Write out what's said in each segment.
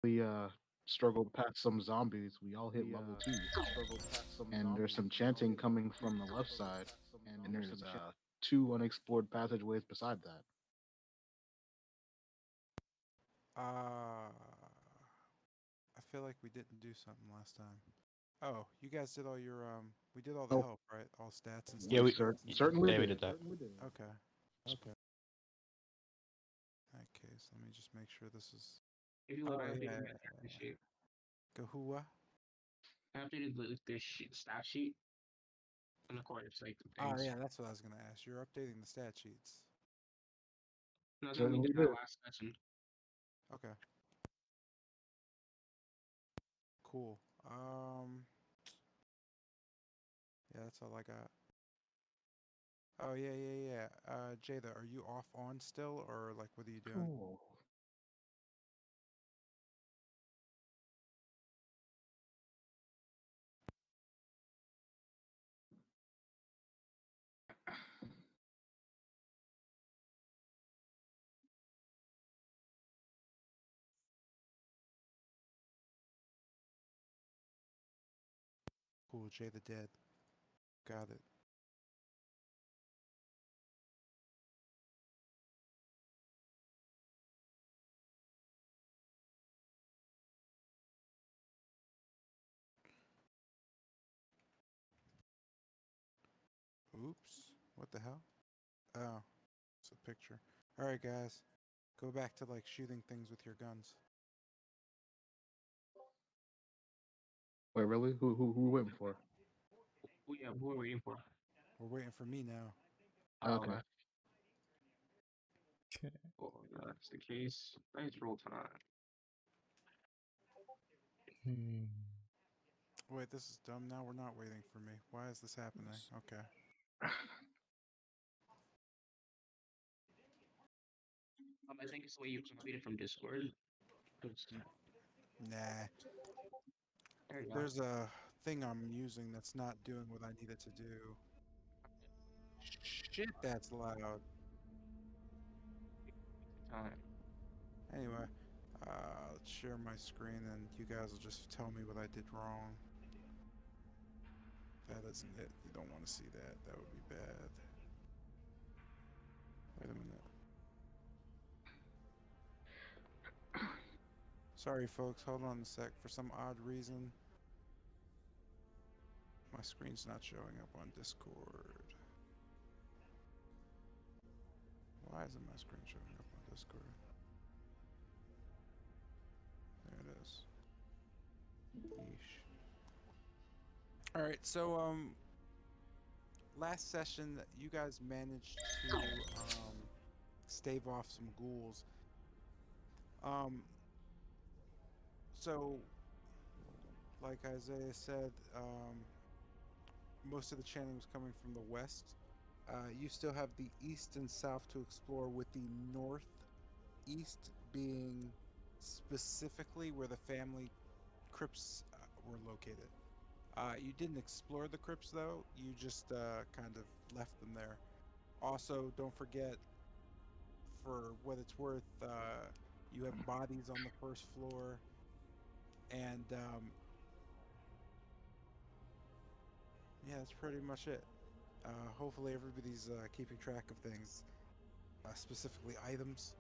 We struggled past some zombies. We all hit level 2. And there's some chanting coming from the left side, and there's two unexplored passageways beside that. I feel like we didn't do something last time. Oh, you guys did all your we did all the Oh, help, right? All stats and Yeah, stuff. we certainly yeah, we did did. that. Okay. Okay. In that case, let me just make sure this is. If you look, Oh I yeah. updated my character sheet. Gahua. I updated the stat sheet in the course like Oh things. yeah, that's what I was gonna ask. You're updating the stat sheets. And that's what we Certainly did in did. our last session. Okay. Cool. Yeah, that's all I got. Oh yeah. Jada, are you off on still, or like what are you doing? Cool. Cool. Jada dead. Got it. Oops. What the hell? Oh, it's a picture. All right, guys. Go back to like shooting things with your guns. Wait, really? Who we waiting for? Yeah, who are we waiting for? We're waiting for me now. Okay. Okay. Oh, that's the case. Nice roll time. Hmm. Wait, this is dumb. Now we're not waiting for me. Why is this happening? Okay. I think it's the way you completed from Discord. Nah. There you go. There's a thing I'm using that's not doing what I need it to do. Shit, that's loud. Time. Anyway, let's share my screen and you guys will just tell me what I did wrong. That isn't it. You don't want to see that. That would be bad. Wait a minute. Sorry, folks. Hold on a sec. For some odd reason, my screen's not showing up on Discord. Why isn't my screen showing up on Discord? There it is. Yeesh. All right, so last session you guys managed to stave off some ghouls. Um, so like Isaiah said, most of the chanting was coming from the west. You still have the east and south to explore, with the northeast being specifically where the family crypts were located. You didn't explore the crypts though, you just kind of left them there. Also, don't forget, for what it's worth, you have bodies on the first floor, and yeah, that's pretty much it. Hopefully, everybody's keeping track of things, specifically items.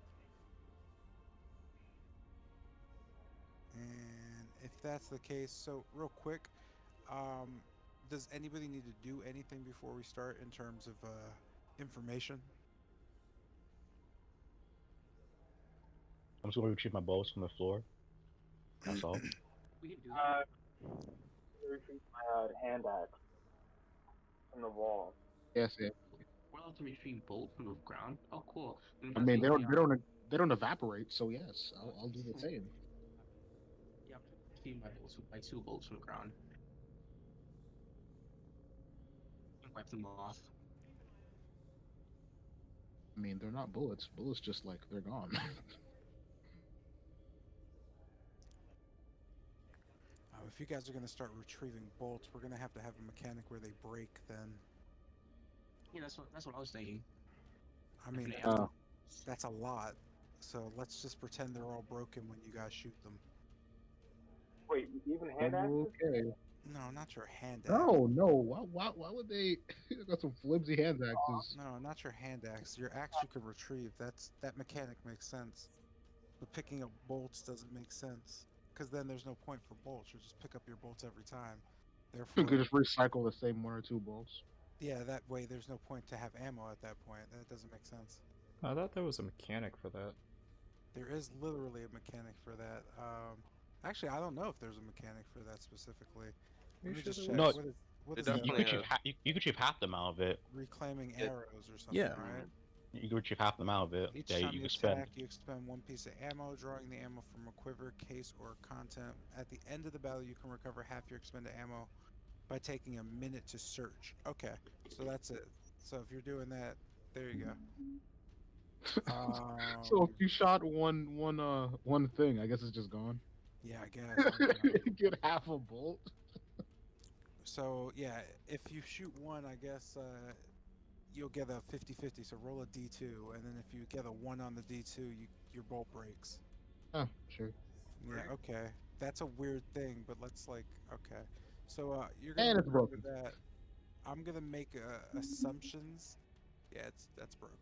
And if that's the case, so real quick, um, does anybody need to do anything before we start in terms of information? I'm just going to retrieve my bolts from the floor. That's all. We can do that. Uh, retrieve my hand axe from the wall. Yes, yeah. We're allowed to retrieve bolts from the ground. Oh, cool. In I that mean, case, yeah. they don't evaporate. So yes, I'll do the same. Yeah, I'm retrieving my bolts, my 2 bolts from the ground. And wipe them off. I mean, they're not bullets. Bullets just like they're gone. If you guys are going to start retrieving bolts, we're going to have a mechanic where they break. Then, Yeah, that's what I was thinking. I mean, Definitely. that's a lot. So let's just pretend they're all broken when you guys shoot them. Even hand axes? Okay. No, not your hand axe. No. Why would they? They got some flimsy hand axes. No, not your hand axe. Your axe you can retrieve. That mechanic makes sense. But picking up bolts doesn't make sense because then there's no point for bolts. You just pick up your bolts every time. You Therefore, could just recycle the same one or two bolts. yeah, that way there's no point to have ammo at that point. That doesn't make sense. I thought there was a mechanic for that. There is literally a mechanic for that. Actually, I don't know if there's a mechanic for that specifically. You Let me sure just there check. No, was? What is you, that? you definitely could retrieve you could retrieve half the amount of it. Reclaiming Yeah. arrows or something, Yeah. right? You could retrieve half the amount of it. Each Yeah, time you you could spend. attack, you expend one piece of ammo, drawing the ammo from a quiver, case, or content. At the end of the battle, you can recover half your expended ammo by taking a minute to search. Okay, so that's it. So if you're doing that, there you go. So if you shot one thing, I guess it's just gone. Yeah, I guess. I don't know. Get half a bolt. So yeah, if you shoot one, I guess you'll get a 50-50. So roll a d2, and then if you get a 1 on the d2, your bolt breaks. Oh, sure. Yeah, okay. That's a weird thing, but let's like okay. So you're gonna And it's recover broken. that. I'm gonna make assumptions. Yeah, that's broken.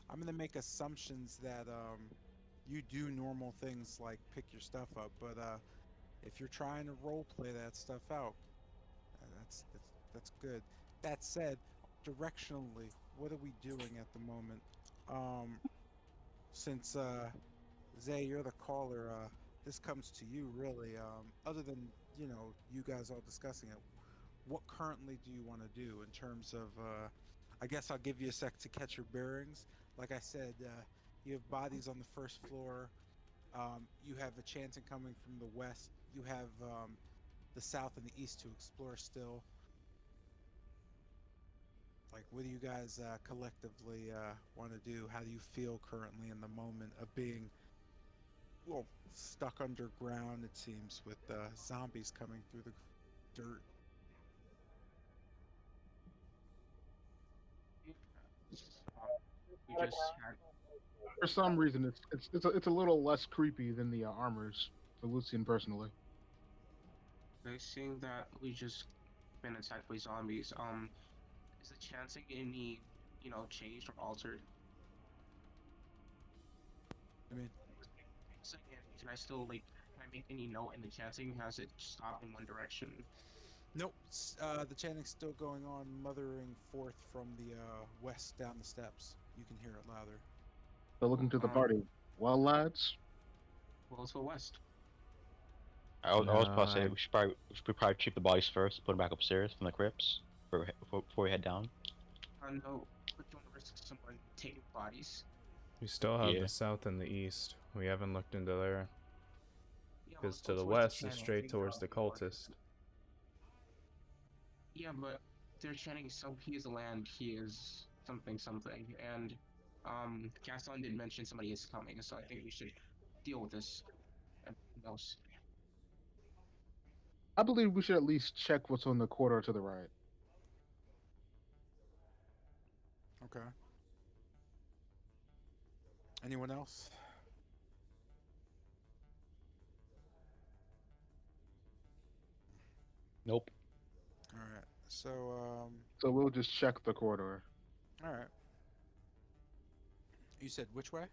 I'm gonna make assumptions that you do normal things like pick your stuff up, but if you're trying to role play that stuff out, that's good. That said, directionally, what are we doing at the moment? Since Zay, you're the caller. This comes to you, really. Other than you guys all discussing it, what currently do you want to do in terms of? I guess I'll give you a sec to catch your bearings. Like I said, you have bodies on the first floor. You have a chanting coming from the west. You have the south and the east to explore still. Like, what do you guys collectively want to do? How do you feel currently in the moment of being well, stuck underground, it seems, with zombies coming through the dirt. We just had For some reason, it's a little less creepy than the armors for Lucian personally. seeing that we just been attacked by zombies. Is the chancing any changed or altered? I mean, Second, can I still can I make any note in the chanting? Has it stopped in one direction? nope. The chanting's still going on, mothering forth from the west down the steps. You can hear it louder. So looking to the Um, party. Well, lads, well, to the west. I was No, about to say we should probably treat the bodies first, put them back upstairs from the crypts before we head down. No, but don't risk someone taking bodies. we still have Yeah. the south and the east. We haven't looked into there. Yeah, well, Because let's to go the towards the west is chanting. straight towards the cultist. Yeah, but they're chanting so he is the land, he is something something, and Gaston did mention somebody is coming, so I think we should deal with this. And who knows? I believe we should at least check what's on the corridor to the right. Okay. Anyone else? Nope. All right. So, So we'll just check the corridor all right. You said which way?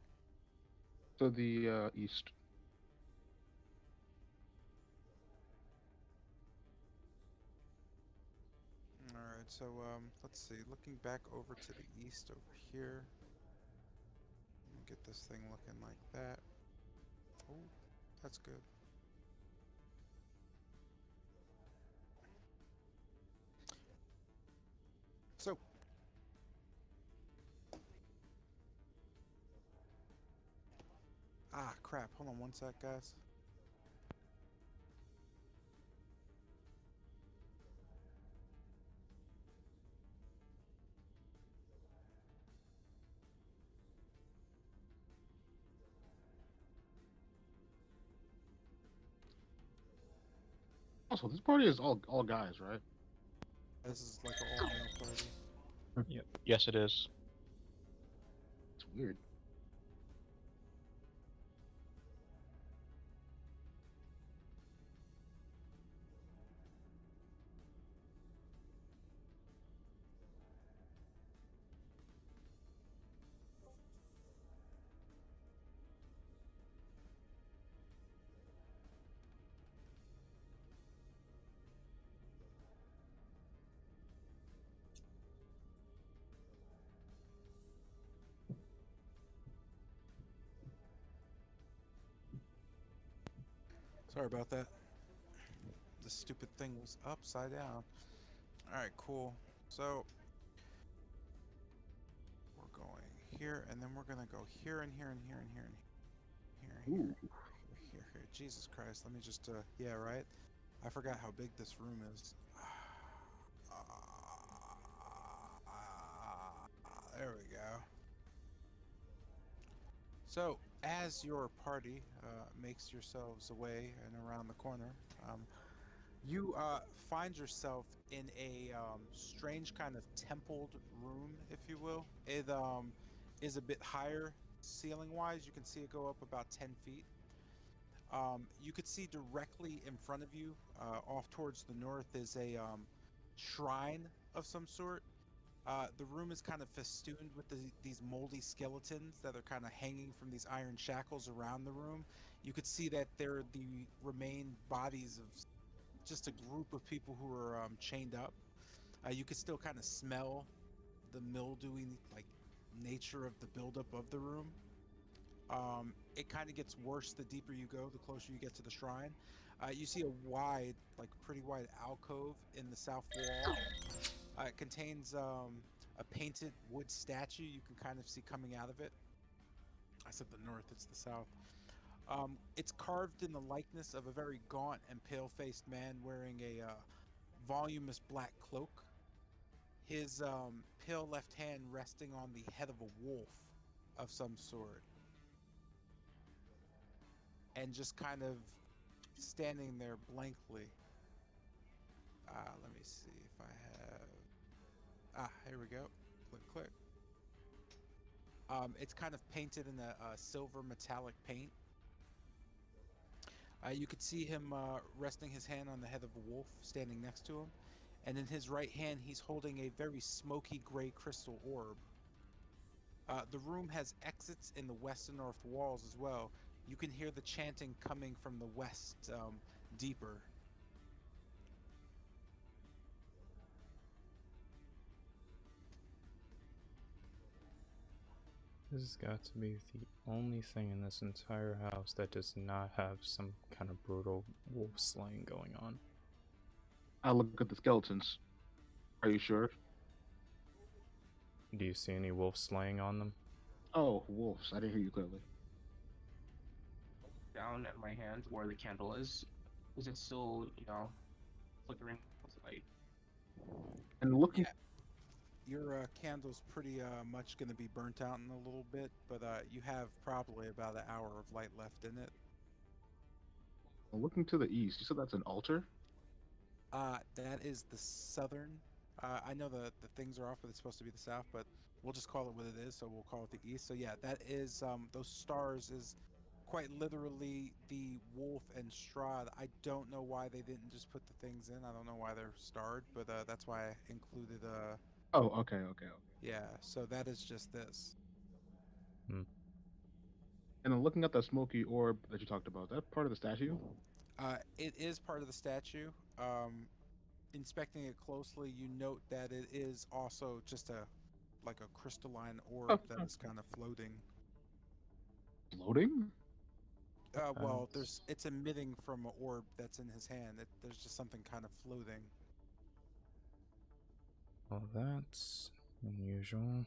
to the east. All right. So, let's see. Looking back over to the east over here. Get this thing looking like that. Oh, that's good. So, crap. Hold on one sec, guys. Also, this party is all guys, right? This is like an all male party. Yes, it is. It's weird. Sorry about that. The stupid thing was upside down. All right, cool. So we're going here, and then we're gonna go here and here and here and here and here and Ooh. here. Jesus Christ! Let me just. Yeah, right. I forgot how big this room is. There we go. So, as your party makes yourselves away and around the corner, you find yourself in a strange kind of templed room, if you will. It is a bit higher ceiling wise. You can see it go up about 10 feet. You could see directly in front of you, off towards the north, is a shrine of some sort. The room is kind of festooned with these moldy skeletons that are kind of hanging from these iron shackles around the room. You could see that they're the remain bodies of just a group of people who are chained up. You could still kind of smell the mildewy like nature of the buildup of the room. It kind of gets worse the deeper you go, the closer you get to the shrine. You see a wide, like pretty wide alcove in the south wall. It contains a painted wood statue you can kind of see coming out of it. I said the north, it's the south. It's carved in the likeness of a very gaunt and pale-faced man wearing a voluminous black cloak. His pale left hand resting on the head of a wolf of some sort, and just kind of standing there blankly. Let me see if I have. Here we go. Click, click. It's kind of painted in a silver metallic paint. You could see him resting his hand on the head of a wolf standing next to him. And in his right hand, he's holding a very smoky gray crystal orb. The room has exits in the west and north walls as well. You can hear the chanting coming from the west deeper. This has got to be the only thing in this entire house that does not have some kind of brutal wolf slaying going on. I look at the skeletons. Are you sure? Do you see any wolf slaying on them? Oh, wolves. I didn't hear you clearly. Down at my hand where the candle is it still, flickering with light? And looking Yeah, your candle's pretty much going to be burnt out in a little bit, but you have probably about an hour of light left in it. looking to the east, you said that's an altar? That is the southern. I know the things are off, but it's supposed to be the south, but we'll just call it what it is. So we'll call it the east. So yeah, that is those stars is quite literally the wolf and Strahd. I don't know why they didn't just put the things in. I don't know why they're starred, but that's why I included. Oh, okay, okay, okay. Yeah. So that is just this. Hmm. And then looking at the smoky orb that you talked about, that part of the statue? It is part of the statue. Inspecting it closely, you note that it is also just a like a crystalline orb Oh, that is kind of floating. floating? Well, That's, it's emitting from an orb that's in his hand. There's just something kind of floating. well, that's unusual.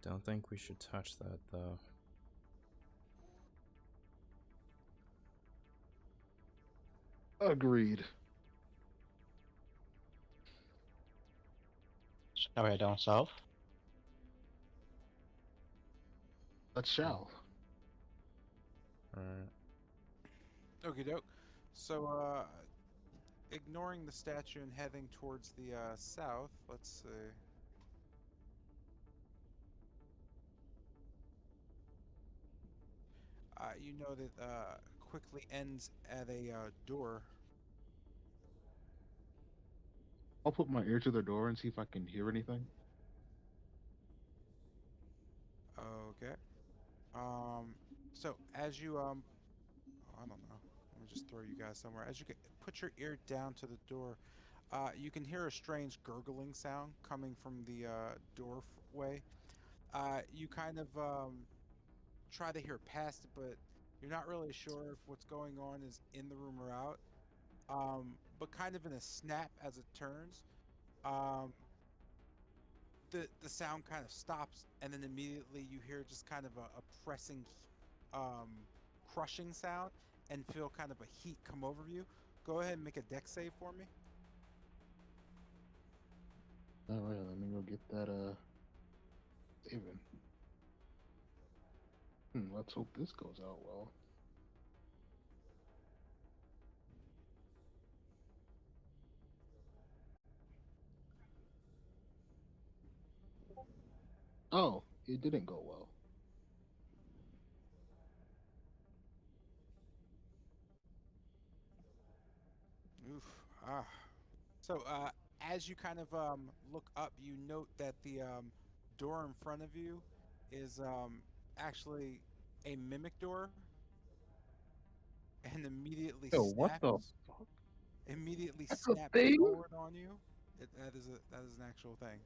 Don't think we should touch that though. Agreed. Now we're down south. Let's shall. Alright. Okie doke. So, ignoring the statue and heading towards the south, let's see. You know that quickly ends at a door. I'll put my ear to the door and see if I can hear anything. Okay. Um. So as you I don't know. Let me just throw you guys somewhere. As you put your ear down to the door, you can hear a strange gurgling sound coming from the doorway. You kind of try to hear past it, but You're not really sure if what's going on is in the room or out. But kind of in a snap as it turns, um, the sound kind of stops, and then immediately you hear just kind of a pressing, um, crushing sound, and feel kind of a heat come over you. Go ahead and make a dex save for me. All right, let me go get that saving. Let's hope this goes out well. Oh, it didn't go well. Oof. Ah. So, as you kind of look up, you note that the door in front of you is actually a mimic door, and Yo, what the fuck? immediately That's a snaps thing? forward on you. That is an actual thing,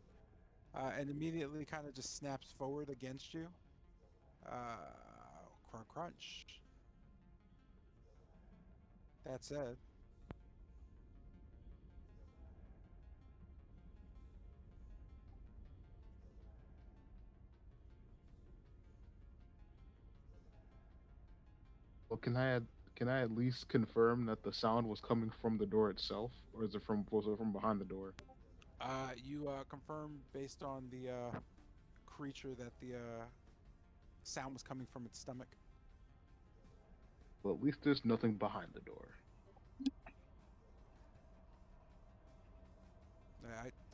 and immediately kind of just snaps forward against you. Crunch, crunch. That said, Well, can I at least confirm that the sound was coming from the door itself, or was it from behind the door? you confirm based on the creature that the sound was coming from its stomach. Well, at least there's nothing behind the door.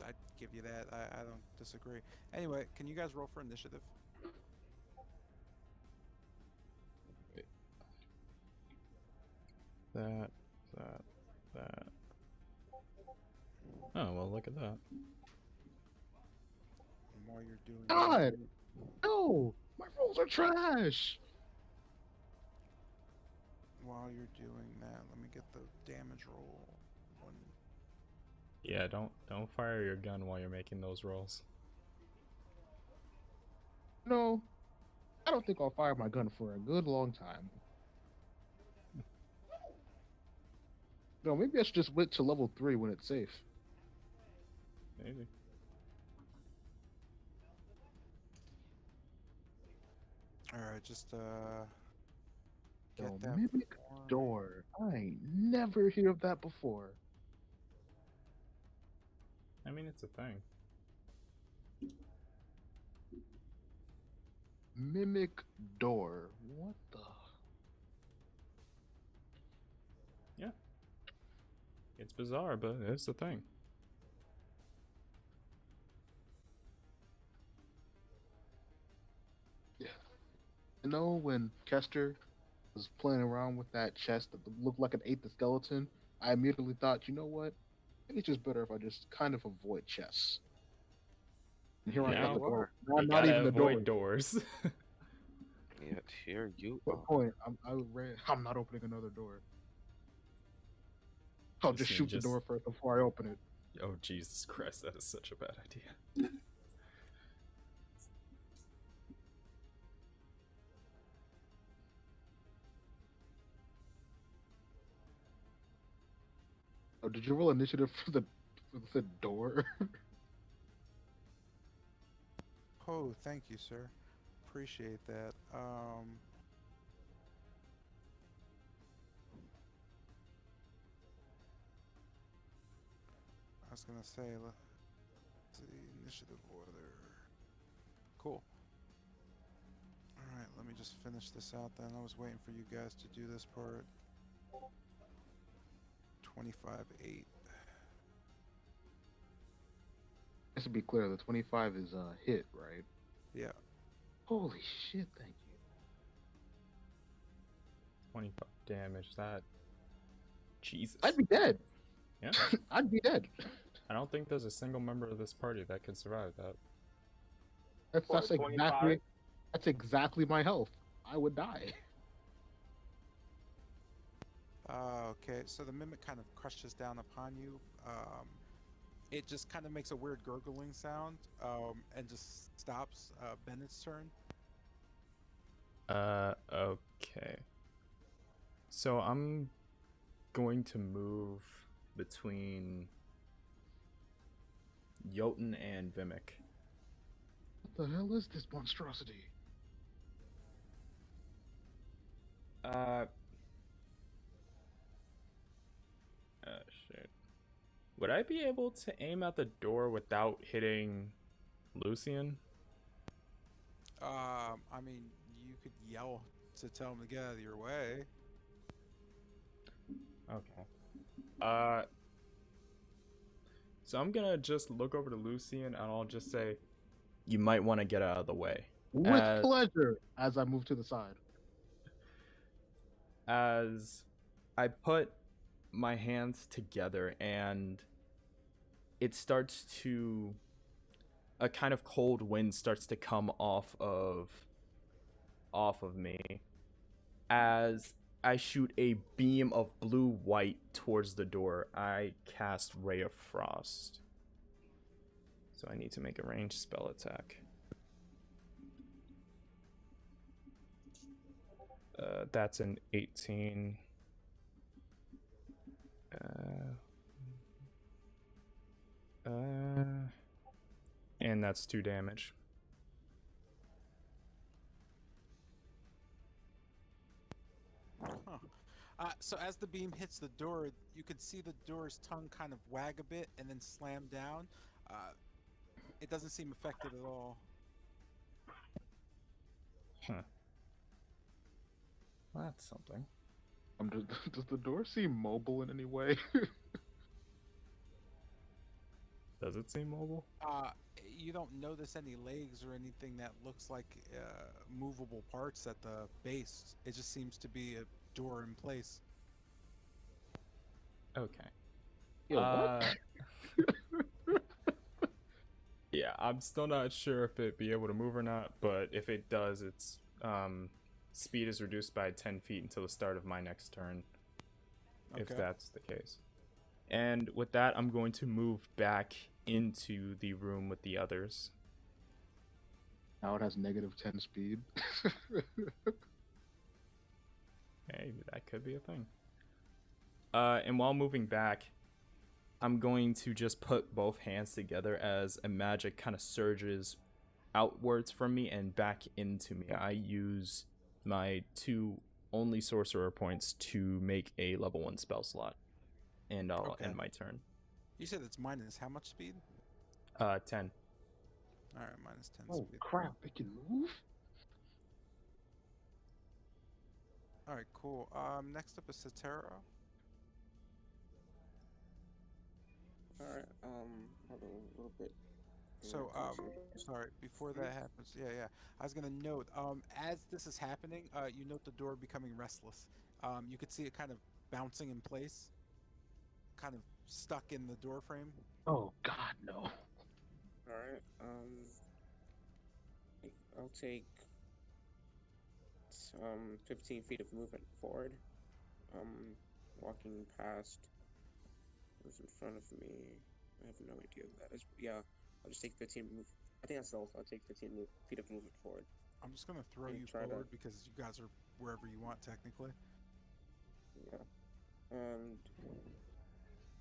I give you that. I don't disagree. Anyway, can you guys roll for initiative? Wait. That, that, that. Oh, well, look at that. And while you're doing God, that, no, my rolls are trash. let me get the damage roll. One. Yeah, don't fire your gun while you're making those rolls. No, I don't think I'll fire my gun for a good long time. No, maybe I should just wait to level 3 when it's safe. Maybe. All right, just get Yo, that mimic for me. door. I ain't never hear of that before. I mean, it's a thing. Mimic door. What the? Yeah. It's bizarre, but it's a thing. Yeah. You know when Kester was playing around with that chest that looked like it ate the skeleton, I immediately thought, you know what? Maybe it's just better if I just kind of avoid chests. And here I Here got the Now, you door. are. Now, you not gotta even the door. avoid doors. Yet here you What are. point? I'm not opening another door. I'll just shoot the door first before I open it. Oh, Jesus Christ, that is such a bad idea. Oh, did you roll initiative for the door? Oh, thank you, sir. Appreciate that. I was gonna say, let's see, initiative order. Cool. All right, let me just finish this out then. I was waiting for you guys to do this part. 25-8. Just to be clear, the 25 is a hit, right? Yeah. Holy shit! Thank you. 25 damage, that... Jesus. I'd be dead. Yeah? I'd be dead. I don't think there's a single member of this party that could survive that. That's exactly my health. I would die. Okay, so the mimic kind of crushes down upon you. It just kind of makes a weird gurgling sound and just stops. Bennett's turn. Okay. So I'm going to move between Jotun and Vimic. What the hell is this monstrosity? Uh, shit. Would I be able to aim at the door without hitting Lucian? I mean, you could yell to tell him to get out of your way. Okay. So I'm gonna just look over to Lucian and I'll just say, "You might want to get out of the way." With pleasure, as I move to the side. As I put my hands together and it starts to a kind of cold wind starts to come off of me as I shoot a beam of blue white towards the door. I cast Ray of Frost. So I need to make a ranged spell attack. That's an 18. And that's 2 damage. Huh. So as the beam hits the door, you can see the door's tongue kind of wag a bit and then slam down. It doesn't seem affected at all. Huh. Well, that's something. Does the door seem mobile in any way? Does it seem mobile? You don't notice any legs or anything that looks like movable parts at the base. It just seems to be a door in place. Okay. Yo, what? Yeah, I'm still not sure if it'd be able to move or not, but if it does, its speed is reduced by 10 feet until the start of my next turn. Okay. If that's the case. And with that, I'm going to move back into the room with the others. Now it has -10 speed. Hey, that could be a thing. And while moving back, I'm going to just put both hands together as a magic kind of surges outwards from me and back into me. I use my 2 only sorcerer points to make a level 1 spell slot. And I'll end my turn. You said it's minus how much speed? 10. Alright, minus 10 Oh speed. crap, it can move? Alright, cool. Next up is Satara. Alright, hold on a little bit. So, sorry, before that happens, yeah, I was gonna note, as this is happening, you note the door becoming restless. You could see it kind of bouncing in place, kind of stuck in the door frame. Oh god, no. Alright, I'll take 15 feet of movement forward. Walking past who's in front of me. I have no idea who that is. But yeah, I'll just take 15 move. I think that's all. I'll take 15 feet of movement forward. I'm just gonna throw And you try to- forward because you guys are wherever you want, technically. Yeah, and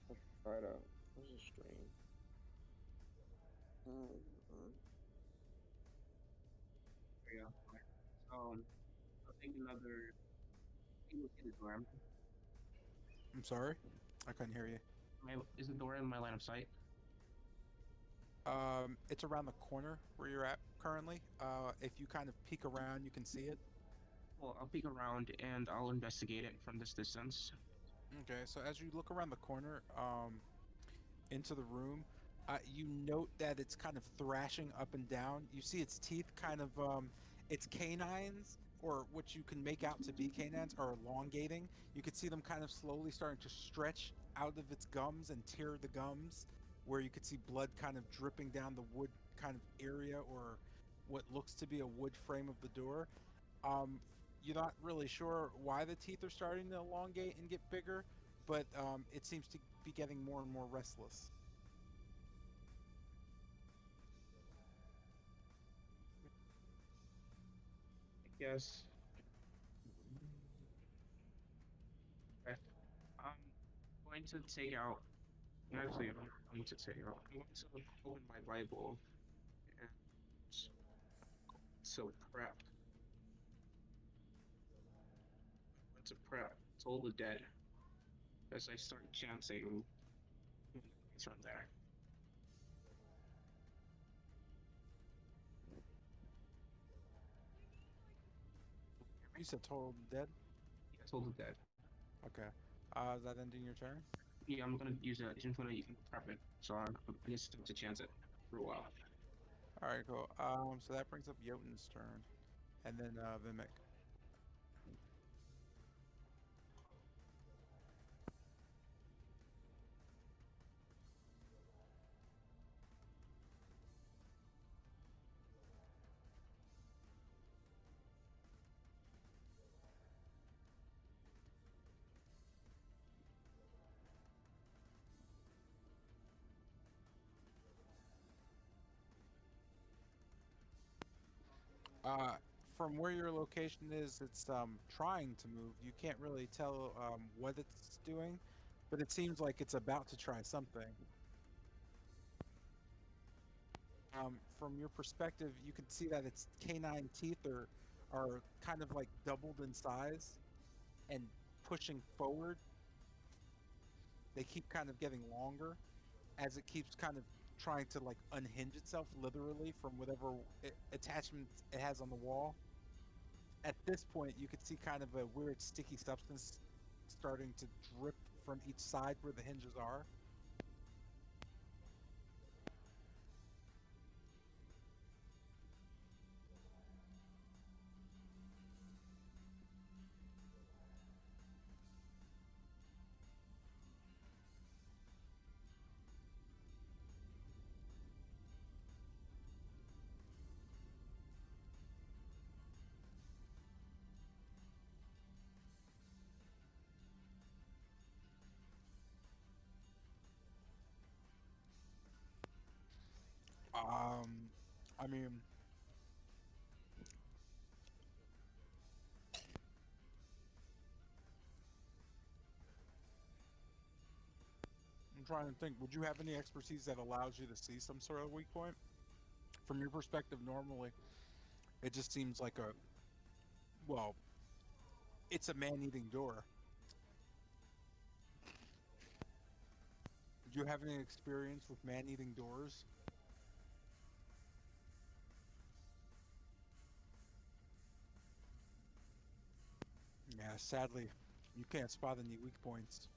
I'll try to. Where's the string? Yeah. I'll take another. Look at the door. I'm sorry, I couldn't hear you. Is the door in my line of sight? It's around the corner where you're at currently. If you kind of peek around, you can see it. Well, I'll peek around and I'll investigate it from this distance. Okay, so as you look around the corner, into the room, you note that it's kind of thrashing up and down. You see its teeth kind of, its canines, or what you can make out to be canines, are elongating. You could see them kind of slowly starting to stretch out of its gums and tear the gums, where you could see blood kind of dripping down the wood kind of area, or what looks to be a wood frame of the door. You're not really sure why the teeth are starting to elongate and get bigger, but it seems to be getting more and more restless. Yes. going to take out. Actually, I'm going to take out. I'm going to open my Bible and to prep. I'm going to prep Toll the Dead as I start chanting when it's from there. You said total dead. Yeah, Toll the Dead. Okay. Is that ending your turn? Yeah, I'm gonna use it. I'm gonna prep it. So I just have to chance it for a while. All right, cool. So that brings up Jotun's turn, and then Vimic. Uh, from where your location is, it's trying to move. You can't really tell what it's doing, but it seems like it's about to try something. From your perspective, you can see that its canine teeth are kind of like doubled in size and pushing forward. They keep kind of getting longer as it keeps kind of trying to like unhinge itself literally from whatever attachment it has on the wall. At this point, you could see kind of a weird sticky substance starting to drip from each side where the hinges are. Um, I mean, I'm trying to think. Would you have any expertise that allows you to see some sort of weak point? From your perspective, normally, it just seems like a, well, it's a man-eating door. Do you have any experience with man-eating doors? Yeah, sadly, you can't spot any weak points.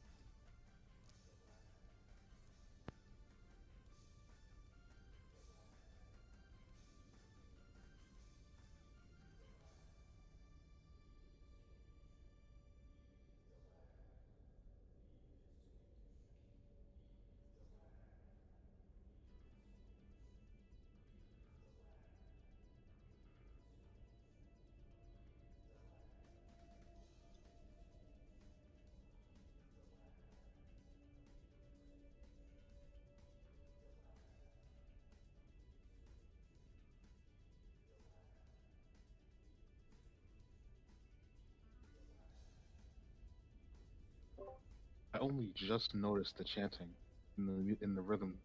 I only just noticed the chanting in the rhythm.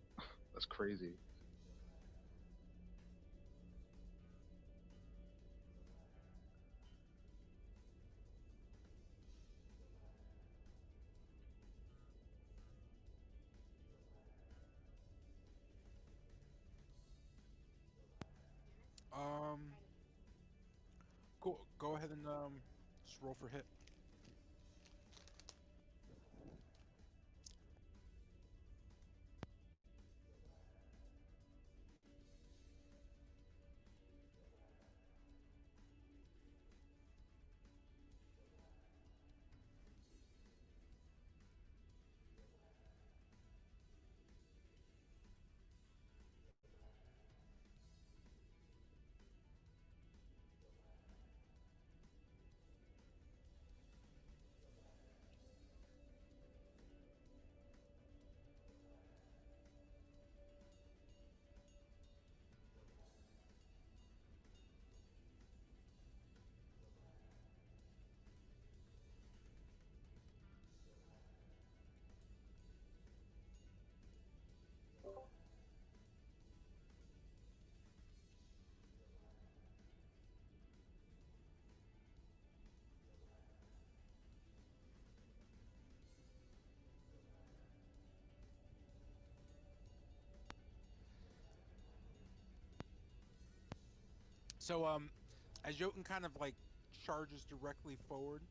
That's crazy. Um, go ahead and just roll for hit. So as Jotun kind of like charges directly forward,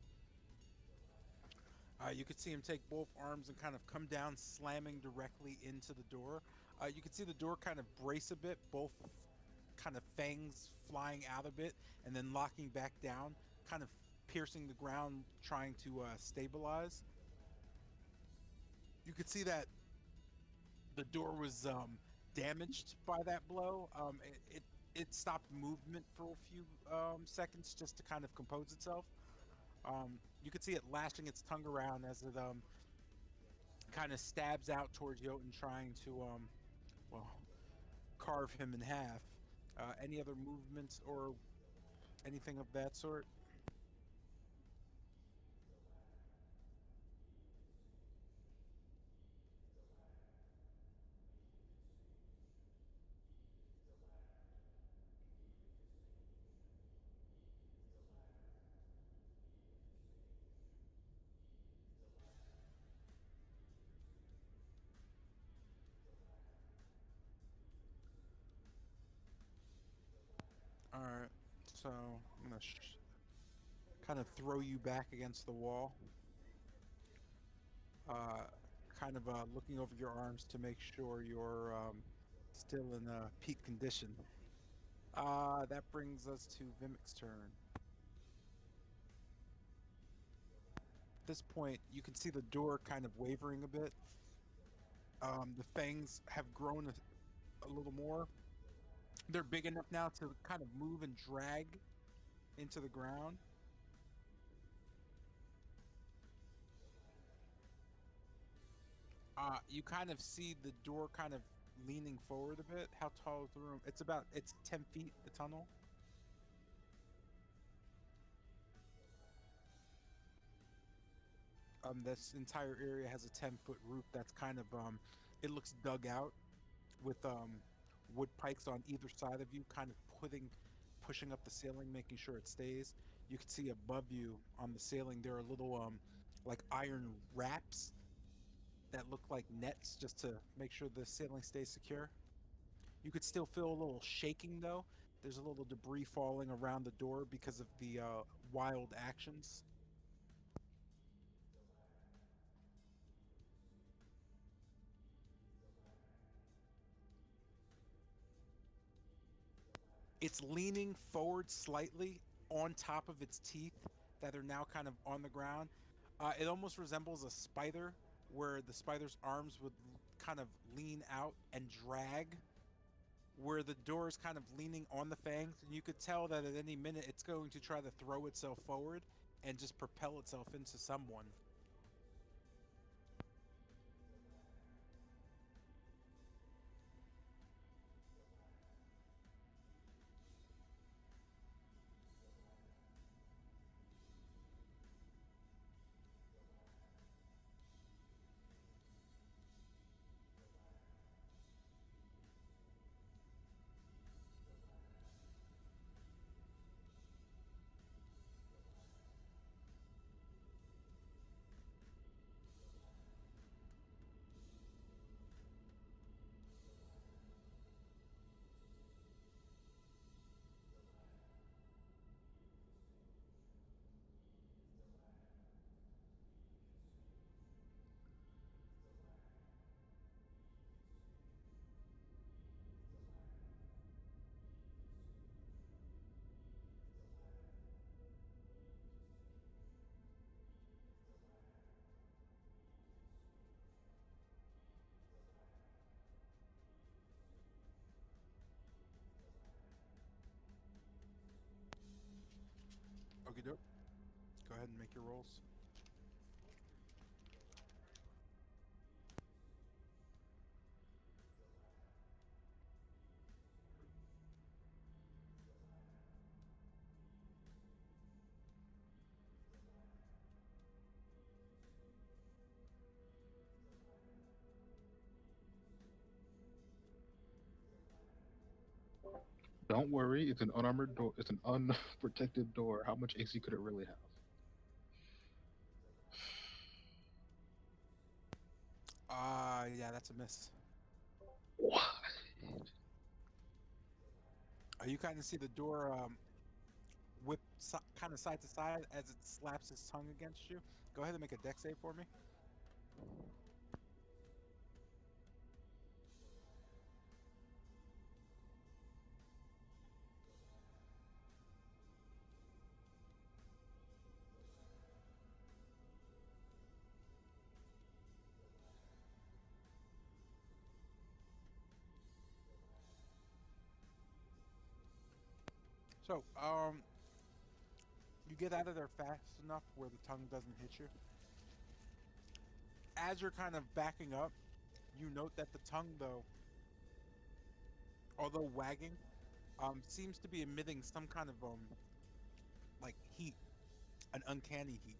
you could see him take both arms and kind of come down, slamming directly into the door. You could see the door kind of brace a bit, both kind of fangs flying out a bit and then locking back down, kind of piercing the ground, trying to stabilize. You could see that the door was damaged by that blow. It stopped movement for a few seconds just to kind of compose itself. You could see it lashing its tongue around as it kind of stabs out towards Jotun, trying to well, carve him in half. Any other movements or anything of that sort? All right, so I'm gonna kind of throw you back against the wall, uh, kind of looking over your arms to make sure you're still in peak condition. That brings us to Vimic's turn. At this point, you can see the door kind of wavering a bit. The fangs have grown a little more. They're big enough now to kind of move and drag into the ground. You kind of see the door kind of leaning forward a bit. How tall is the room? It's 10 feet, the tunnel. This entire area has a 10-foot roof that's kind of it looks dug out with wood pikes on either side of you, kind of pushing up the ceiling, making sure it stays. You can see above you on the ceiling there are little like iron wraps that look like nets just to make sure the ceiling stays secure. You could still feel a little shaking though. There's a little debris falling around the door because of the wild actions. It's leaning forward slightly on top of its teeth that are now kind of on the ground. It almost resembles a spider, where the spider's arms would kind of lean out and drag, where the door is kind of leaning on the fangs. And you could tell that at any minute it's going to try to throw itself forward and just propel itself into someone. Okay, doke. Go ahead and make your rolls. Don't worry, it's an unarmored door. It's an unprotected door. How much AC could it really have? Yeah, that's a miss. What? You kind of see the door whip kind of side to side as it slaps its tongue against you. Go ahead and make a deck save for me. So, you get out of there fast enough where the tongue doesn't hit you. As you're kind of backing up, you note that the tongue, though, although wagging, seems to be emitting some kind of like heat, an uncanny heat.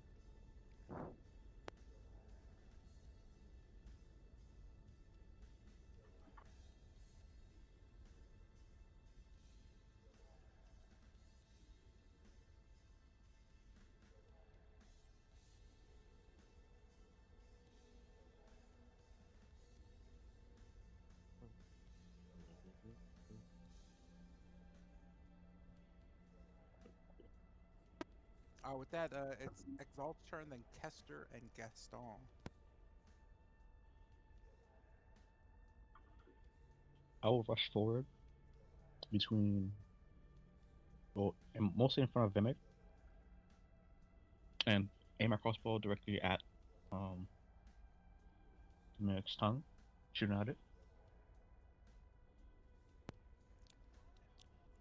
With that, it's Exalt's turn, then Kester and Gaston. I will rush forward between, well, mostly in front of Vimic, and aim my crossbow directly at um Vimic's tongue, shooting at it.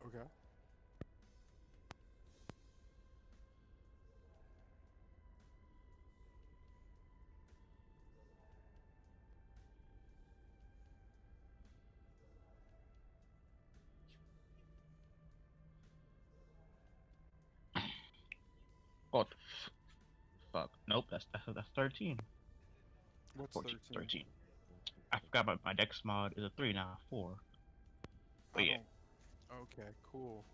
Okay. Oh, fuck. Nope, that's 13. What's 14, 13? 13. I forgot my dex mod is a 3 now, 4. But I yeah. don't. Okay, cool.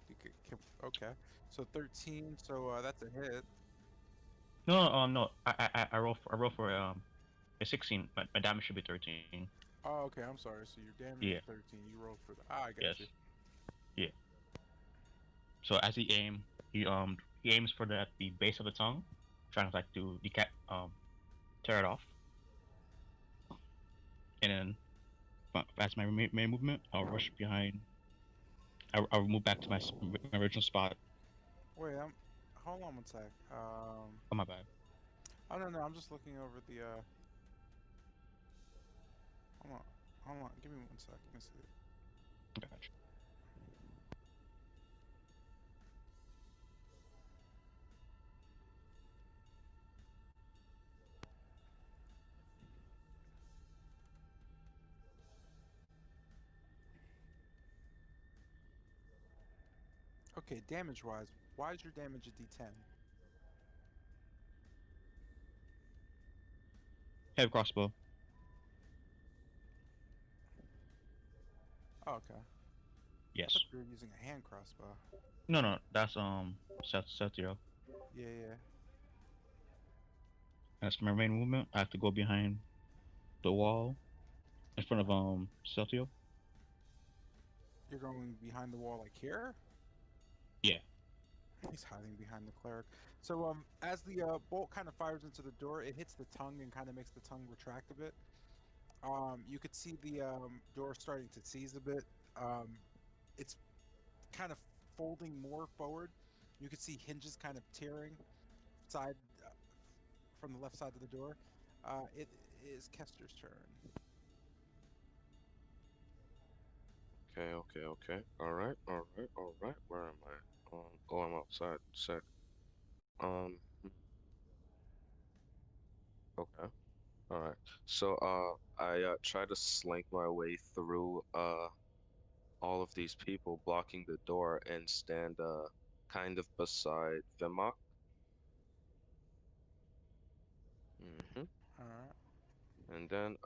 Okay, so 13. So that's a hit. No, no. I roll for a 16. My damage should be 13. Oh, okay. I'm sorry. So your damage Yeah. is 13. You rolled for the. Ah, I got Yes. you. Yeah. So as he aims for the base of the tongue, trying to like to tear it off, and then as my main movement, I'll rush behind. I'll move back to my original spot. Wait, hold on one sec. Oh my bad. I don't know. I'm just looking over the. Hold on. Hold on. Give me one sec. Let me see. Gotcha. Okay, damage wise, why is your damage a D10? Heavy crossbow. Oh, okay. I Yes. thought you were using a hand crossbow. No, no, that's Celtio. Yeah, yeah. That's my main movement. I have to go behind the wall in front of Celtio. You're going behind the wall like here? Yeah. He's hiding behind the cleric. So, as the bolt kind of fires into the door, it hits the tongue and kind of makes the tongue retract a bit. You could see the door starting to seize a bit. It's kind of folding more forward. You could see hinges kind of tearing side from the left side of the door. It is Kester's turn. Okay, okay, okay. All right, all right, all right. Where am I? Oh, I'm outside. Sick. Hmm, okay. All right. So, I try to slink my way through all of these people blocking the door and stand kind of beside Vimok. Mm-hmm. All right. And then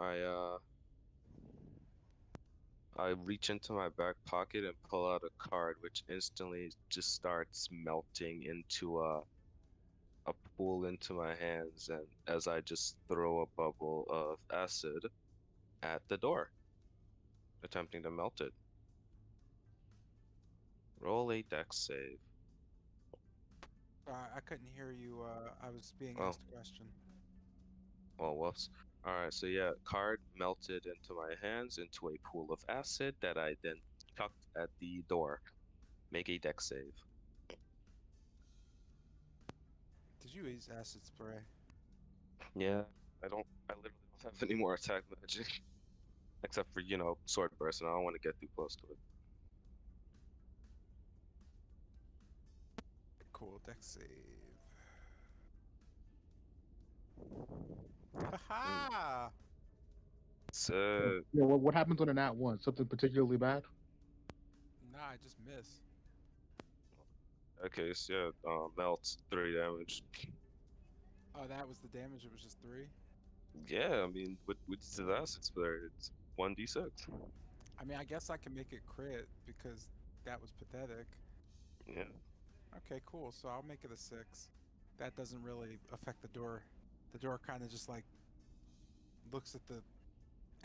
I reach into my back pocket and pull out a card, which instantly just starts melting into a pool into my hands, and as I just throw a bubble of acid at the door, attempting to melt it. Roll a dex save. I couldn't hear you. I was being Oh, asked a question. well, whoops. Alright, so yeah, card melted into my hands into a pool of acid that I then chucked at the door. Make a dex save. Did you use acid spray? Yeah, I literally don't have any more attack magic. Except for, sword burst, and I don't want to get too close to it. Cool, dex save. Haha! It's, Yeah, what happens on a nat one? Something particularly bad? Nah, I just miss. that case, yeah, melt 3 damage. Oh, that was the damage. It was just 3. Yeah, I mean, with the acid spray, it's 1d6. I mean, I guess I can make it crit because that was pathetic. Yeah. Okay, cool. So I'll make it a 6. That doesn't really affect the door. The door kind of just like looks at the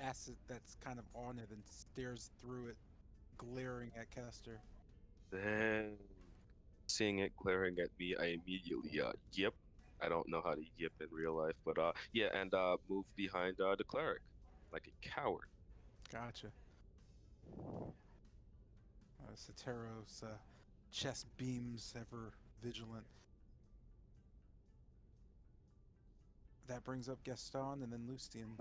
acid that's kind of on it and stares through it, glaring at Caster. Then, seeing it glaring at me, I immediately, yip. I don't know how to yip in real life, but, yeah, and, move behind, the cleric, like a coward. Gotcha. Sotero's chest beams ever vigilant. That brings up Gaston and then Lucian.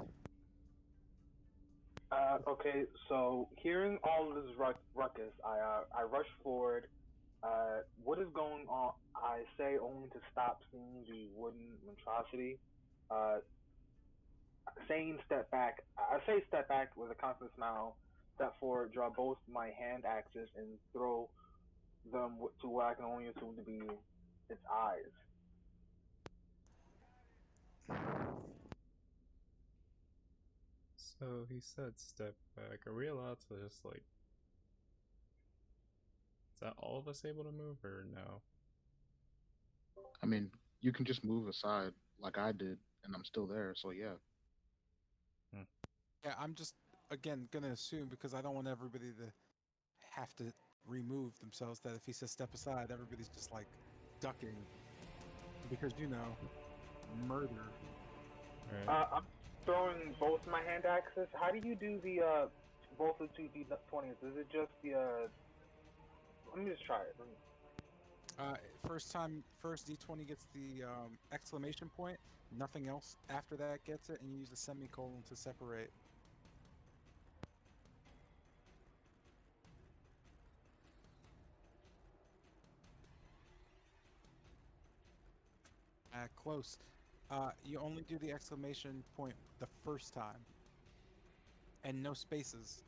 Okay, so hearing all this ruckus, I rush forward. What is going on? I say only to stop seeing the wooden monstrosity. Uh, saying step back. I say step back with a confident smile. Step forward, draw both my hand axes, and throw them to what I can only assume to be its eyes. So he said step back. Are we allowed to just like? Is that all of us able to move or no? I mean, you can just move aside like I did, and I'm still there. So yeah. Yeah, I'm just again gonna assume because I don't want everybody to have to remove themselves that if he says step aside, everybody's just like ducking because murder. Right. I'm throwing both my hand axes. How do you do the both the two D20s? Is it just the Let me just try it. First D20 gets the exclamation point. Nothing else after that gets it, and you use a semicolon to separate. Close. You only do the exclamation point the first time, and no spaces.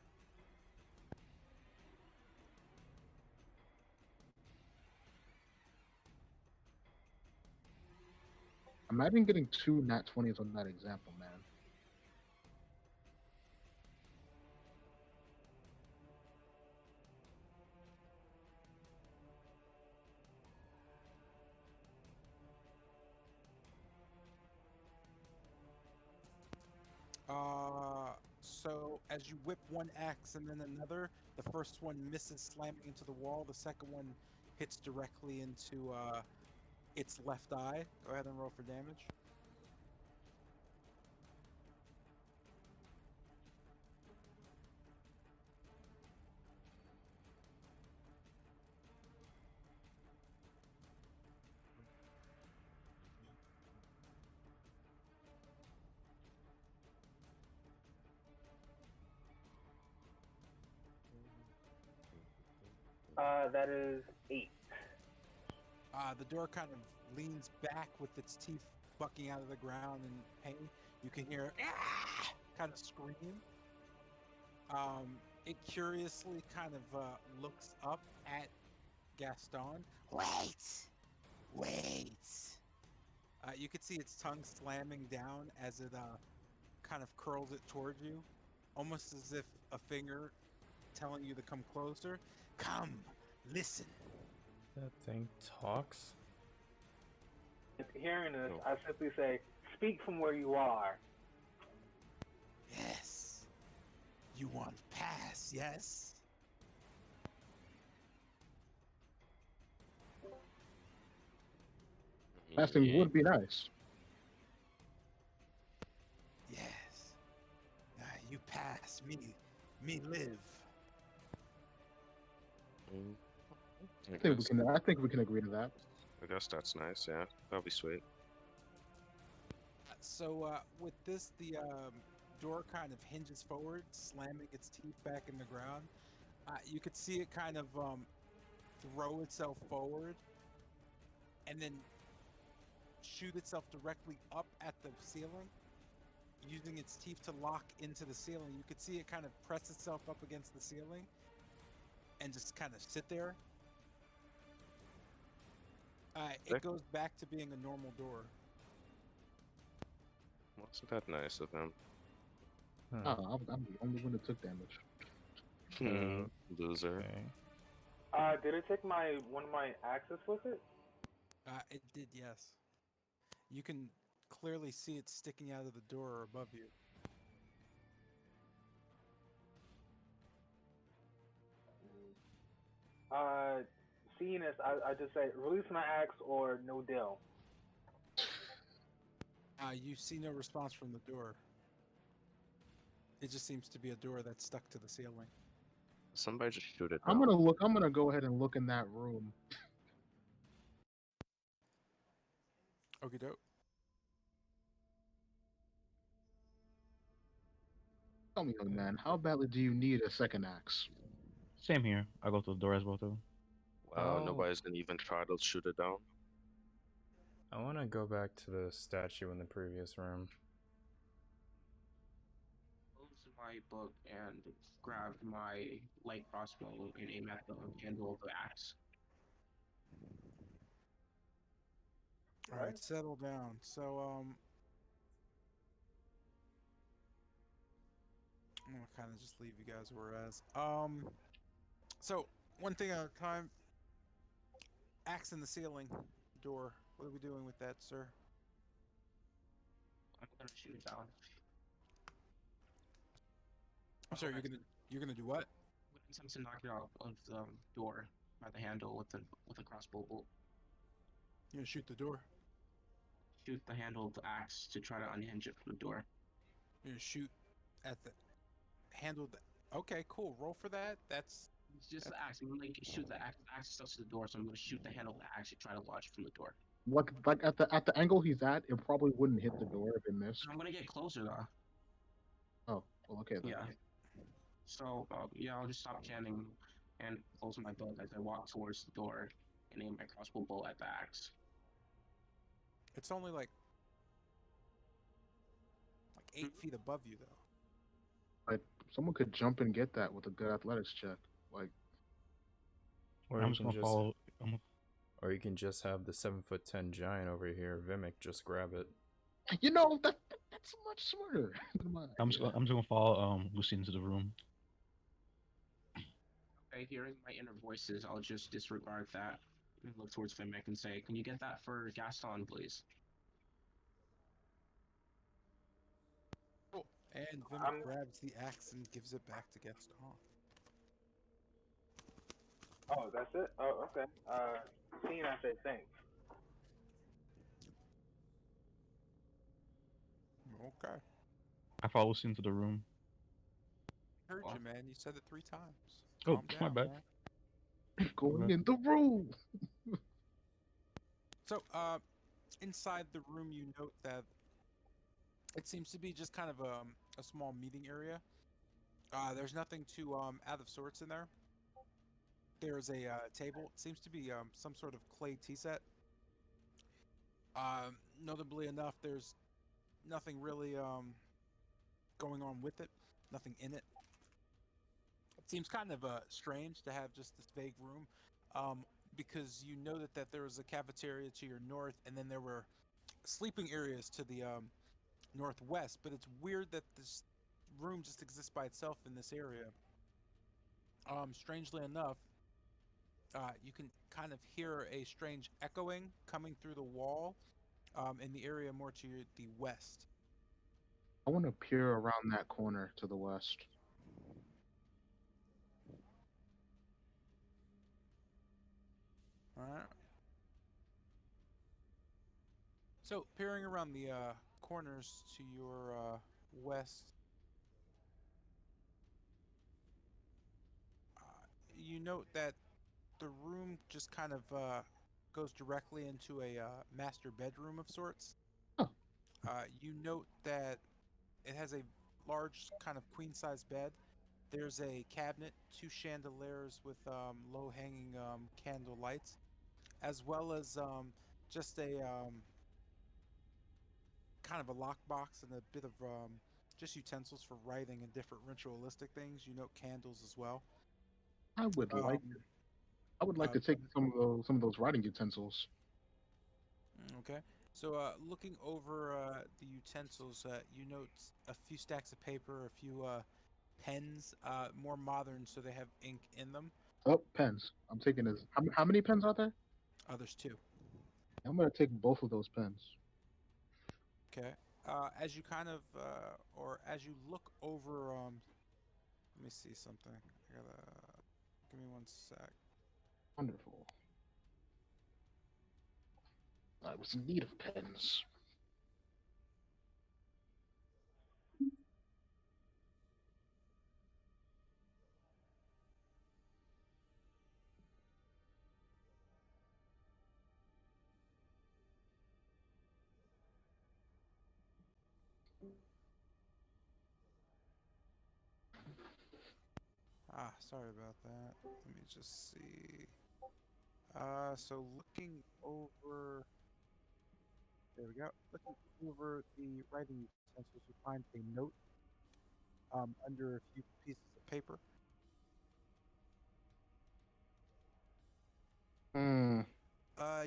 Imagine getting two nat 20s on that example, man. So as you whip one axe and then another, the first one misses, slamming into the wall. The second one hits directly into its left eye. Go ahead and roll for damage. That is 8. The door kind of leans back with its teeth bucking out of the ground in pain. You can hear ah! Kind of scream. It curiously kind of looks up at Gaston. Wait. You can see its tongue slamming down as it kind of curls it towards you, almost as if a finger telling you to come closer. Come, listen. That thing talks. Hearing this, No. I simply say, "Speak from where you are." Yes. You want pass, yes? Fasting Yeah. would be nice. Yes. You pass me live. Mm, I I think we guess. can. I think we can agree to that. I guess that's nice. Yeah, that'll be sweet. So with this, the door kind of hinges forward, slamming its teeth back in the ground. You could see it kind of throw itself forward, and then shoot itself directly up at the ceiling, using its teeth to lock into the ceiling. You could see it kind of press itself up against the ceiling, and just kind of sit there. It Sick. goes back to being a normal door. Wasn't that nice of him? Oh, I'm the only one that took damage. Loser. Okay. Did it take one of my axes with it? It did, yes. You can clearly see it sticking out of the door or above you. Seeing this, I just say release my axe or no deal. You see no response from the door. It just seems to be a door that's stuck to the ceiling. Somebody just shoot it I'm down. gonna look. I'm gonna go ahead and look in that room. Okie doke. Tell me, young man, how badly do you need a second axe? Same here. I go to the door as well too. Wow, Oh. nobody's gonna even try to shoot it down. I want to go back to the statue in the previous room. Closed my book and grabbed my light crossbow and aim at the handle of the axe. All right, settle down. So, I'm gonna kind of just leave you guys where we're as. So one thing at a time. Axe in the ceiling, door. What are we doing with that, sir? I'm gonna shoot it down. I'm sorry. You're gonna do what? I'm gonna attempt to knock it out of the door by the handle with a crossbow bolt. You're gonna shoot the door. Shoot the handle of the axe to try to unhinge it from the door. You're gonna shoot at the handle. Okay, cool. Roll for that. That's It's just the axe. I'm gonna like shoot the axe. The axe is stuck to the door, so I'm gonna shoot the handle of the axe to try to launch it from the door. Like at the angle he's at, it probably wouldn't hit the door if it missed. I'm gonna get closer though. Oh, well, okay then. Yeah. So yeah, I'll just stop chanting and close my book as I walk towards the door and aim my crossbow bolt at the axe. it's only like 8 feet above you though. Like someone could jump and get that with a good athletics check. Like Or I'm you just can gonna just, follow. or you can just have the 7'10" giant over here, Vimic, just grab it. you know that's much smarter. than my idea. I'm just gonna follow Lucy into the room. Okay, hearing my inner voices, I'll just disregard that and look towards Finmick and say, "Can you get that for Gaston, please?" Cool. And Vimic I'm- grabs the axe and gives it back to Gaston. Oh, that's it. Oh, okay. Seeing, I say thanks. Okay. I follow Lucy into the room. Heard Well. you, man. You said it 3 times. Oh, Calm my down, bad. man. Going Okay. in the room. So, inside the room, you note that it seems to be just kind of a small meeting area. There's nothing too out of sorts in there. There's a table. It seems to be some sort of clay tea set. Notably enough, there's nothing really going on with it. Nothing in it. It seems kind of strange to have just this vague room, because you noted that there was a cafeteria to your north, and then there were sleeping areas to the northwest. But it's weird that this room just exists by itself in this area. Strangely enough, you can kind of hear a strange echoing coming through the wall in the area more to the west. I want to peer around that corner to the west. All right. So, peering around the corners to your west, you note that the room just kind of goes directly into a master bedroom of sorts. Oh, You note that it has a large kind of queen size bed. There's a cabinet, two chandeliers with low hanging candle lights, as well as just a kind of a lockbox and a bit of just utensils for writing and different ritualistic things. You note candles as well. I would like Um, I would like uh, to take some of those writing utensils. okay. So, looking over the utensils, you note a few stacks of paper, a few pens, more modern, so they have ink in them. Oh, pens. I'm taking this. How many pens are there? There's two. I'm gonna take both of those pens. Okay. As you kind of, or as you look over, let me see something. I gotta, give me one sec. Wonderful. I was in need of pens. Sorry about that. Let me just see. So looking over, there we go. Looking over the writing utensils, you find a note under a few pieces of paper. Hmm.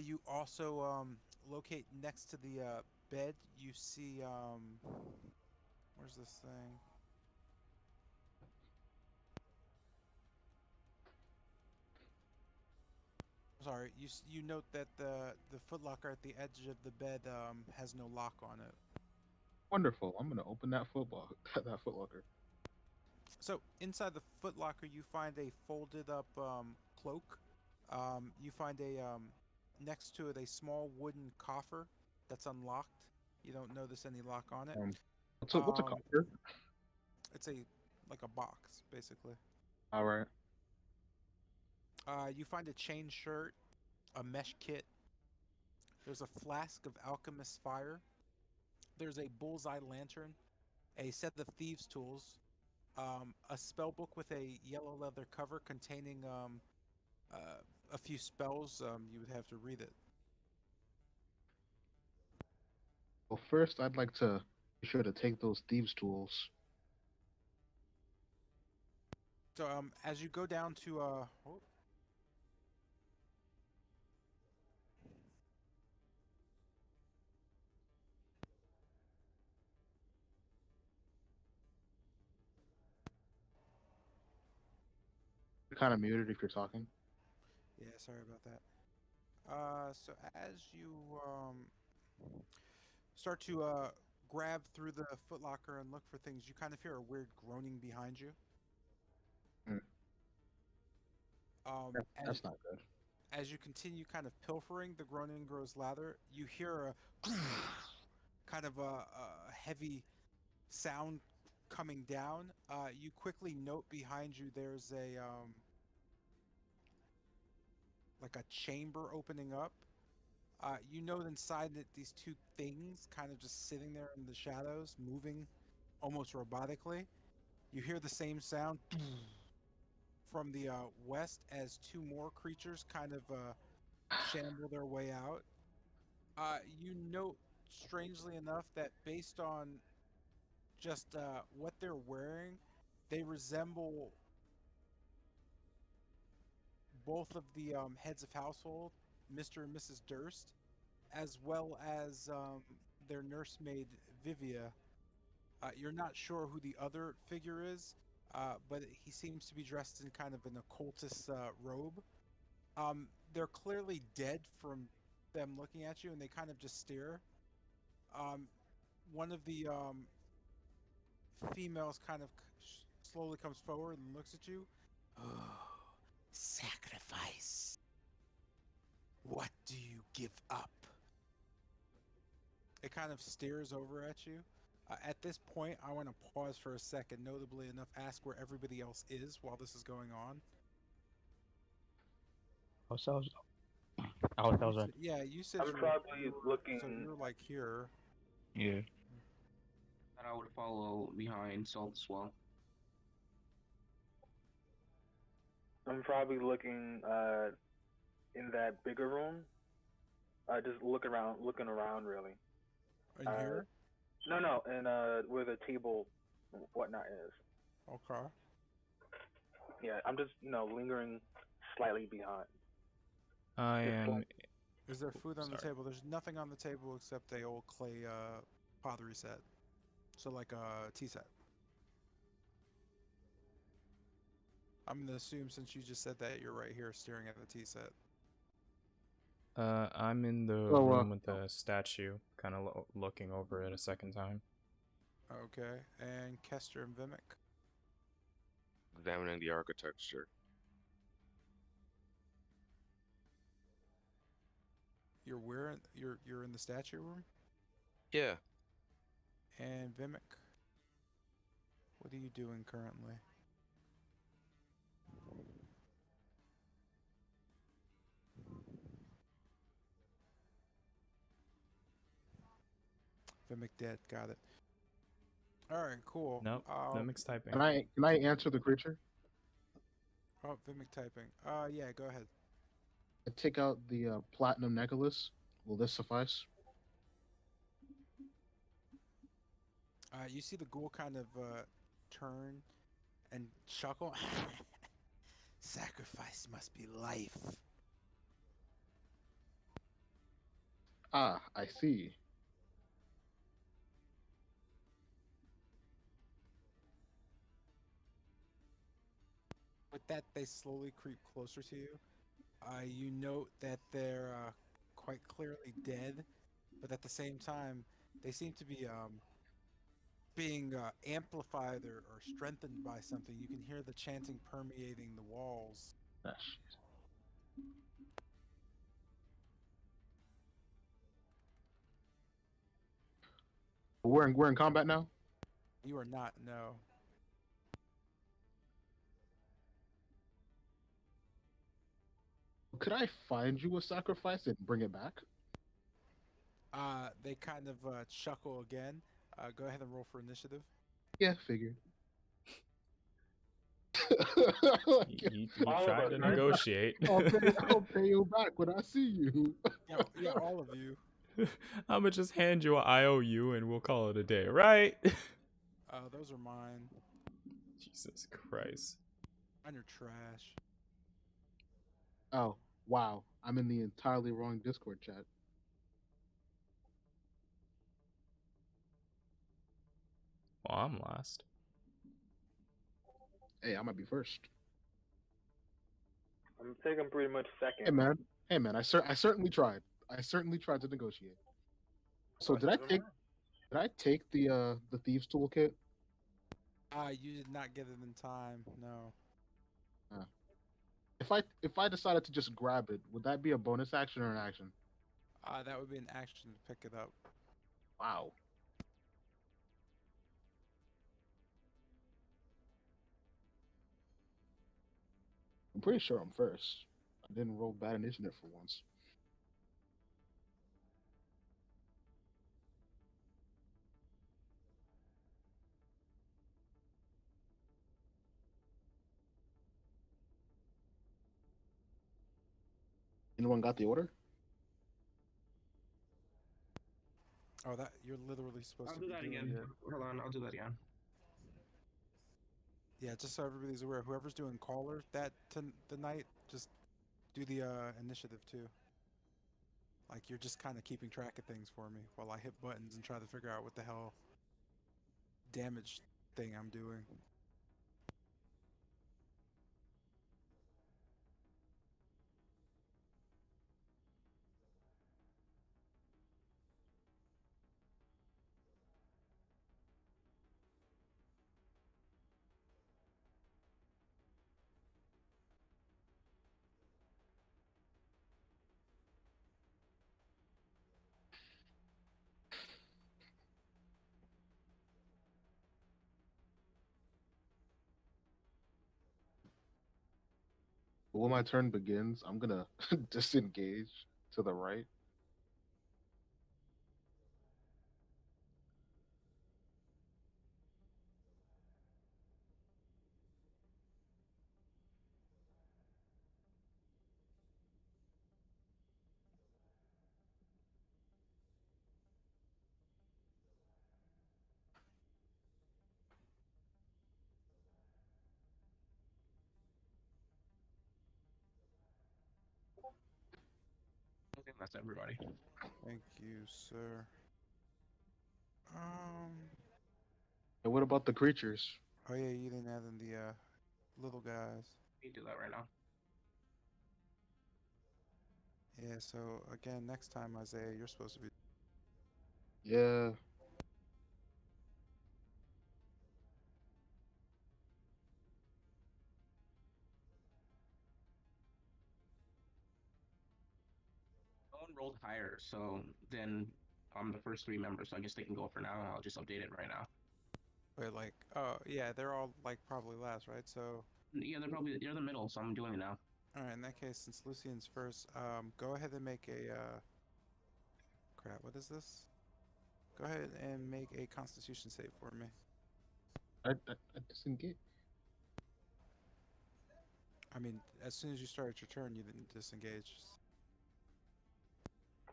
You also locate next to the bed. You see where's this thing? Sorry, you note that the footlocker at the edge of the bed has no lock on it. Wonderful. I'm gonna open that football that footlocker. So inside the footlocker, you find a folded up cloak. You find a next to it a small wooden coffer that's unlocked. You don't notice any lock on it. Um, what's a Um, copter? it's a like a box basically. All right. You find a chain shirt, a mesh kit. There's a flask of alchemist's fire. There's a bullseye lantern, a set of thieves' tools, a spell book with a yellow leather cover containing uh, a few spells. You would have to read it. Well, first I'd like to be sure to take those thieves' tools. So as you go down to You're kind of muted if you're talking. yeah, sorry about that. So as you start to grab through the footlocker and look for things, you kind of hear a weird groaning behind you. Hmm. Um, That, as that's not good. as you continue kind of pilfering, the groaning grows louder. You hear a kind of a heavy sound coming down. You quickly note behind you there's a like a chamber opening up. You note inside that these two things kind of just sitting there in the shadows, moving almost robotically. You hear the same sound from the west as two more creatures kind of shamble their way out. You note, strangely enough, that based on just what they're wearing, they resemble both of the heads of household, Mr. and Mrs. Durst, as well as their nursemaid Vivia. You're not sure who the other figure is, but he seems to be dressed in kind of an occultist robe. They're clearly dead from them looking at you, and they kind of just stare. Um, one of the females kind of slowly comes forward and looks at you. Oh, sacrifice. What do you give up? It kind of stares over at you. At this point, I want to pause for a second, notably enough, ask where everybody else is while this is going on. Ourselves. Ourselves are. Yeah, you said I'm you were, probably so looking. you're like here. Yeah. And I would follow behind Salt as well. I'm probably looking in that bigger room. Just looking around really. In Uh, here? no, and where the table, whatnot is. Okay. Yeah, I'm just lingering slightly behind. I Just am. Is there food on the Sorry. table? There's nothing on the table except a old clay pottery set. So like a tea set. I'm gonna assume since you just said that you're right here staring at the tea set. I'm in the So, room with the statue, kind of looking over it a second time. Okay. And Kester and Vimic. Examining the architecture. You're in the statue room? Yeah. And Vimic, what are you doing currently? Vimic dead, got it. Alright, cool. Nope, no mixed typing. can I answer the creature? Oh, Vimic typing. Yeah, go ahead. I take out the platinum necklace. Will this suffice? You see the ghoul kind of turn and chuckle. Sacrifice must be life. Ah, I see. With that, they slowly creep closer to you. You note that they're quite clearly dead, but at the same time, they seem to be being amplified or strengthened by something. You can hear the chanting permeating the walls. Ah, shit. We're in combat now. You are not, no. Could I find you a sacrifice and bring it back? They kind of chuckle again. Go ahead and roll for initiative. Yeah, figured. You All of tried us, to right? negotiate. I'll pay you back when I see you. Yeah, all of you. I'm gonna just hand you an IOU and we'll call it a day, right? Those are mine. Jesus Christ. Mine are trash. Oh, wow. I'm in the entirely wrong Discord chat. Well, I'm last. Hey, I might be first. I'm taking pretty much Hey, second. man. Hey, man. I certainly tried. I certainly tried to negotiate. So But did I never take mind. the thieves toolkit? You did not get it in time. No. If I decided to just grab it, would that be a bonus action or an action? That would be an action to pick it up. Wow. I'm pretty sure I'm first. I didn't roll bad initiative for once. Anyone got the order? Oh, that you're literally supposed I'll to do be that doing again. it. Hold on, I'll do that again. Yeah, just so everybody's aware, whoever's doing caller the night, just do the initiative too. Like you're just kind of keeping track of things for me while I hit buttons and try to figure out what the hell damage thing I'm doing. When my turn begins, I'm gonna disengage to the right. I think that's everybody. Thank you, sir. Um. And what about the creatures? Oh yeah, you didn't add in the little guys. We can do that right now. Yeah. So again, next time, Isaiah, you're supposed to be. Yeah. No one rolled higher, so then I'm the first three members, so I guess they can go for now, and I'll just update it right now. Wait, like, oh yeah, they're all like probably last, right? So, Yeah, they're the middle, so I'm doing it now. all right. In that case, since Lucian's first, go ahead and make a crap. What is this? Go ahead and make a Constitution save for me. I disengage. I mean, as soon as you started your turn, you didn't disengage.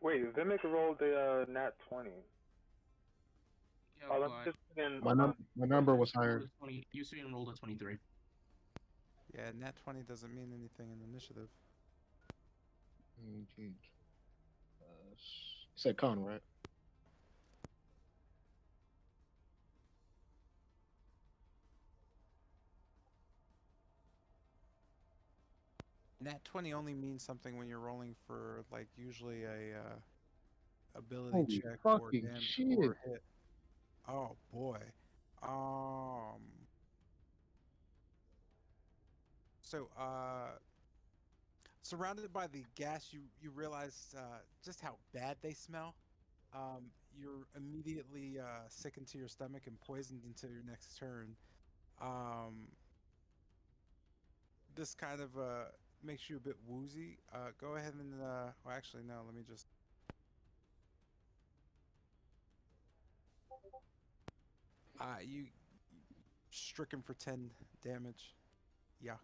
Wait, Vimic rolled a nat 20. Yeah, Oh, let me but just again. My number was higher. rolled a 20. Yusuin rolled a 23. Yeah, nat 20 doesn't mean anything in initiative. Change. You said con, right? Nat 20 only means something when you're rolling for like usually a ability Holy check or fucking damn shit! or hit. Oh boy. Um. So surrounded by the gas, you realize just how bad they smell. You're immediately sickened to your stomach and poisoned until your next turn. Um, this kind of makes you a bit woozy. Go ahead and well, actually, no. Let me just. You stricken for 10 damage. Yuck.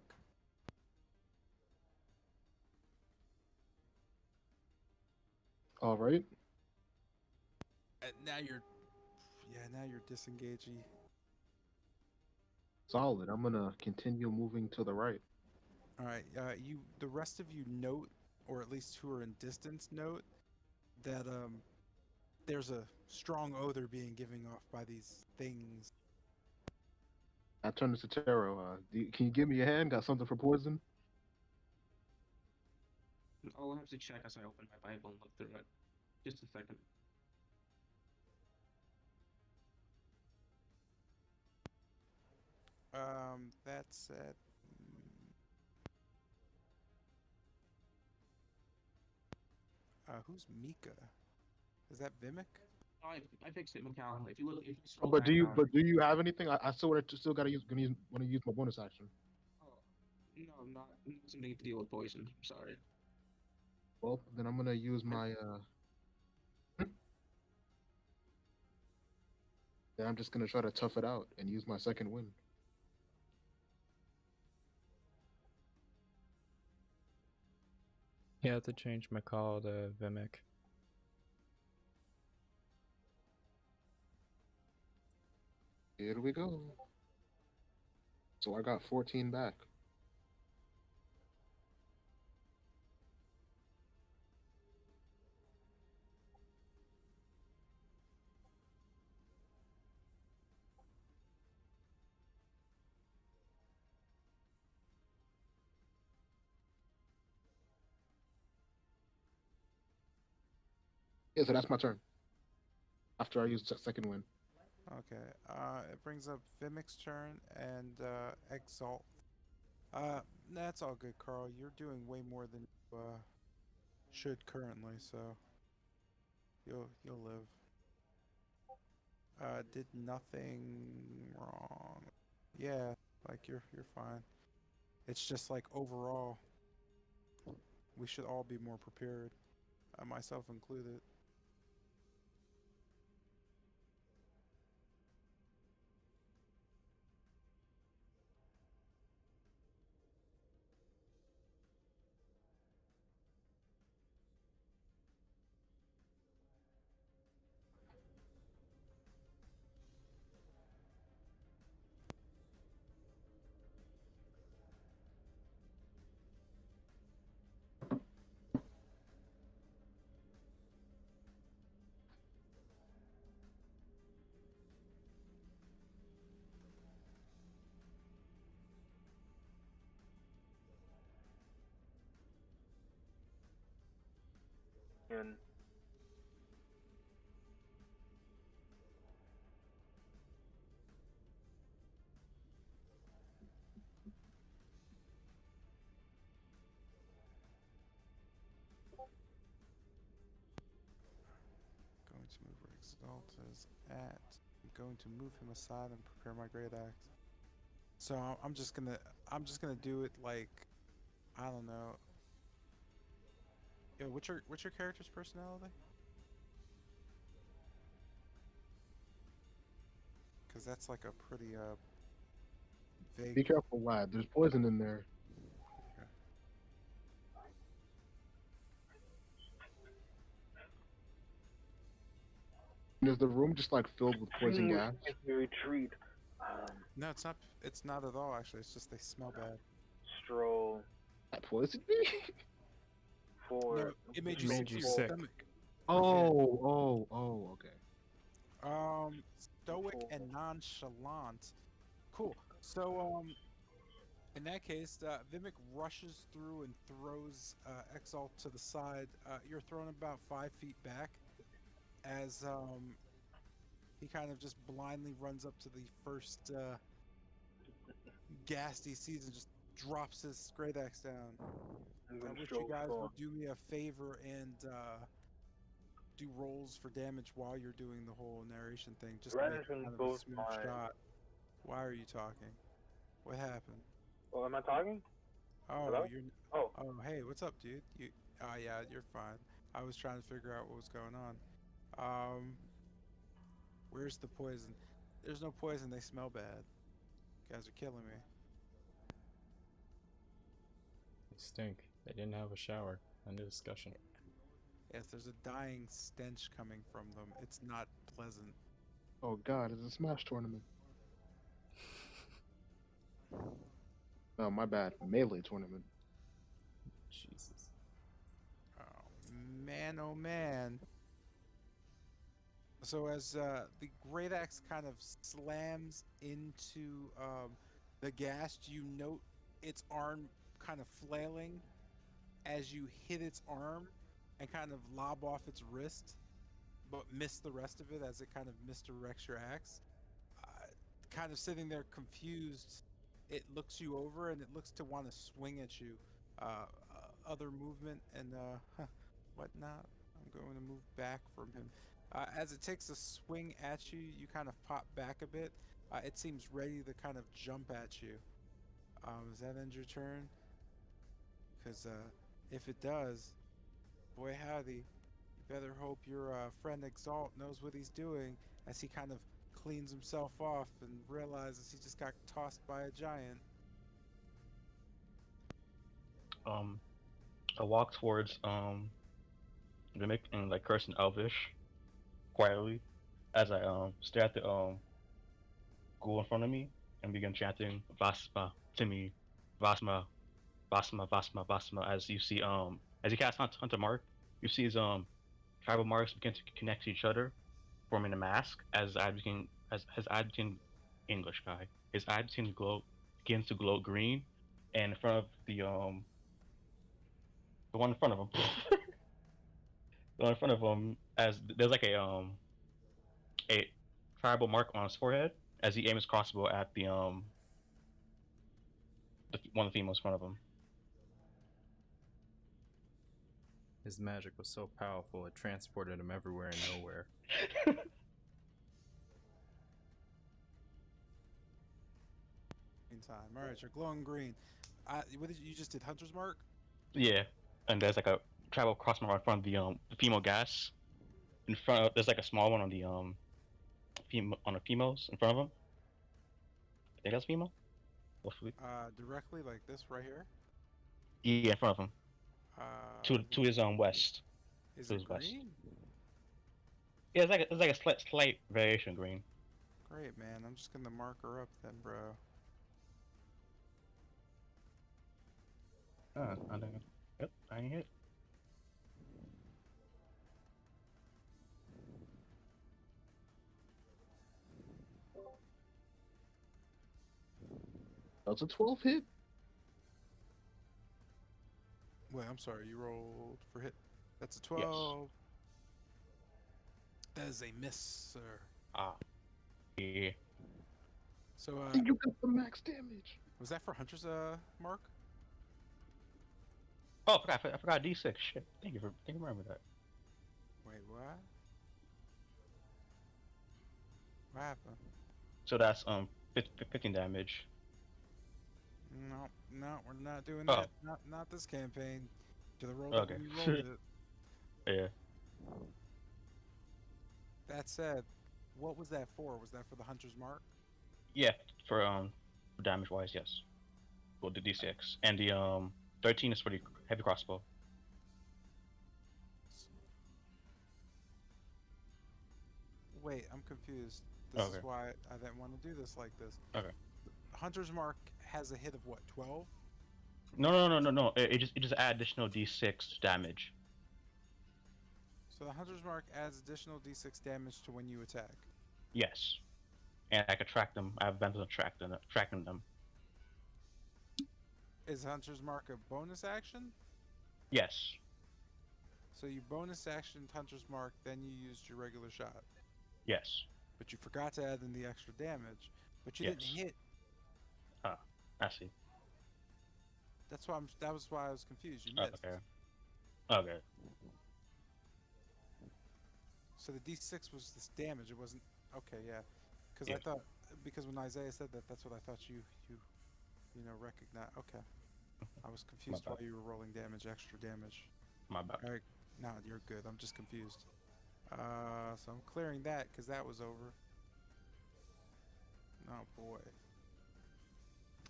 All right. And now you're, yeah, now you're disengaging. Solid. I'm gonna continue moving to the right. All right, the rest of you note, or at least who are in distance, note that there's a strong odor being given off by these things. I turn to Taro. Can you give me a hand? Got something for poison? I'll have to check as I open my Bible and look through it. Just a second. That said, who's Mika? Is that Vimic? I fixed it, Mikal. If you scroll But back down. do you have anything? I still gotta use want to use my bonus action. Oh, no, not something to deal with poison. I'm sorry. Well, then I'm gonna use my then I'm just gonna try to tough it out and use my second win. You have to change my call to Vimic. Here we go. So I got 14 back. Yeah, so that's my turn. After I use the second win. Okay. It brings up Vimic's turn and Exalt. That's all good, Carl. You're doing way more than you should currently, so you'll live. Did nothing wrong. Yeah, like you're fine. It's just like overall. we should all be more prepared, myself included. And Going to move where Exalt is at. I'm going to move him aside and prepare my great axe. So I'm just gonna do it like, I don't know. Yo, what's your character's personality? Because that's like a pretty vague. Be careful, lad. There's poison in there. Okay. And is the room just like filled with poison gas? retreat. No, it's not. It's not at all. Actually, it's just they smell bad. Stroll That poisoned me? for No, it made you Made you your sick. stomach. Okay. Stoic and nonchalant. Cool. So, in that case, Vimic rushes through and throws Exalt to the side. You're thrown about 5 feet back as he kind of just blindly runs up to the first ghast he sees and just drops his great axe down. and I then wish you Stroll guys for would do me a favor and do rolls for damage while you're doing the whole narration thing, just to make it Renison kind of a both smooth mine. shot. Why are you talking? What happened? Oh, am I talking? Oh, Hello? you're. Oh, Oh, hey, what's up, dude? You. Oh, yeah, you're fine. I was trying to figure out what was going on. Where's the poison? There's no poison. They smell bad. You guys are killing me. They stink. They didn't have a shower. End of discussion. Yes, there's a dying stench coming from them. It's not pleasant. Oh god, it's a Smash tournament. Oh, my bad. Melee tournament. Jesus. Oh man. So as the great axe kind of slams into the ghast, you note its arm kind of flailing as you hit its arm and kind of lob off its wrist, but miss the rest of it as it kind of misdirects your axe. Kind of sitting there confused, it looks you over and it looks to want to swing at you. Other movement and whatnot. I'm going to move back from him. As it takes a swing at you, you kind of pop back a bit. It seems ready to kind of jump at you. Does that end your turn? Because if it does, boy howdy, you better hope your friend Exalt knows what he's doing as he kind of cleans himself off and realizes he just got tossed by a giant. I walk towards Mimic and like curse in Elvish quietly as I stare at the ghoul in front of me and begin chanting Vasma Timmy Vasma Vasma Vasma Vasma as you see as you cast Hunter Mark, you see his tribal marks begin to connect to each other, forming a mask as I begin as his eye begin English guy. His eye begins to glow green and in front of the one in front of him. The one in front of him as there's like a tribal mark on his forehead as he aims his crossbow at one of the females in front of him. His magic was so powerful it transported him everywhere and nowhere. In time. All right, you're glowing green. What did you just did? Hunter's mark. Yeah. and there's like a travel cross mark in front of the female gas. In front of there's like a small one on the on the females in front of them. I think that's female. Hopefully. Directly like this right here. Yeah, in front of him. To his west. Is To it his west. green? Yeah, it's like a slight variation green. Great, man. I'm just gonna mark her up then, bro. I think. Yep, I ain't hit. That's a 12 hit. Wait, I'm sorry. You rolled for hit. That's a Yes. 12. That is a miss, sir. Ah. Yeah. So, You got the max damage. was that for Hunter's mark? Oh, I forgot D6. Shit. Thank you for remembering that. Wait, what? What happened? So that's 15 damage. No, no, we're not doing Oh. that. Not this campaign. Should have rolled Okay. it when you rolled it. Yeah. That said, what was that for? Was that for the Hunter's mark? Yeah. For damage wise, yes. Well, the D6 and the 13 is for the heavy crossbow. Wait, I'm confused. This is Okay. why I didn't want to do this like this. Okay. Hunter's mark has a hit of what, 12? No. It just add additional D6 damage. So the Hunter's mark adds additional d6 damage to when you attack. Yes. And I can track them. I have advantage on tracking them. Is Hunter's mark a bonus action? Yes. So you bonus action Hunter's mark, then you used your regular shot. Yes. But you forgot to add in the extra damage. But you didn't Yes. hit. I see. That was why I was confused. You missed. Okay. So the d6 was this damage. It wasn't. Okay, yeah. Because Yeah. I thought, because when Isaiah said that, that's what I thought you recognize. Okay. I was confused My why bad. you were rolling damage, extra damage. My bad. All right, no, you're good. I'm just confused. So I'm clearing that because that was over. Oh boy,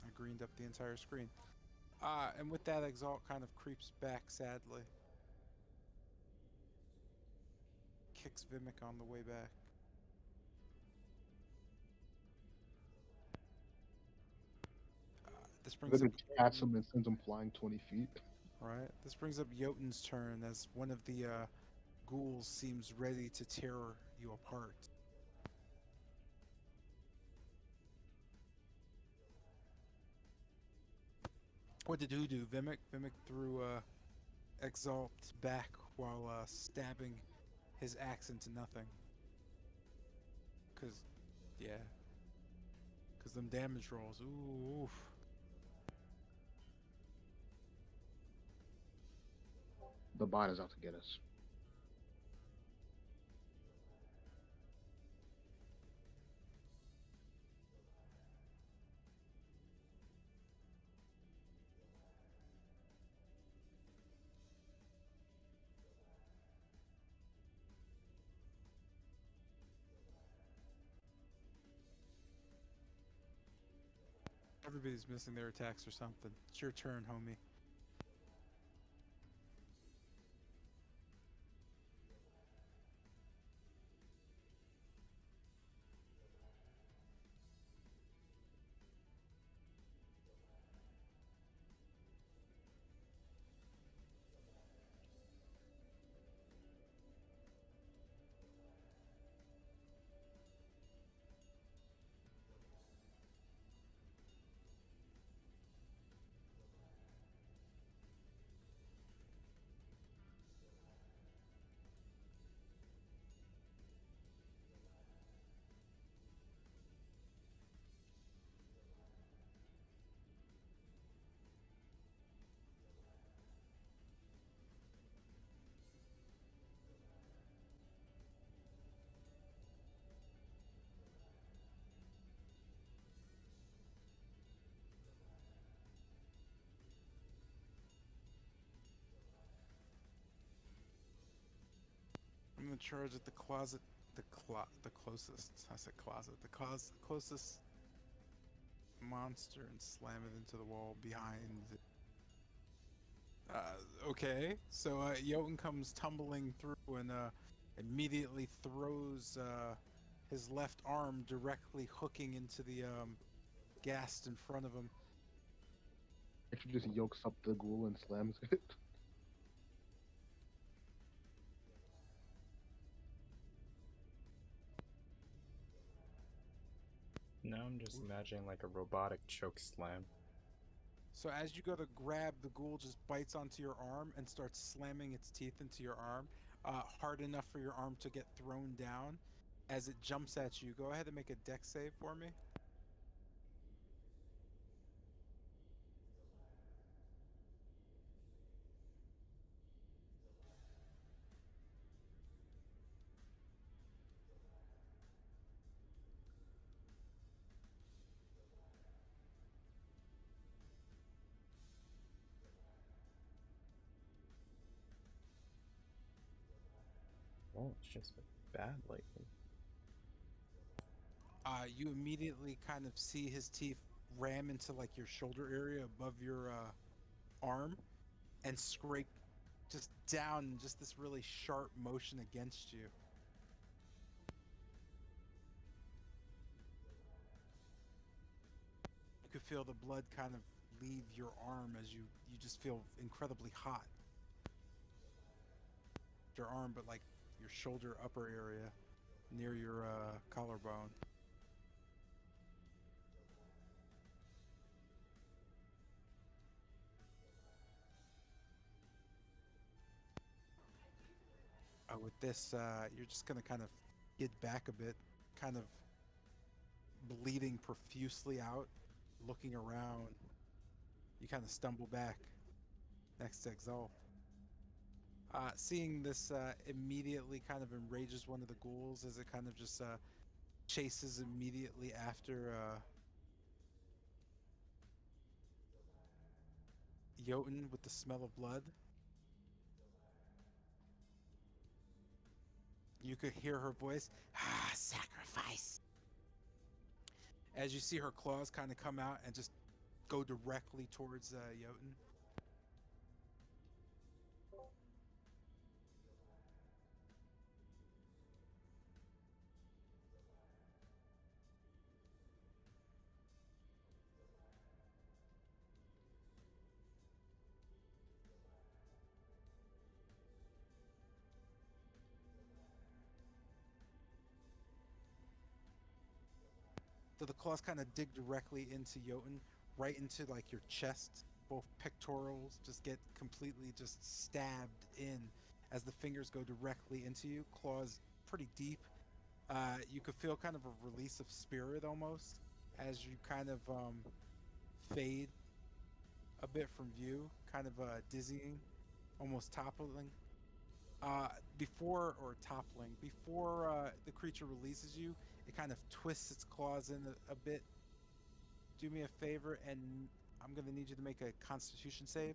I greened up the entire screen. And with that, Exalt kind of creeps back sadly. Kicks Vimic on the way back. This brings Then up it taps him and sends him flying 20 feet. right. This brings up Jotun's turn as one of the ghouls seems ready to tear you apart. What did who do? Vimic? Vimic threw Exalt back while stabbing his axe into nothing. Cause, yeah. Cause them damage rolls. Ooh. Oof. The bot is out to get us. Everybody's missing their attacks or something. It's your turn, homie. gonna charge at the closet, the closest. I said closet. Closest monster and slam it into the wall behind. Okay, so Jotun comes tumbling through and immediately throws his left arm directly hooking into the ghast in front of him. Actually, just yokes up the ghoul and slams it. Now I'm just imagining like a robotic choke slam. So as you go to grab, the ghoul just bites onto your arm and starts slamming its teeth into your arm, hard enough for your arm to get thrown down. As it jumps at you, go ahead and make a dex save for me. Oh, it's just been bad lately. You immediately kind of see his teeth ram into like your shoulder area above your arm and scrape just down in just this really sharp motion against you. You could feel the blood kind of leave your arm as you just feel incredibly hot. Your arm, but like your shoulder upper area near your collarbone. With this, you're just gonna kind of get back a bit, kind of bleeding profusely out, looking around. You kind of stumble back next to Exalt. Seeing this immediately kind of enrages one of the ghouls as it kind of just chases immediately after Jotun with the smell of blood. You could hear her voice, sacrifice. As you see her claws kind of come out and just go directly towards Jotun. So the claws kind of dig directly into Jotun, right into like your chest. Both pectorals just get completely just stabbed in as the fingers go directly into you. Claws pretty deep. You could feel kind of a release of spirit almost as you kind of fade a bit from view, kind of dizzying, almost toppling. Before or toppling, before the creature releases you, it kind of twists its claws in a bit. Do me a favor, and I'm gonna need you to make a Constitution save.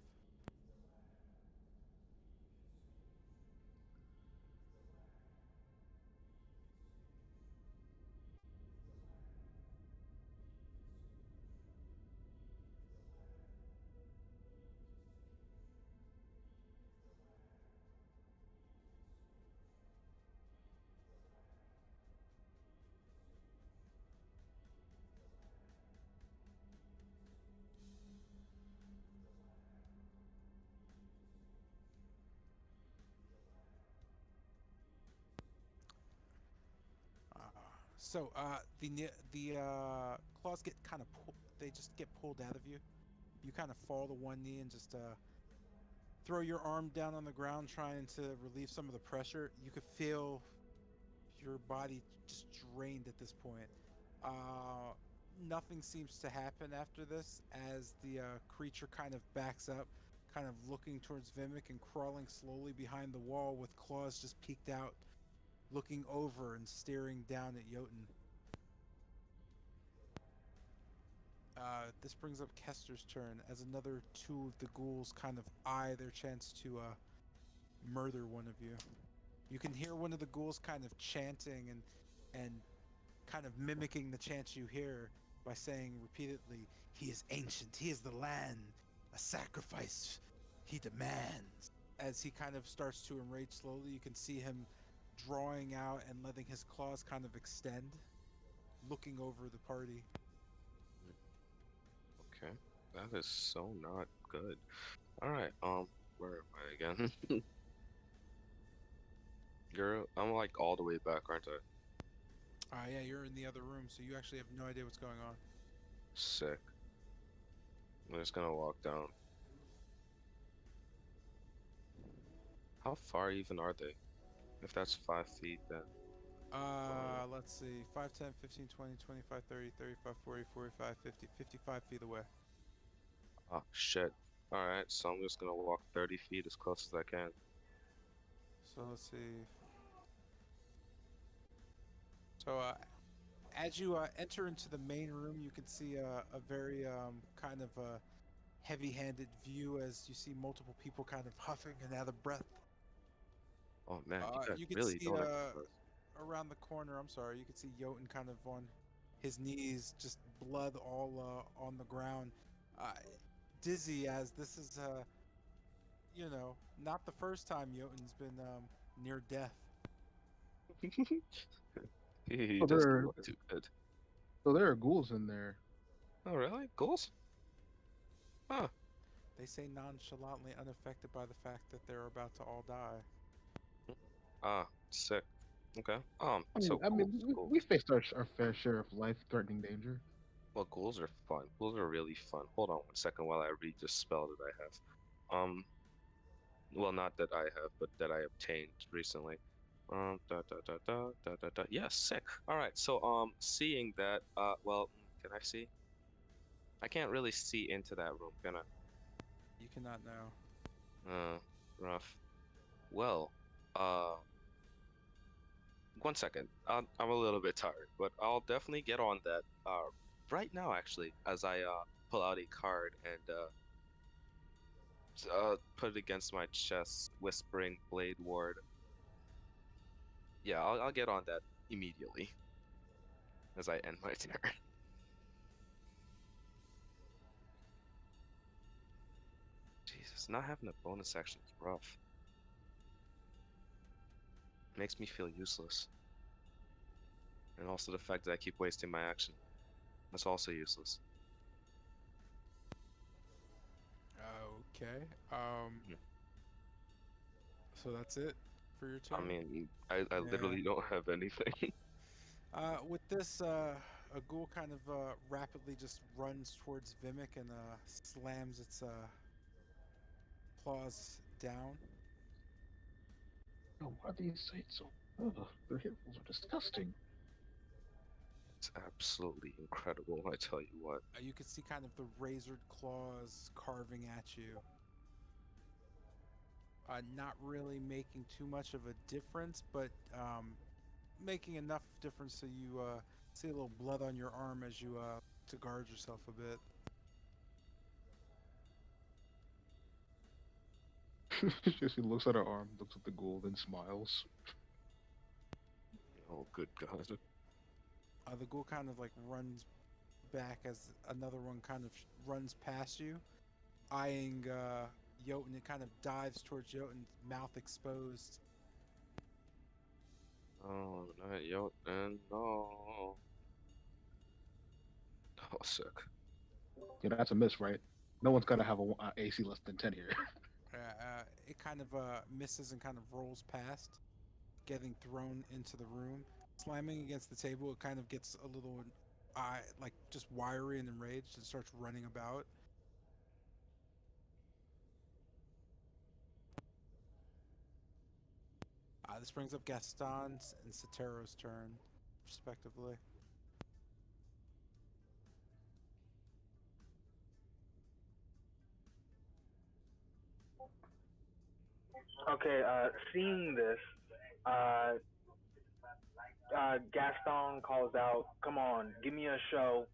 Uh, so the claws get kind of they just get pulled out of you. You kind of fall to one knee and just throw your arm down on the ground, trying to relieve some of the pressure. You could feel your body just drained at this point. Uh, Nothing seems to happen after this as the creature kind of backs up, kind of looking towards Vimic and crawling slowly behind the wall with claws just peeked out, looking over and staring down at Jotun. This brings up Kester's turn as another two of the ghouls kind of eye their chance to murder one of you. You can hear one of the ghouls kind of chanting and kind of mimicking the chant you hear by saying repeatedly, "He is ancient, he is the land, a sacrifice he demands." As he kind of starts to enrage slowly, you can see him drawing out and letting his claws kind of extend, looking over the party. Okay, that is so not good. All right, where am I again? I'm like all the way back, aren't I? Yeah, you're in the other room, so you actually have no idea what's going on. Sick. I'm just gonna walk down. How far even are they? If that's 5 feet, then Let's see. 5, 10, 15, 20, 25, 30, 35, 40, 45, 50, 55 feet away. oh shit. All right, so I'm just gonna walk 30 feet as close as I can. So let's see. So as you enter into the main room, you can see a very kind of heavy-handed view as you see multiple people kind of huffing and out of breath. Oh man, you guys You can really see don't exercise. around the corner. I'm sorry. You can see Jotun kind of on his knees, just blood all on the ground, uh, dizzy as this is not the first time Jotun's been near death. He So doesn't there, look too good. so there are ghouls in there. Oh really? Goals? Huh. They say nonchalantly unaffected by the fact that they're about to all die. Ah, sick. Okay. I mean, So I mean, ghouls, we ghouls. faced our fair share of life-threatening danger. Well, ghouls are fun. Ghouls are really fun. Hold on 1 second while I read this spell that I have. Well, not that I have, but that I obtained recently. Yeah, sick. All right. So, seeing that, well, can I see? I can't really see into that room, can You cannot know. I? Rough. Well, uh, 1 second. I'm a little bit tired, but I'll definitely get on that. Right now, actually, as I pull out a card and put it against my chest, whispering Blade Ward. Yeah, I'll get on that immediately as I end my turn. Jesus, not having a bonus action is rough. Makes me feel useless. And also the fact that I keep wasting my action. That's also useless. Okay. Mhm. So that's it for your I turn. mean, I Yeah. literally don't have anything. With this, a ghoul kind of rapidly just runs towards Vimic and slams its claws down. Oh, why do you say it so? Ugh, their heroes are disgusting. It's absolutely incredible, I tell you what. You can see kind of the razored claws carving at you. Not really making too much of a difference, but making enough difference so you see a little blood on your arm as you to guard yourself a bit. She looks at her arm, looks at the ghoul, then smiles. Oh, good God. The ghoul kind of like runs back as another one kind of runs past you, eyeing Jotun. It kind of dives towards Jotun, mouth exposed. Oh, not yet, and no. Oh, sick. Yeah, that's a miss, right? No one's gonna have a AC less than 10 here. It kind of misses and kind of rolls past, getting thrown into the room, slamming against the table. It kind of gets a little, like just wiry and enraged, and starts running about. This brings up Gaston's and Sotero's turn, respectively. Okay, seeing this, uh, Gaston calls out, "Come on, give me a show,"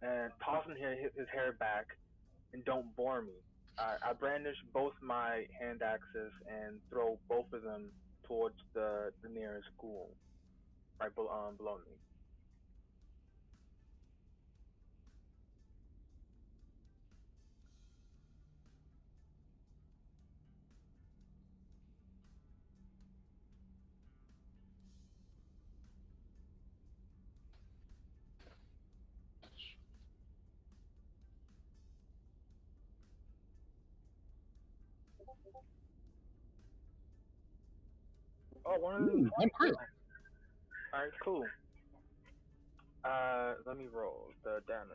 and tossing his hair back, and don't bore me. I brandish both my hand axes and throw both of them towards the nearest ghoul, right below me. Oh, one of them. Ooh, one crit. All right, cool. Let me roll the damage.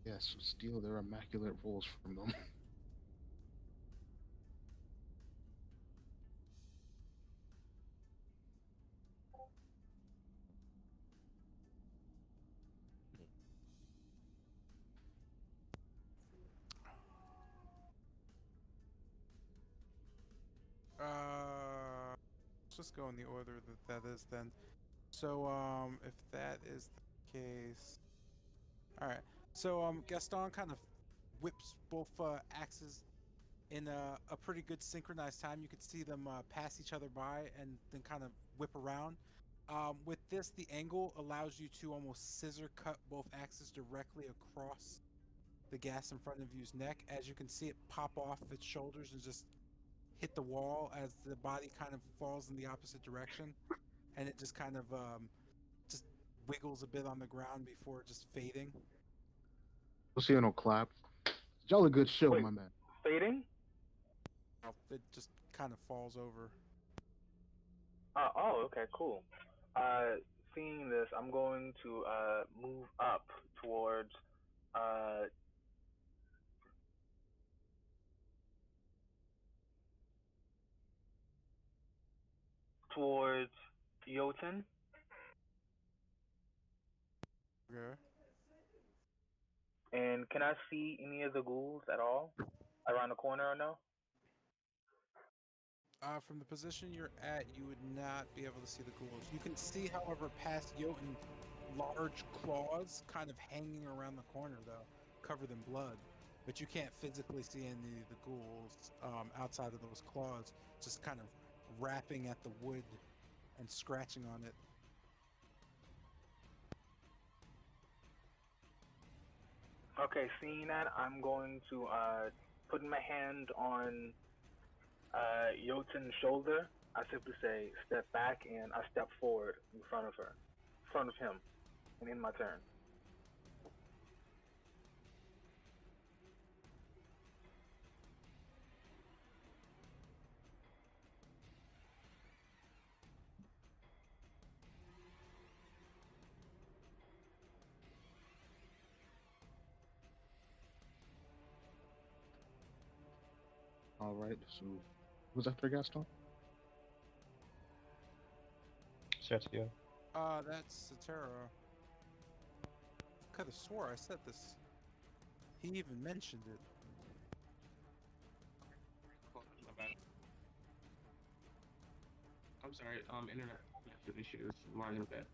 Yes, steal their immaculate rolls from them. Let's just go in the order that that is then. So, if that is the case, all right. So, Gaston kind of whips both axes in a pretty good synchronized time. You could see them pass each other by and then kind of whip around. With this, the angle allows you to almost scissor cut both axes directly across the gas in front of you's neck. As you can see it pop off its shoulders and just hit the wall as the body kind of falls in the opposite direction, and it just kind of just wiggles a bit on the ground before just fading. Luciano clap. Jolly good show, Wait, my man. fading? It just kind of falls over. Oh, okay, cool. Seeing this, I'm going to move up towards uh towards Jotun. Okay. And can I see any of the ghouls at all around the corner or no? From the position you're at, you would not be able to see the ghouls. You can see, however, past Jotun, large claws kind of hanging around the corner, though, covered in blood. But you can't physically see any of the ghouls outside of those claws, just kind of rapping at the wood and scratching on it. Okay, seeing that, I'm going to put my hand on Jotun's shoulder. I simply say, step back, and I step forward in front of her, in front of him, and in my turn. All right, so who's after Gaston? Sergio. That's Satara. Could have swore I said this. He even mentioned it. My bad. I'm sorry. Internet connection issues. Lagging a bit.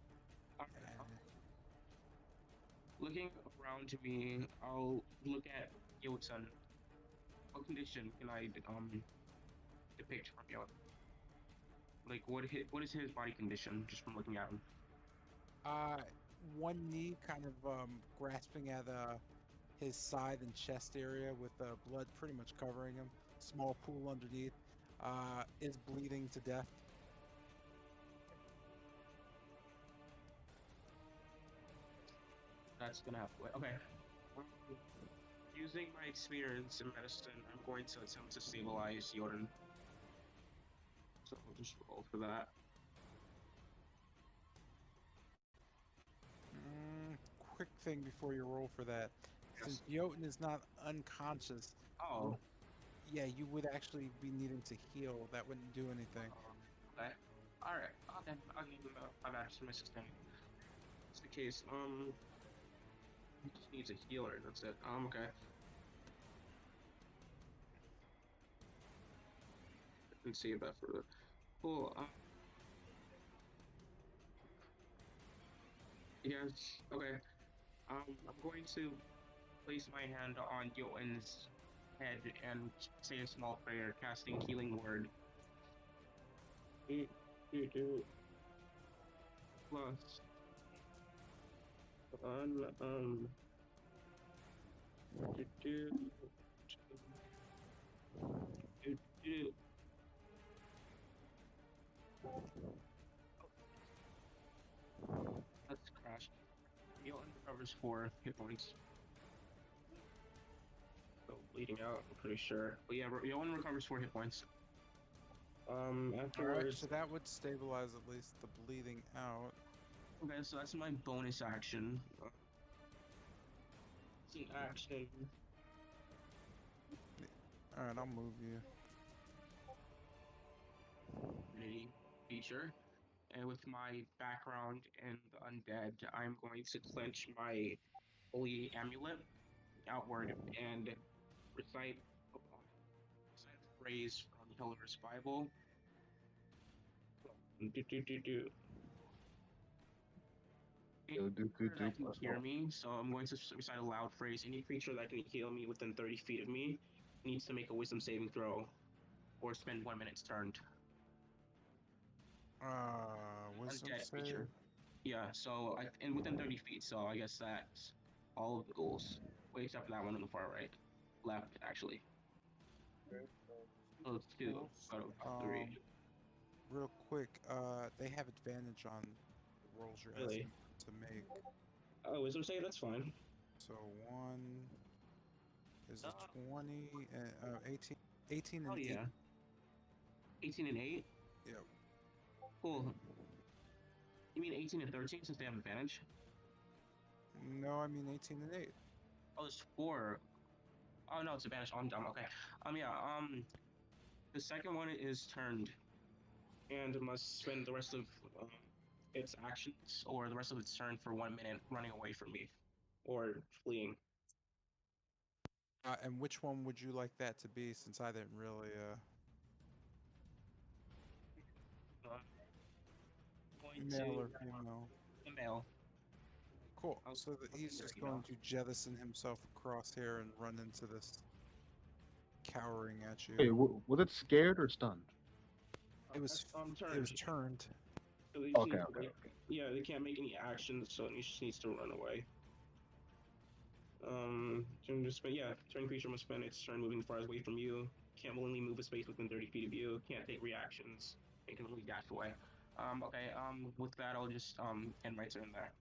Alright, looking around to me, I'll look at Yotun. What condition can I depict from Yotun? Like what is his body condition just from looking at him? Uh, one knee kind of grasping at his side and chest area with blood pretty much covering him. Small pool underneath. Is bleeding to death. That's gonna have to wait. Okay. Um, Using my experience in medicine, I'm going to attempt to stabilize Jordan. So I'll just roll for that. Quick thing before you roll for that. Yes. Since Jotun is not unconscious, Oh. yeah, you would actually be needing to heal. That wouldn't do anything. Okay. All right. Okay. I'll give him my bad for my sustain. That's the case. He just needs a healer. That's it. Okay. Let's see about further. Cool. Yes. Okay. I'm going to place my hand on Jotun's head and say a small prayer, casting Healing Word. Plus, on, do, do, do, do. Let's crash. Jotun recovers 4 hit points. So bleeding out, I'm pretty sure. But yeah, Jotun recovers 4 hit points. Alright, Afterwards, so that would stabilize at least the bleeding out. okay, so that's my bonus action. It's an action. Alright, I'll move you. Unity feature. And with my background in the undead, I'm going to clench my holy amulet outward and recite, recite a phrase from Hiller's Bible. Any creature that can hear me, so I'm going to recite a loud phrase. Any creature that can heal me within 30 feet of me needs to make a wisdom saving throw or spend 1 minute turned. Wisdom Undead save. creature. Yeah, so and within 30 feet, so I guess that's all of the ghouls. Wait, except for that one on the far right. Left, actually. Oh, it's 2 out of 3. Real quick, they have advantage on the rolls you're Really? asking them to make. Oh, wisdom save? That's fine. So 1 is Uh, a 20, and 18, 18 and Oh, 8. yeah. 18 and 8? Yep. Cool. You mean 18 and 13 since they have advantage? No, I mean 18 and 8. Oh, it's 4. Oh, no, it's advantage. Oh, I'm dumb. Okay. Yeah, the second one is turned and must spend the rest of um, its actions or the rest of its turn for 1 minute running away from me or fleeing. And which one would you like that to be, since I didn't really, Going male to or female? the male. Cool. So that I'll he's consider just email. going to jettison himself across here and run into this cowering at you. Hey, was it scared or stunned? It was Turned. it was turned. So they Okay, okay, okay. Yeah, they can't make any actions, so it just needs to run away. Turn creature must spend its turn moving far away from you. Can't willingly move a space within 30 feet of you. Can't take reactions. And can only dash away. Okay. With that, I'll just end my turn there.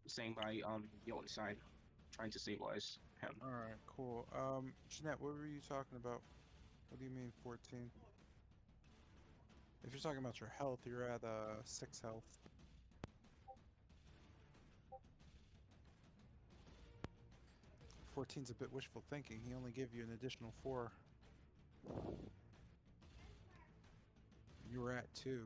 Staying by Yolen's side, trying to stabilize him. All right, cool. Jeanette, what were you talking about? What do you mean 14? If you're talking about your health, you're at 6 health. 14's a bit wishful thinking. He only gave you an additional 4. You were at 2.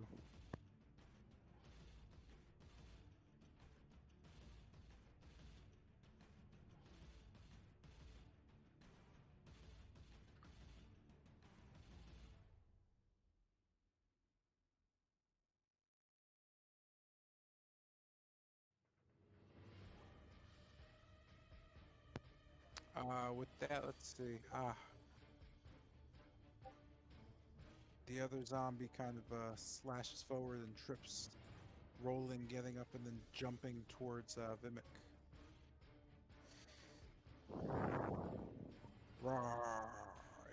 With that, let's see. The other zombie kind of slashes forward and trips, rolling, getting up, and then jumping towards Vimic. Rawr,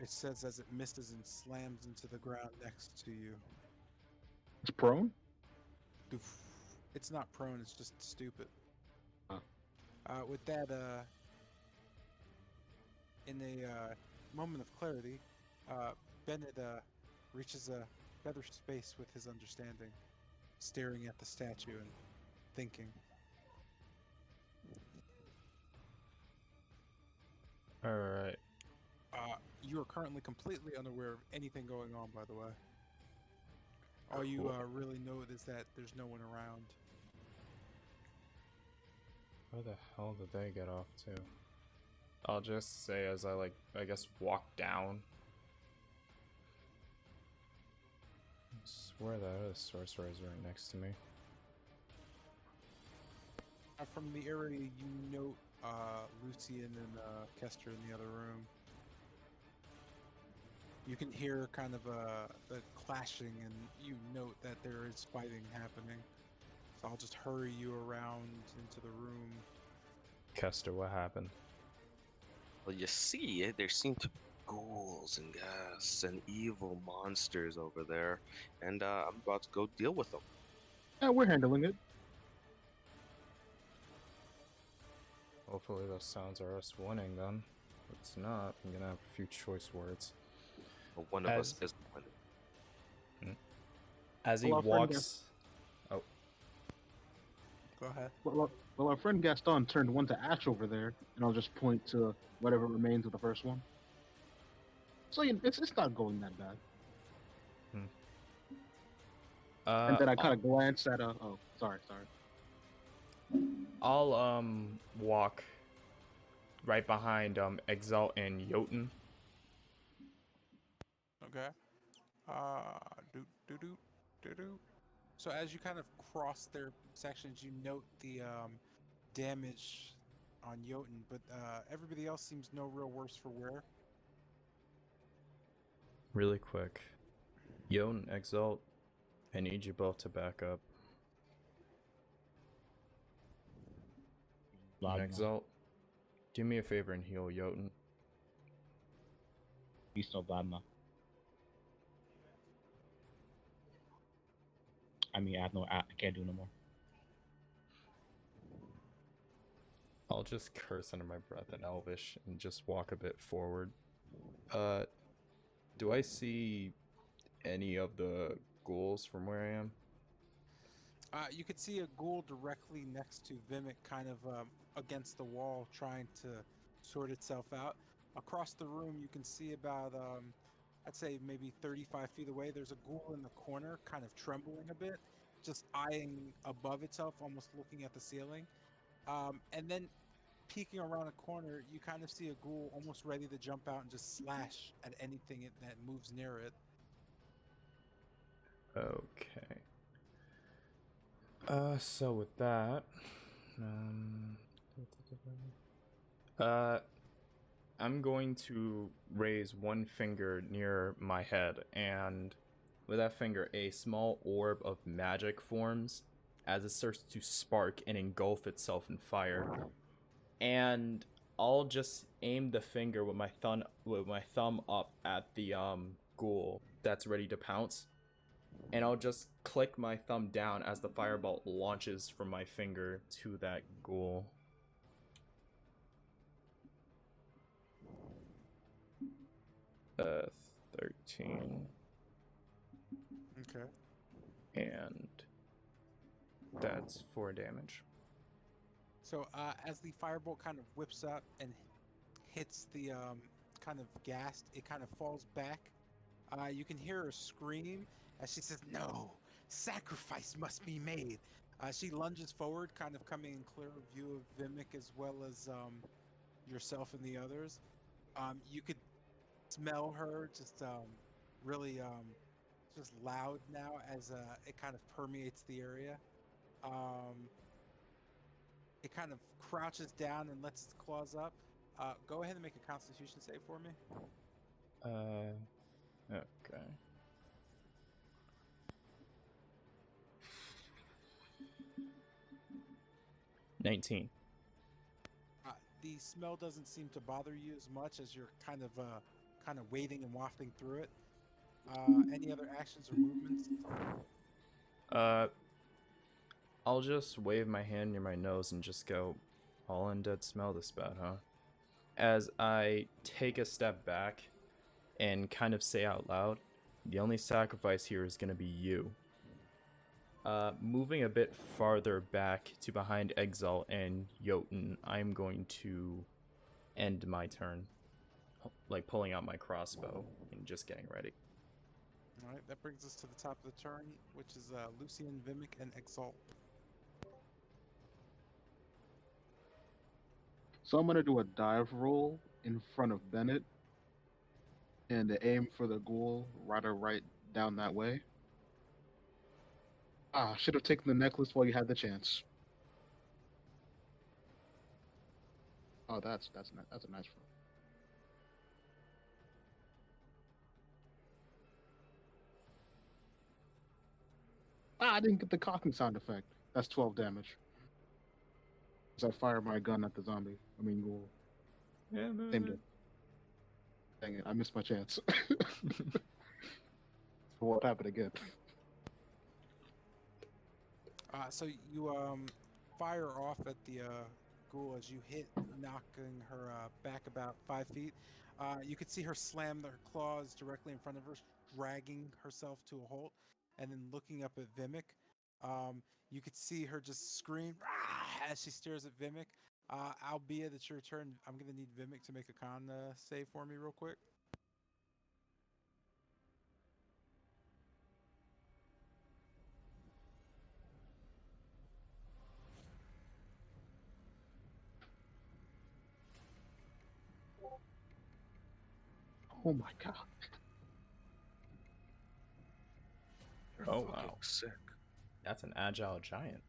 it says as it misses and slams into the ground next to you. It's prone? Doof. It's not prone, it's just stupid. Huh. With that, in a moment of clarity, Bennett reaches a better space with his understanding, staring at the statue and thinking. All right. You are currently completely unaware of anything going on, by the way. All you really know is that there's no one around. Where the hell did they get off to? I'll just say as I I guess walk down. I swear that other sorcerer is right next to me. From the area, you note Lucian and Kester in the other room. You can hear kind of the clashing, and you note that there is fighting happening. So I'll just hurry you around into the room. Kester, what happened? Well, you see, there seem to be ghouls and ghasts and evil monsters over there, and I'm about to go deal with them. Yeah, we're handling it. Hopefully those sounds are us winning then. If it's not, I'm gonna have a few choice words. But one of us is winning. As he Well, our friend walks... Oh, Go ahead. Well, our friend Gaston turned one to ash over there, and I'll just point to whatever remains of the first one. So it's not going that bad. And then I kind of glance at oh, sorry. I'll walk right behind Exalt and Jotun. Okay. Do do do do do. So as you kind of cross their sections, you note the damage on Jotun, but everybody else seems no real worse for wear. Really quick. Jotun, Exalt, I need you both to back up. Exalt, do me a favor and heal Jotun. Beast no Bladma. I mean, I can't do no more. I'll just curse under my breath in Elvish and just walk a bit forward. Do I see any of the ghouls from where I am? You could see a ghoul directly next to Vimic, kind of against the wall, trying to sort itself out. Across the room, you can see about, I'd say maybe 35 feet away, there's a ghoul in the corner, kind of trembling a bit, just eyeing above itself, almost looking at the ceiling. And then peeking around a corner, you kind of see a ghoul almost ready to jump out and just slash at anything that moves near it. Okay. So with that, I'm going to raise one finger near my head, and with that finger, a small orb of magic forms as it starts to spark and engulf itself in fire. And I'll just aim the finger with my thumb up at the ghoul that's ready to pounce. And I'll just click my thumb down as the firebolt launches from my finger to that ghoul. Uh, 13. Okay. And that's 4 damage. So as the firebolt kind of whips up and hits the kind of ghast, it kind of falls back. You can hear her scream as she says, "No, sacrifice must be made." She lunges forward, kind of coming in clear view of Vimic as well as yourself and the others. You could smell her just really just loud now as it kind of permeates the area. It kind of crouches down and lets its claws up. Go ahead and make a Constitution save for me. Okay. $19. The smell doesn't seem to bother you as much as you're kind of waiting and wafting through it. Any other actions or movements? I'll just wave my hand near my nose and just go, all undead smell this bad, huh? As I take a step back and kind of say out loud, the only sacrifice here is going to be you. Moving a bit farther back to behind Exalt and Jotun, I'm going to end my turn. Like pulling out my crossbow and just getting ready. Alright, that brings us to the top of the turn, which is Lucian, Vimic, and Exalt. So I'm gonna do a dive roll in front of Bennett, and aim for the ghoul right down that way. Ah, should have taken the necklace while you had the chance. Oh, that's a nice roll. Ah, I didn't get the cocking sound effect. That's 12 damage. As I fire my gun at the zombie. I mean, ghoul. Same day. Dang it, I missed my chance. What happened again? So you fire off at the ghoul as you hit, knocking her back about 5 feet. You could see her slam her claws directly in front of her, dragging herself to a halt, and then looking up at Vimic. You could see her just scream "Ah!" as she stares at Vimic. Albeit it's your turn, I'm gonna need Vimic to make a con save for me real quick. Oh my god. You're Oh fucking wow, sick. that's an agile giant.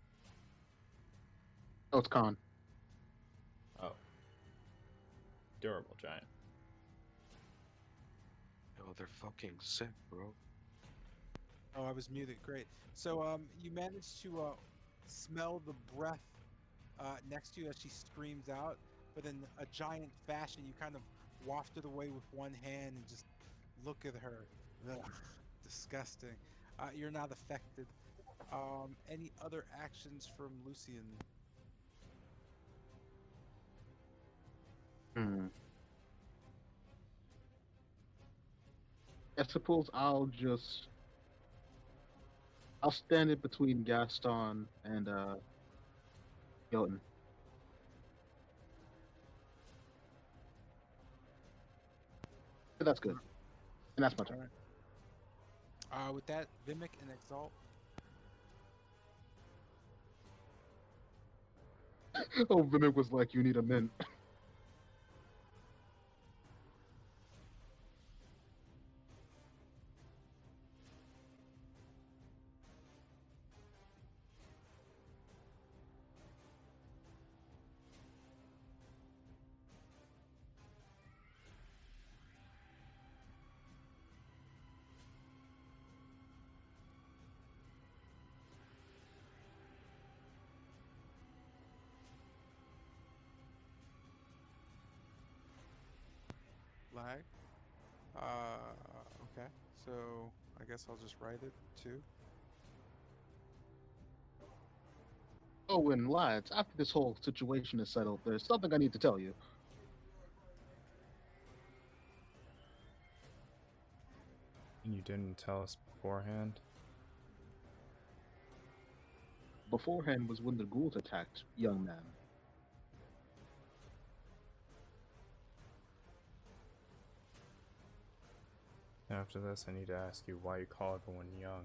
Oh, it's con. Oh, durable giant. Yo, they're fucking sick, bro. Oh, I was muted. Great. So you managed to smell the breath next to you as she screams out, but in a giant fashion, you kind of waft it away with one hand and just look at her. Ugh, disgusting. You're not affected. Any other actions from Lucian? Hmm. I suppose I'll stand it between Gaston and Jotun. But that's good. And that's my All turn. right. With that, Vimic and Exalt. Oh, Vimic was like, you need a mint. Lag. Okay. So I guess I'll just write it too. Oh, and lads, after this whole situation is settled, there's something I need to tell you. You didn't tell us beforehand. Beforehand was when the ghouls attacked young man. After this, I need to ask you why you call everyone young.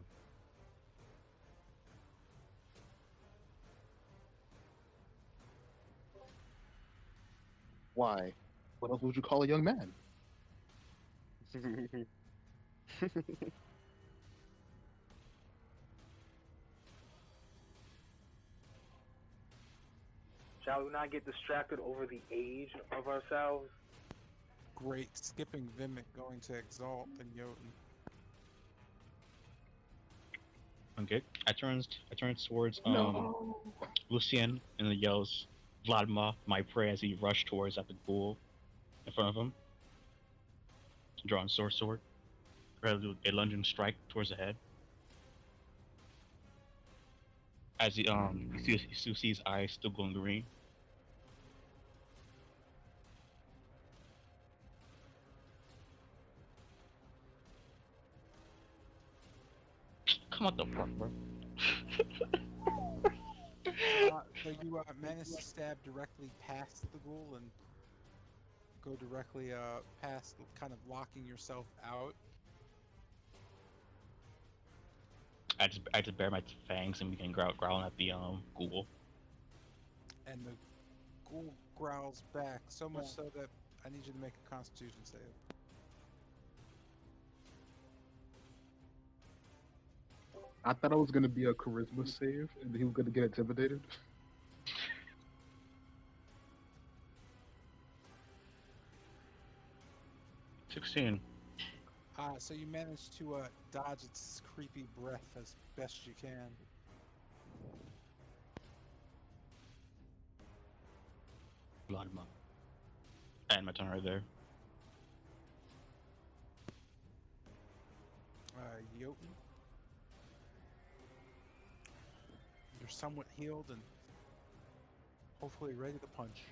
Why? What else would you call a young man? Shall we not get distracted over the age of ourselves? Great. Skipping Vimic, going to Exalt and Jotun. Okay. I turns towards No. Lucien and yells Vladimir, my prey, as he rushed towards at the ghoul in front of him, drawing sword, ready to do a lunging strike towards the head. As you still see his eyes still glowing green. Come on, the fuck, bro. So you manage to stab directly past the ghoul and go directly past, kind of locking yourself out. I just bare my fangs and begin growling at the ghoul. And the ghoul growls back, so much so that I need you to make a Constitution save. I thought it was gonna be a charisma save, and he was gonna get intimidated. 16. So you managed to dodge its creepy breath as best you can. Blood monk. And my turn right there. Jotun, you're somewhat healed and hopefully ready to punch.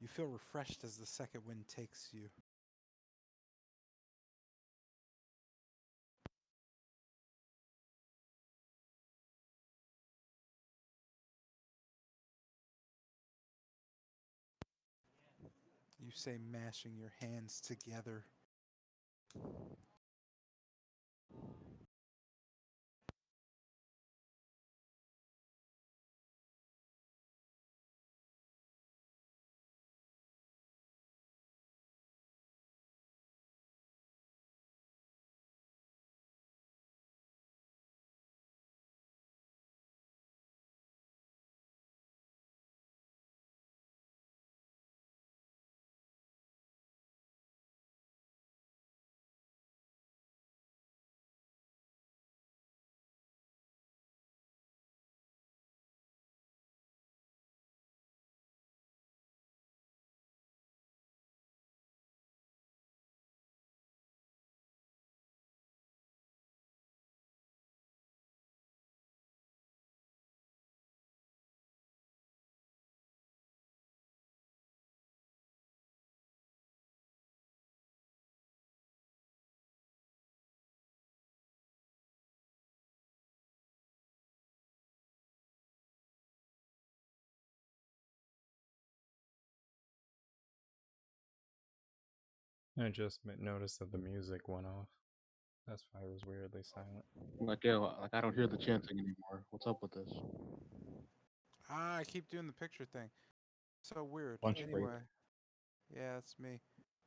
You feel refreshed as the second wind takes you. You say, mashing your hands together. I just noticed that the music went off. That's why it was weirdly silent. Like, yo, like I don't hear the chanting anymore. What's up with this? I keep doing the picture thing. So weird. Punch break. Anyway, yeah, that's me.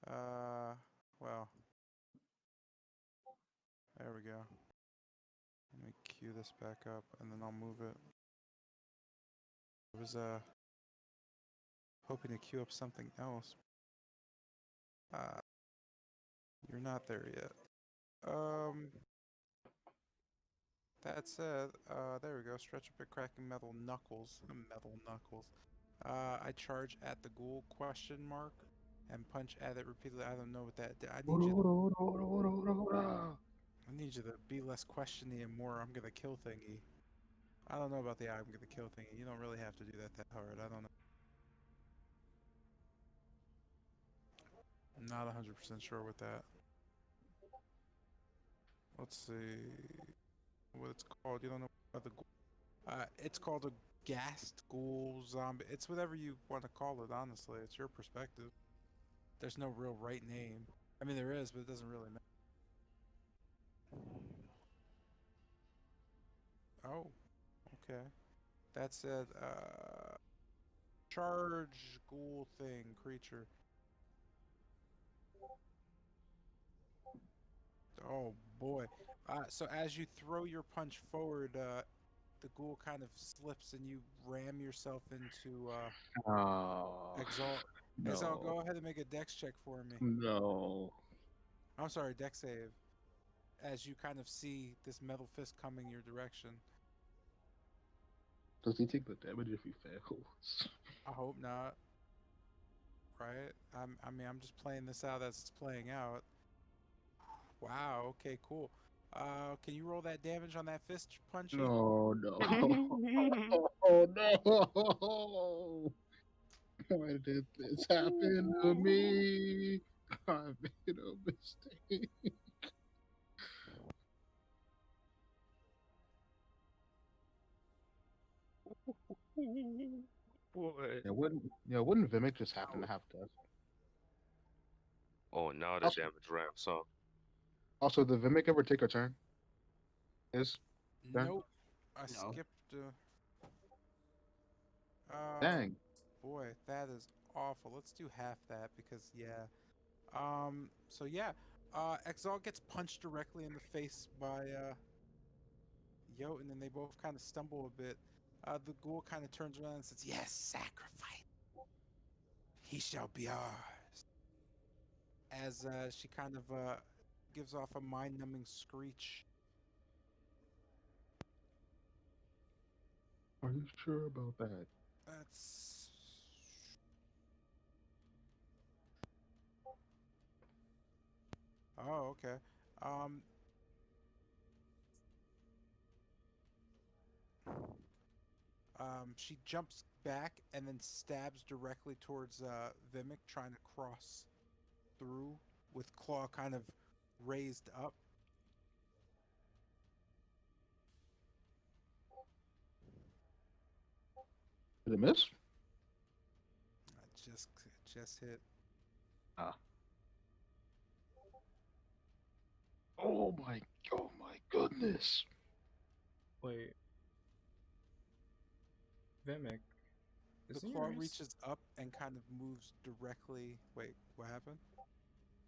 Uh, well, there we go. Let me cue this back up, and then I'll move it. I was hoping to queue up something else. Uh, you're not there yet. Um, that said, there we go. Stretch a bit, cracking metal knuckles. Metal knuckles. I charge at the ghoul question mark and punch at it repeatedly. I don't know what that. I need you to be less questiony and more. I'm gonna kill thingy. I don't know about the I'm gonna kill thingy. You don't really have to do that hard. I don't know. I'm not 100% sure with that. Let's see what it's called. You don't know about the. It's called a gassed ghoul zombie. It's whatever you want to call it. Honestly, it's your perspective. There's no real right name. I mean, there is, but it doesn't really matter. Oh, okay. That said, charge ghoul thing creature. Oh boy. So as you throw your punch forward, the ghoul kind of slips and you ram yourself into Oh, exalt. Exile, No. go ahead and make a dex check for me. No. I'm sorry, dex save. As you kind of see this metal fist coming your direction. Does he take the damage if he fails? I hope not. Right? I mean, I'm just playing this out as it's playing out. Wow. Okay. Cool. Can you roll that damage on that fist, Punchy? No, no. Oh no! Why did this happen to me? I made a mistake. Boy. Wouldn't Vimic just happen to have death? Oh, now the Also, damage ramps up. did Vimic ever take a turn? His turn? Nope. I No. skipped. Uh, Dang. boy, that is awful. Let's do half that because yeah. So yeah. Exalt gets punched directly in the face by Yo, and then they both kind of stumble a bit. The ghoul kind of turns around and says, "Yes, sacrifice. He shall be ours." As she kind of gives off a mind-numbing screech. Are you sure about that? That's oh, okay. Um, she jumps back and then stabs directly towards Vimic, trying to cross through with claw kind of raised up. Did it miss? Just hit. Ah. Oh my! Oh my goodness! Wait, Vimic, The isn't claw yours? reaches up and kind of moves directly. Wait, what happened?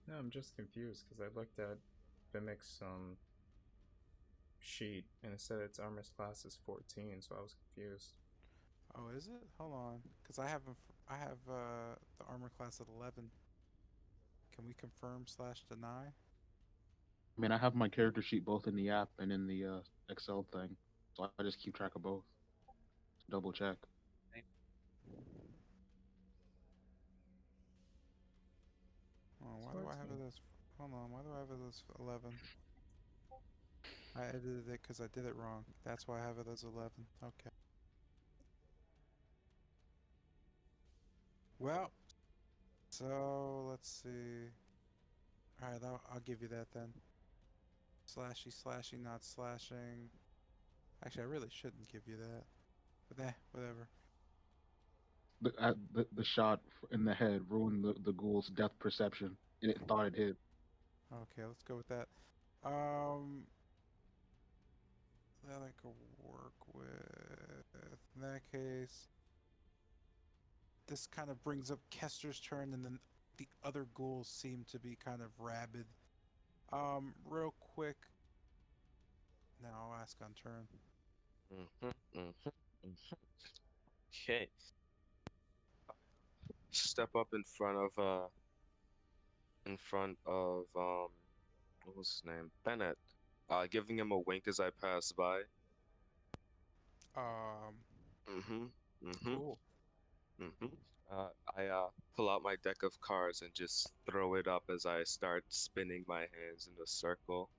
No, I'm just confused because I looked at Vimic's sheet and it said its armor class is 14, so I was confused. Oh, is it? Hold on, because I have the armor class at 11. Can we confirm slash deny? I mean, I have my character sheet both in the app and in the Excel thing, so I just keep track of both. Double check. Oh, It's why do I have 14. it as? Hold on, why do I have it as 11? I edited it because I did it wrong. That's why I have it as 11. Okay. Well, so let's see. All right, I'll give you that then. Slashy, slashy, not slashing. Actually, I really shouldn't give you that. But whatever. The shot in the head ruined the ghoul's depth perception, and it thought it hit. Okay, let's go with that. Um, that I could work with. In that case, this kind of brings up Kester's turn, and then the other ghouls seem to be kind of rabid. Real quick. Now I'll ask on turn. Okay. Step up in front of what was his name? Bennett. Giving him a wink as I pass by. Um, Mm-hmm. Mm-hmm. cool. Mm-hmm. I pull out my deck of cards and just throw it up as I start spinning my hands in a circle.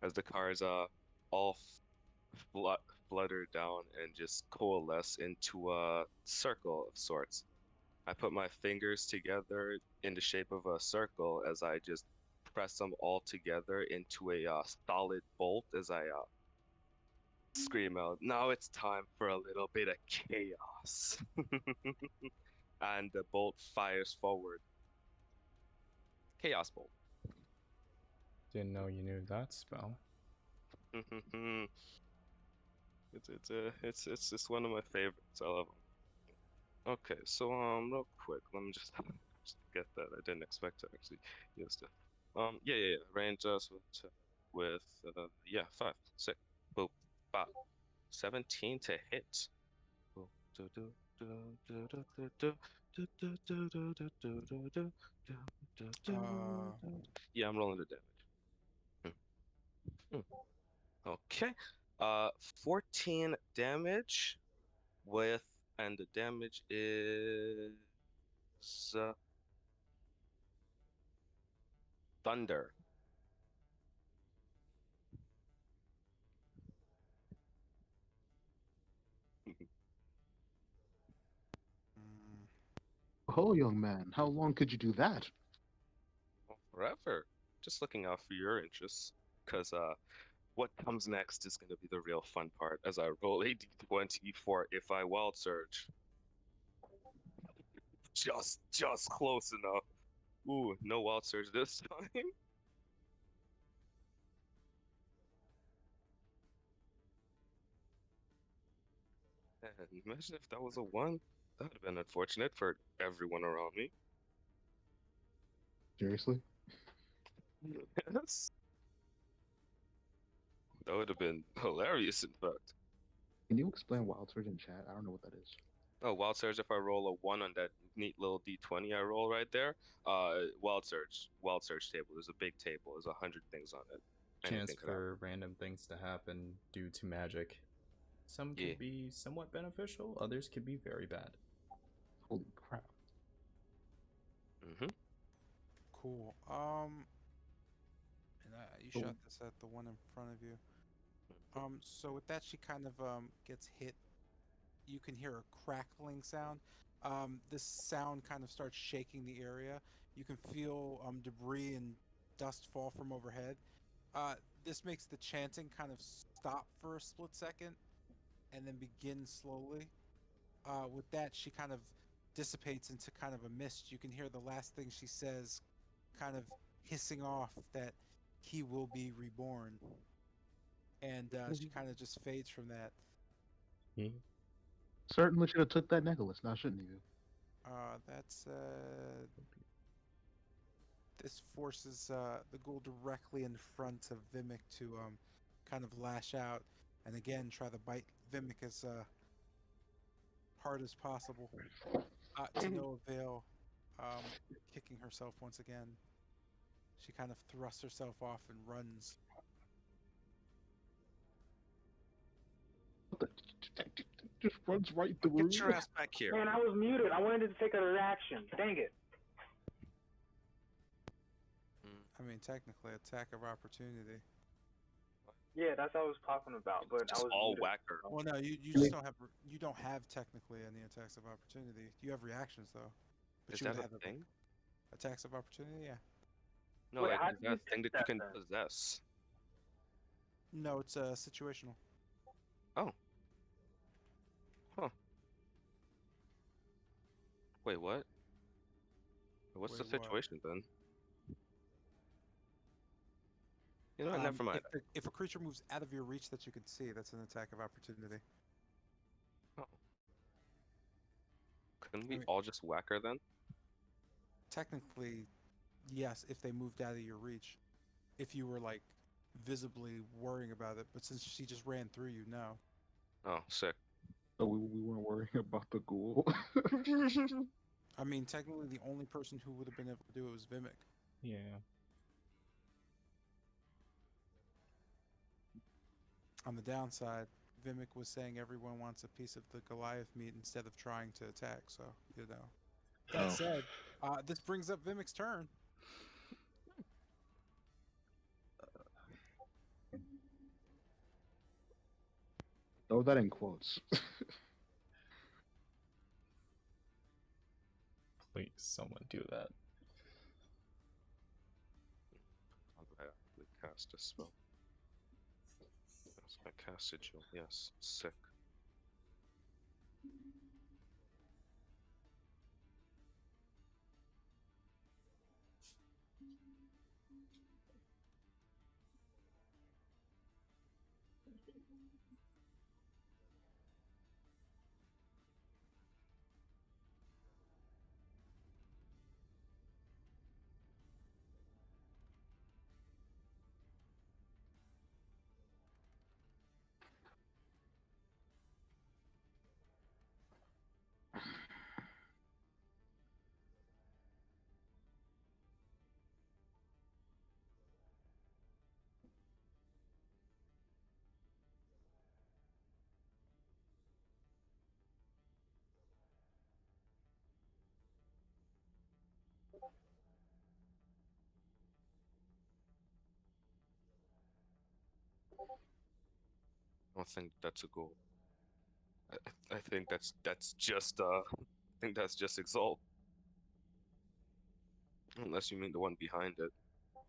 As the cards all flut flutter down and just coalesce into a circle of sorts. I put my fingers together in the shape of a circle as I just press them all together into a solid bolt as I scream out, "Now it's time for a little bit of chaos." And the bolt fires forward. Chaos bolt. Didn't know you knew that spell. It's one of my favorites. I love them. Okay, so real quick, let me just get that. I didn't expect to actually use that. Yeah. Range us with yeah, 5, 6, boop, 5, 17 to hit. Boop, do, do, do, do, do, do, do. Uh, Yeah, I'm rolling the damage. Hmm, hmm. Okay. 14 damage with, and the damage is uh, thunder. mm, Oh, young man, how long could you do that? Forever. Just looking out for your interests, because what comes next is going to be the real fun part as I roll a d20 for if I wild surge. Just close enough. Ooh, no wild surge this time. And imagine if that was a one. That would have been unfortunate for everyone around me. Seriously? Yes. That would have been hilarious, in fact. Can you explain wild surge in chat? I don't know what that is. Oh, wild surge, if I roll a one on that neat little d20 I roll right there, wild surge table. There's a big table. There's 100 things on it. Chance Anything could happen. for random things to happen due to magic. Some Yeah. could be somewhat beneficial, others could be very bad. Holy crap. Mm-hmm. cool. And you So, shot this at the one in front of you. So with that, she kind of gets hit. You can hear a crackling sound. This sound kind of starts shaking the area. You can feel debris and dust fall from overhead. This makes the chanting kind of stop for a split second and then begin slowly. With that, she kind of dissipates into kind of a mist. You can hear the last thing she says kind of hissing off that he will be reborn. And she kind of just fades from that. certainly should have took that necklace, now shouldn't you? That's this forces the ghoul directly in front of Vimic to kind of lash out and again try to bite Vimic as hard as possible. To no avail, um, kicking herself once again. She kind of thrusts herself off and runs. What the? Just runs right Get through. your ass back here. Man, I was muted. I wanted to take a reaction. Dang it. I mean, technically, attack of opportunity. Yeah, that's what I was talking about, but I Just was all muted. whacker. Well, no, you Really? just don't have technically any attacks of opportunity. You have reactions though, but Is you would that a have like thing? attacks of opportunity. Yeah. No, Wait, like, how is do that you a thing take that you that can then? possess? No, it's situational. Oh. Huh. Wait, what? What's the Wait, what? situation then? You know what? Never mind. If a creature moves out of your reach that you can see, that's an attack of opportunity. Oh. Couldn't I we mean, all just whack her then? technically, yes, if they moved out of your reach. If you were like visibly worrying about it, but since she just ran through you, no. Oh, sick. So we weren't worrying about the ghoul. I mean, technically, the only person who would have been able to do it was Vimic. Yeah. On the downside, Vimic was saying everyone wants a piece of the Goliath meat instead of trying to attack. So you know. That Oh. said, this brings up Vimic's turn. Throw that in quotes. Please, someone do that. How do I actually cast a spell? That's my cast sigil. Yes, sick. don't think that's a goal. I think that's just I think that's just Exalt. Unless you mean the one behind it.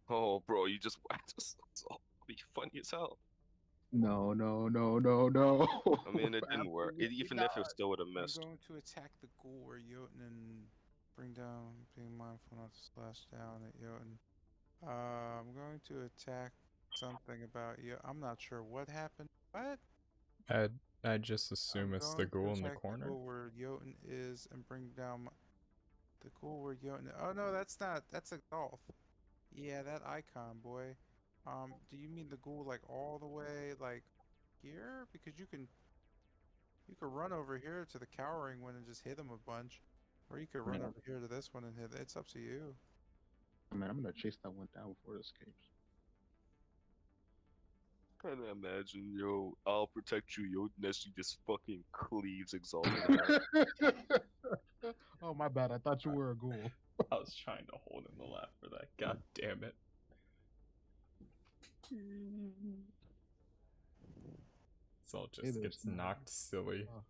Oh, bro, you just whacked us. Exalt. It'll be funny as hell. No, no, no, no, no. I mean, it didn't work. Absolutely Even if it not. still would have I'm missed. going to attack the ghoul where Jotun and bring down, being mindful not to slash down at Jotun. I'm going to attack something about you. I'm not sure what happened. What? I just assume I'm it's the going to ghoul in the attack the corner. ghoul where Jotun is and bring down the ghoul where Jotun. Oh no, that's not. That's a golf. Yeah, that icon, boy. Do you mean the ghoul like all the way like here? Because you could run over here to the cowering one and just hit him a bunch, or you could run Man, over here to this one and hit. It's up to you. man, I'm gonna chase that one down before it escapes. Kind of imagine, yo, I'll protect you, yo, Nessie just fucking cleaves Exalt in half. Oh, my bad. I thought you were a ghoul. I was trying to hold in the laugh for that. God damn it. So Hey just there, gets small. knocked silly. Uh,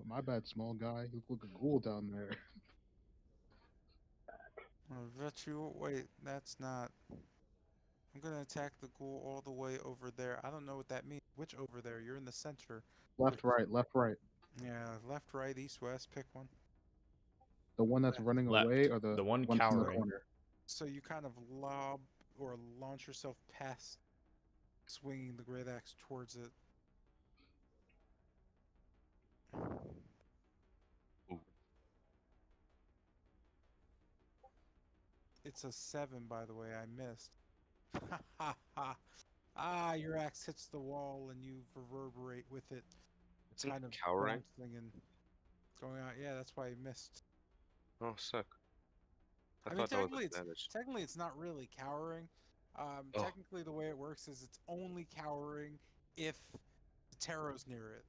my bad, small guy. You look like a ghoul down there. I bet you. Wait, that's not. I'm gonna attack the ghoul all the way over there. I don't know what that means. Which over there? You're in the center. Which? Left, right, left, right. Yeah, left, right, east, west. Pick one. The one that's Left. running away, Left. or the The one one from the cowering. corner. So you kind of lob or launch yourself past, swinging the great axe towards it. Ooh. It's a 7, by the way. I missed. Ha ha ha. Ah, your axe hits the wall and you reverberate with it, Isn't kind of cowering? bouncing and going out. Yeah, that's why you missed. Oh, sick. I I mean, thought that was technically, it's advantage. technically it's not really cowering. Oh, Technically, the way it works is it's only cowering if Sotero's near it.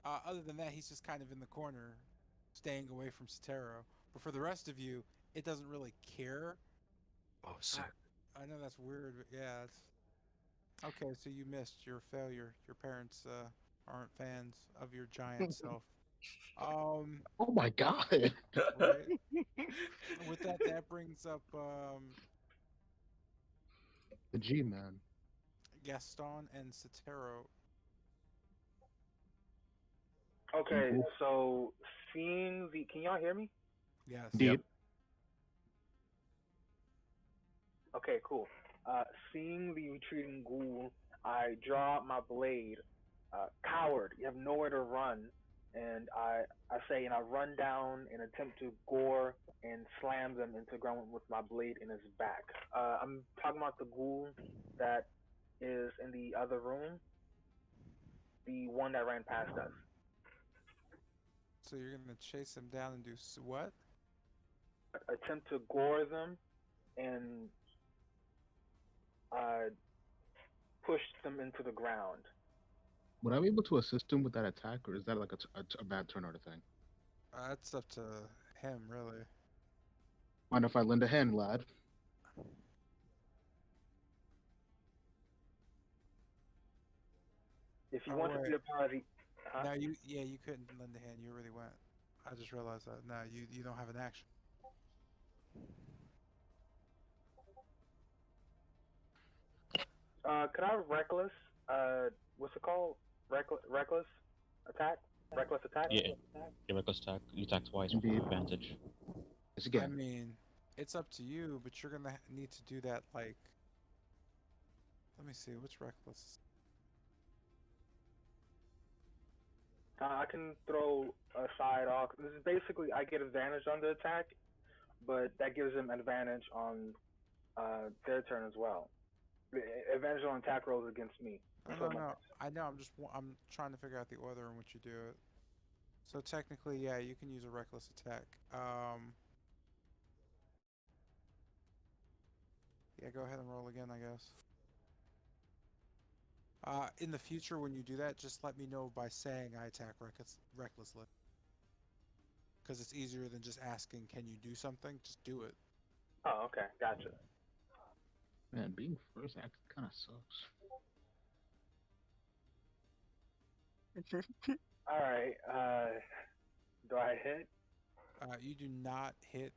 Other than that, he's just kind of in the corner, staying away from Sotero. But for the rest of you, it doesn't really care. oh, Uh, sick. I know that's weird, but yeah, it's okay. So you missed your failure. Your parents aren't fans of your giant self. Um, Oh my god. right. With that, that brings up The G man. Gaston and Sotero. Okay, so seeing the, can y'all hear me? Yes. Yep. Indeed. Okay, cool. Seeing the retreating ghoul, I draw my blade. Coward, you have nowhere to run. And I say, and I run down and attempt to gore and slam them into the ground with my blade in his back. I'm talking about the ghoul that is in the other room, the one that ran past us. So you're gonna chase him down and do what? Attempt to gore them and uh, push them into the ground. Would I be able to assist him with that attack, or is that like a bad turn order thing? That's up to him, really. Mind if I lend a hand, lad? If you Oh want to wait, be a part of the, huh? no, you couldn't lend a hand. You already went. I just realized that. No, you don't have an action. Could I reckless? What's it called? Reckless attack. Reckless attack. Yeah, your reckless attack. You attack twice with Indeed. advantage. Yes, I again. mean, it's up to you, but you're gonna need to do that. Like, let me see, what's reckless? I can throw a side off. This is basically I get advantage on the attack, but that gives them advantage on their turn as well. Advantage on attack rolls against me. Oh So no, no, I know. I'm trying to figure out the order in which you do it. So technically, yeah, you can use a reckless attack. Yeah, go ahead and roll again, I guess. In the future, when you do that, just let me know by saying I attack recklessly. Because it's easier than just asking, can you do something? Just do it. oh, okay, gotcha. Man, being first actually kind of sucks. All right. Do I hit? You do not hit.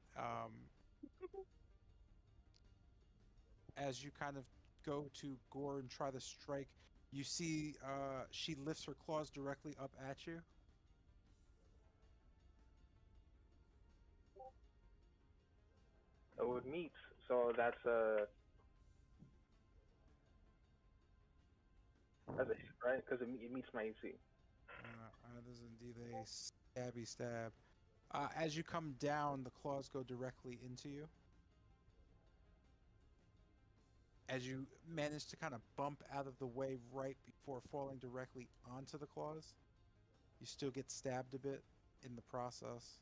As you kind of go to gore and try to strike, you see she lifts her claws directly up at you. Oh, it meets. So that's a hit, right? Because it meets my AC. That is indeed a stabby stab. As you come down, the claws go directly into you. As you manage to kind of bump out of the way right before falling directly onto the claws, you still get stabbed a bit in the process.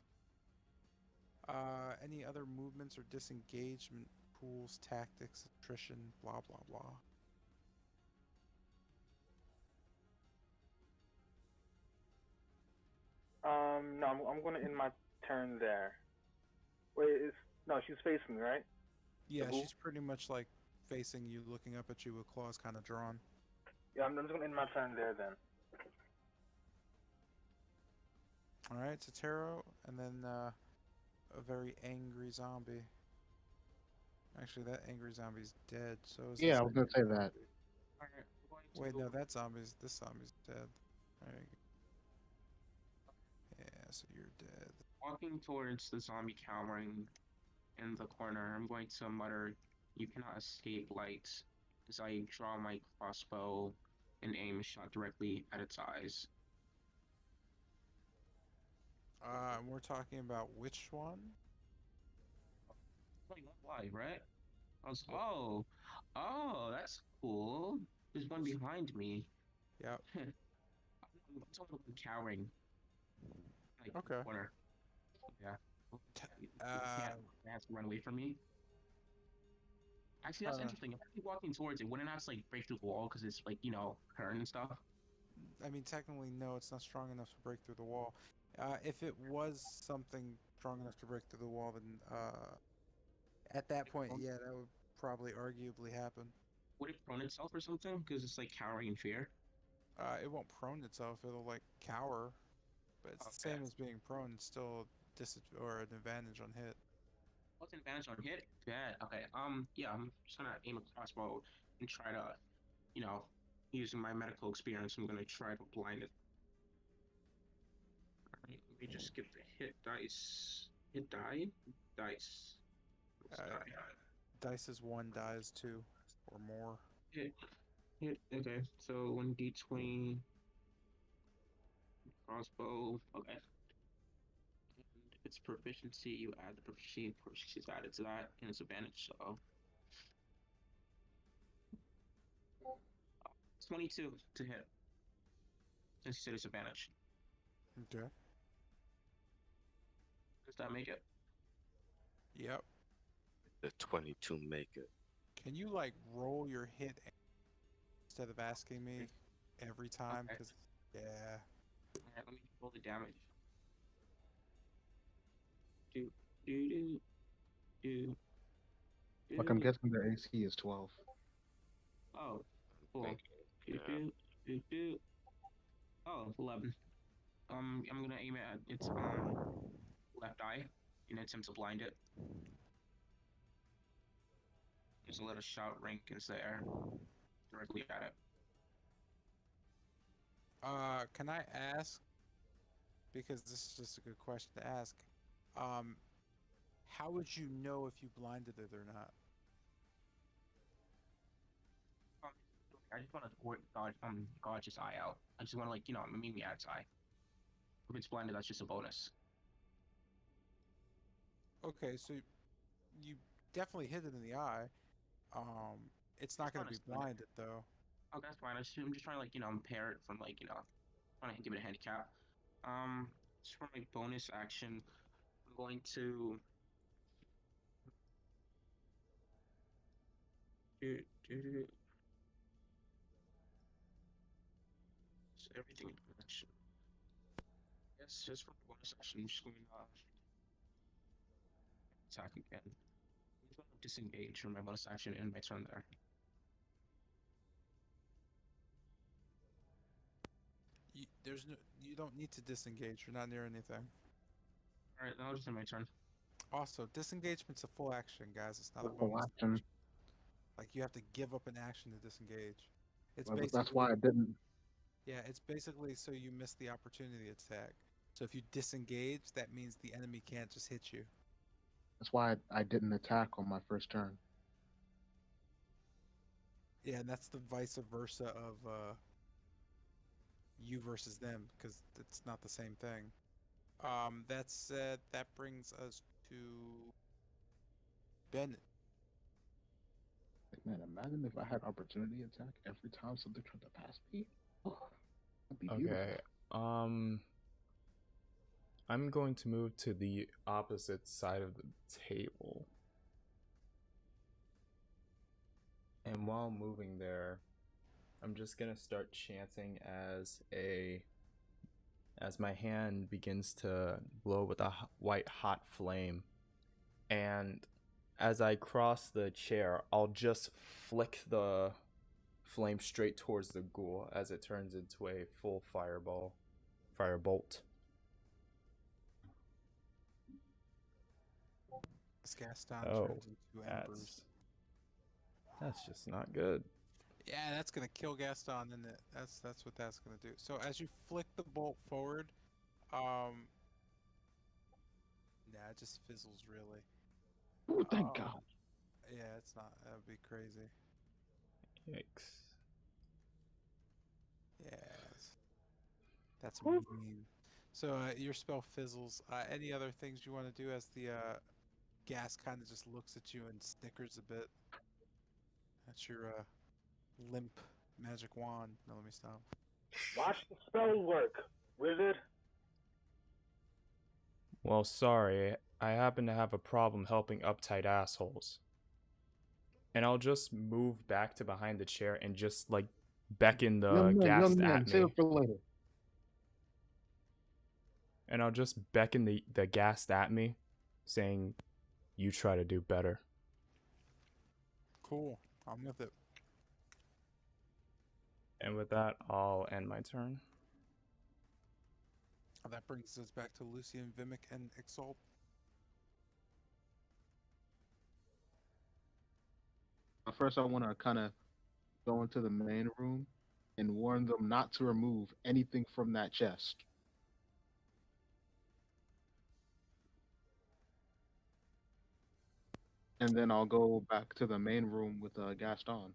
Any other movements or disengagement, pools, tactics, attrition, blah, blah, blah. No, I'm gonna end my turn there. Wait, is no, she's facing me, right? The Yeah, boo. she's pretty much like facing you, looking up at you with claws kind of drawn. Yeah, I'm just gonna end my turn there then. All right, Totaro, and then a very angry zombie. Actually, that angry zombie's dead. So is Yeah, this. I was gonna say that. Alright, I'm going Wait, no, to this zombie's dead. There you go. Yeah, so you're dead. walking towards the zombie cowering in the corner. I'm going to mutter, "You cannot escape light," as I draw my crossbow and aim a shot directly at its eyes. And we're talking about which one? Like, why, right? I was, oh, that's cool. There's one behind me. Yep. I'm talking about cowering, like in the Okay. corner. Yeah. Uh, It has to run away from me. Actually, that's trying to. interesting. If I keep walking towards it, wouldn't it have to like break through the wall because it's like hurt and stuff? I mean, technically, no, it's not strong enough to break through the wall. If it was something strong enough to break through the wall, then at that point, Would yeah, that would probably arguably happen. it prone itself or something? Because it's like cowering in fear. It won't prone itself; it'll like cower, but it's the Okay. same as being prone. It's still or an advantage on hit. What's an advantage on hit? Bad. Okay. Yeah, I'm just gonna aim a crossbow and try to, you know, using my medical experience, I'm gonna try to blind it. Alright, let me just get the hit dice. Hit die? Dice. Let's Uh, die. dice is one, die is two, or more. Hit. Hit. Okay. So 1d20 crossbow. Okay. And its proficiency, you add the proficiency is added to that, and it's advantage. So 22 to hit. Since you said it's advantage. Okay. Does that make it? Yep. The 22 make it. Can you like roll your hit instead of asking me every time? Okay. Because yeah. Alright, let me roll the damage. Do do do do Like I'm do. guessing their AC is 12. Oh, cool. Thinking, Do yeah. do do do. Oh, 11. I'm gonna aim it at its left eye and attempt to blind it. Just let a shout ring into the air directly at it. Can I ask? Because this is just a good question to ask. Um, how would you know if you blinded it or not? Um, I just want to gouge its eye out. I just want to meet me at its eye. If it's blinded, that's just a bonus. Okay, so you definitely hit it in the eye. It's not It's going not to a be splinter. blinded though. Oh, that's fine. I'm just trying to impair it from trying to give it a handicap. Just for my bonus action, I'm going to do everything in action. Yes, just for my bonus action, I'm just going to attack again. I'm just going to disengage from my bonus action and my turn there. There's no. You don't need to disengage. You're not near anything. All right, now it's my turn. Also, disengagement's a full action, guys. It's not a Full bonus action. action. Like you have to give up an action to disengage. It's Well, that's why basically I didn't. yeah. It's basically so you miss the opportunity attack. So if you disengage, that means the enemy can't just hit you. That's why I didn't attack on my first turn. Yeah, and that's the vice versa of you versus them because it's not the same thing. That said, that brings us to Bennett. Like, man, imagine if I had opportunity attack every time something tried to pass me. Oh, that'd be beautiful. Okay. Um, I'm going to move to the opposite side of the table. And while moving there, I'm just gonna start chanting as my hand begins to glow with a white hot flame. And as I cross the chair, I'll just flick the flame straight towards the ghoul as it turns into a full firebolt. As Gaston Oh, turns into embers. that's just not good. Yeah, that's gonna kill Gaston, isn't it? That's what that's gonna do. So as you flick the bolt forward, um, nah, it just fizzles really. Oh, thank Um, God. yeah, it's not. That would be crazy. Yikes. Yes, that's Whew. mean. So your spell fizzles. Any other things you want to do as the gas kind of just looks at you and snickers a bit? That's your limp magic wand. No, let me stop. Watch the spell work, wizard. Well, sorry, I happen to have a problem helping uptight assholes. And I'll just move back to behind the chair and just like beckon the Young ghast at man, save it me. for later. And I'll just beckon the ghast at me, saying, "You try to do better." Cool. I'm with it. And with that, I'll end my turn. That brings us back to Lucian, Vimic, and Exalt. First, I want to kind of go into the main room and warn them not to remove anything from that chest. And then I'll go back to the main room with Gaston.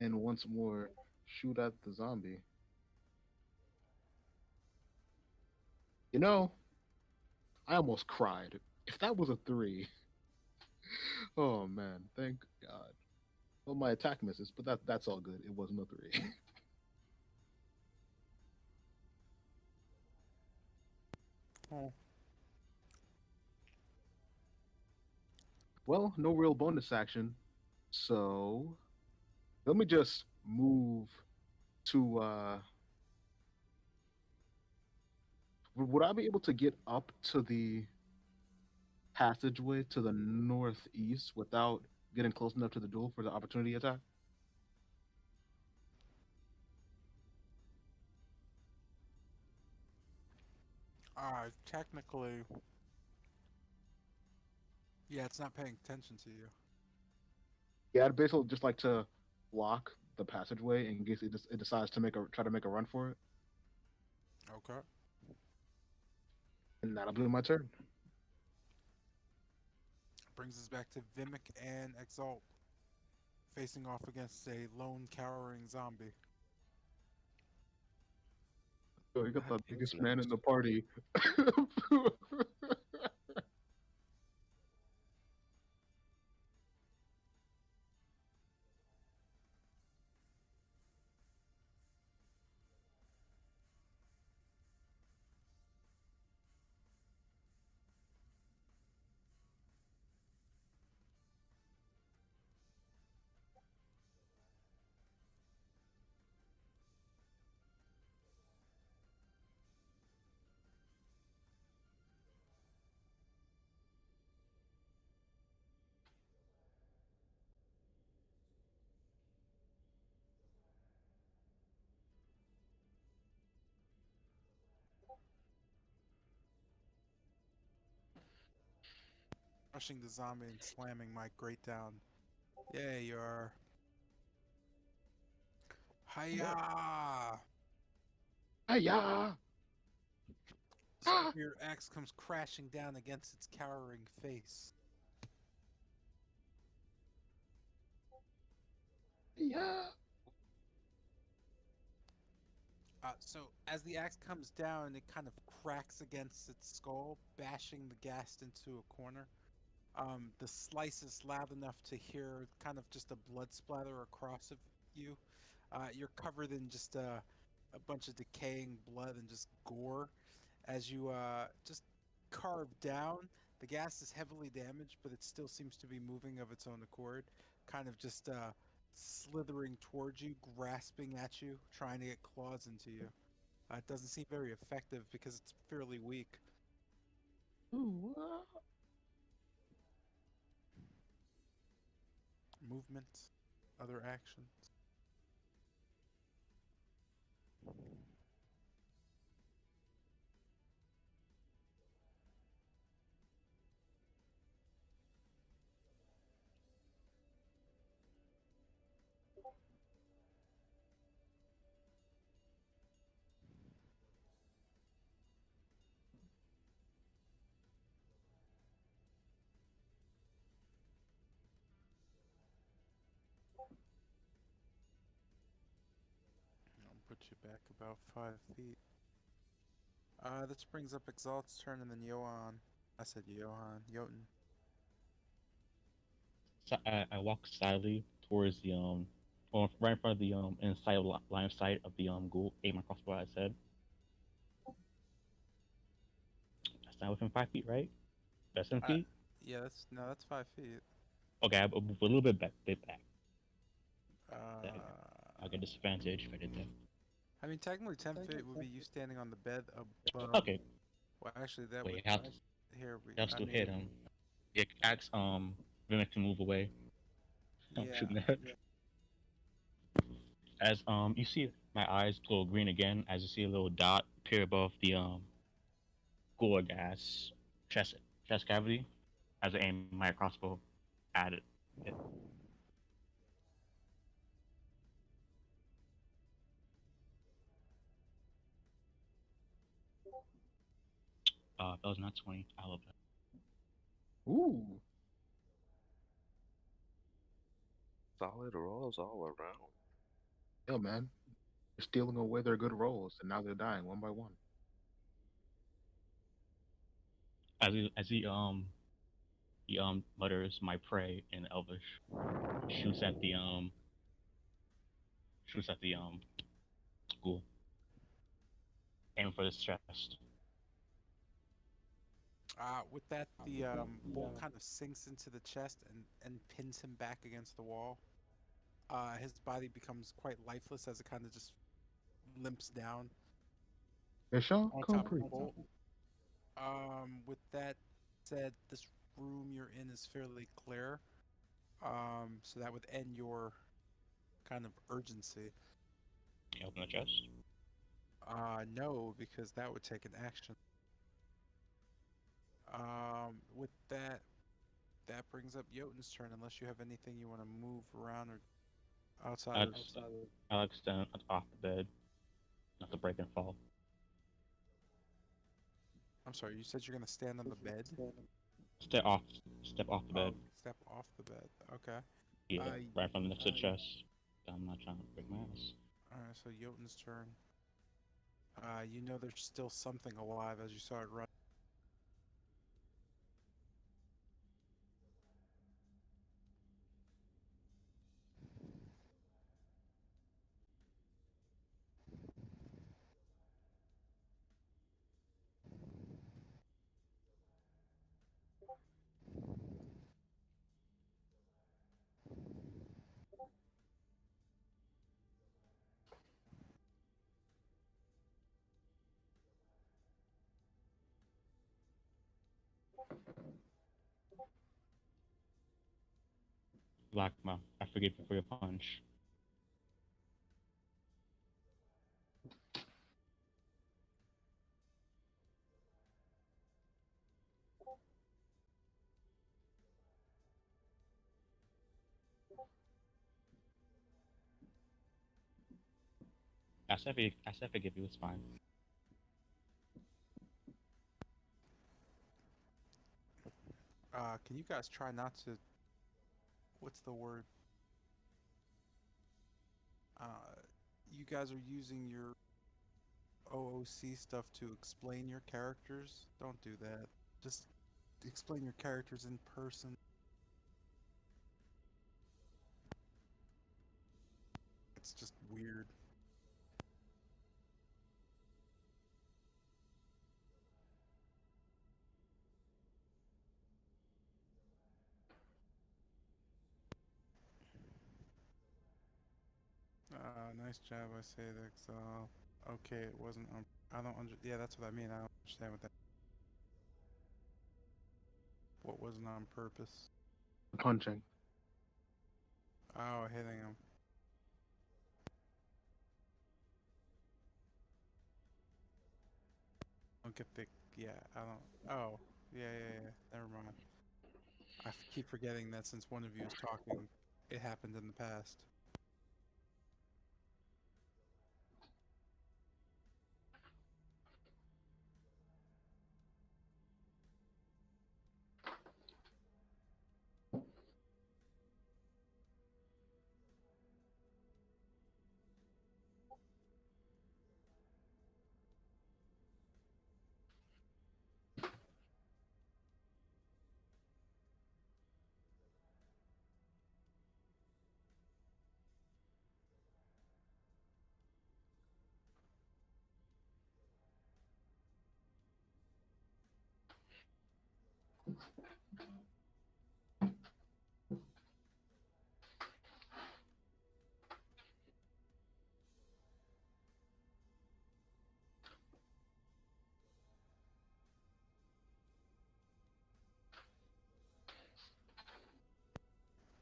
And once more, shoot at the zombie. You know, I almost cried. If that was a 3, oh man, thank God. Well, my attack misses, but that's all good. It wasn't a 3. Oh, Well, no real bonus action, so let me just move to. Would I be able to get up to the passageway to the northeast without getting close enough to the door for the opportunity attack? technically, yeah, it's not paying attention to you. Yeah, I'd basically just like to block the passageway in case it decides to try to make a run for it, Okay. and that'll be my turn. Brings us back to Vimic and Exalt, facing off against a lone cowering zombie. So you got the Who's biggest man in next? the party. crushing the zombie and slamming my grate down. Yeah, you are. Hiya! Hiya! So your axe comes crashing down against its cowering face. Hiya! So as the axe comes down, it kind of cracks against its skull, bashing the ghast into a corner. The slice is loud enough to hear kind of just a blood splatter across of you. You're covered in just a bunch of decaying blood and just gore as you just carve down. The gas is heavily damaged, but it still seems to be moving of its own accord, kind of just slithering towards you, grasping at you, trying to get claws into you. It doesn't seem very effective because it's fairly weak. Ooh, Movement, other actions. I'll put you back about 5 feet. This brings up Exalt's turn and then Johan. I said Johan. Jotun. So I walk silently towards the or right in front of the inside line of sight of the ghoul. Aim my crossbow. I said that's not within 5 feet, right? That's 10 feet. Yeah, that's no, that's 5 feet. Okay, I'll move a little bit back. That Uh, I'll get disadvantage if I did that. I mean, technically 10 feet would be you standing on the bed above. Okay, Well, actually, that would wait, I'll, here we. I'll I still hit mean, him. Yeah, axe Mimic to move away. I'm yeah. shooting that. As you see my eyes glow green again as you see a little dot appear above the gore gas chest chest cavity as I aim my crossbow at it. Hit. That was not 20. I love that. ooh. Solid rolls all around. Yo, man. They're stealing away their good rolls, and now they're dying one by one. As he mutters my prey in Elvish, shoots at the ghoul, aiming for his chest. With that, the bolt kind of sinks into the chest and pins him back against the wall. His body becomes quite lifeless as it kind of just limps down They're so on top of the concrete. bolt. With that said, this room you're in is fairly clear. So that would end your kind of urgency. You open the chest. No, because that would take an action. With that, that brings up Jotun's turn, unless you have anything you want to move around or outside of. Alex, Alex stand off the bed, not to break and fall. I'm sorry, you said you're gonna stand on the bed? Step off, step off the Oh, bed. step off the bed. Okay. Yeah, Uh, right from next to the chest. I'm not trying to break my ass. Alright, so Jotun's turn. You know there's still something alive as you saw it run. Blackmouth, I forgive you for your punch. I said forgive you. It's fine. Can you guys try not to? What's the word? You guys are using your OOC stuff to explain your characters. Don't do that. Just explain your characters in person. It's just weird. Nice job, I say that. Okay, it wasn't on. I don't under. Yeah, that's what I mean. I don't understand what that. What wasn't on purpose? Punching. Oh, hitting him. Don't get the. Yeah, I don't. Oh, yeah. Never mind. Keep forgetting that since one of you is talking, it happened in the past.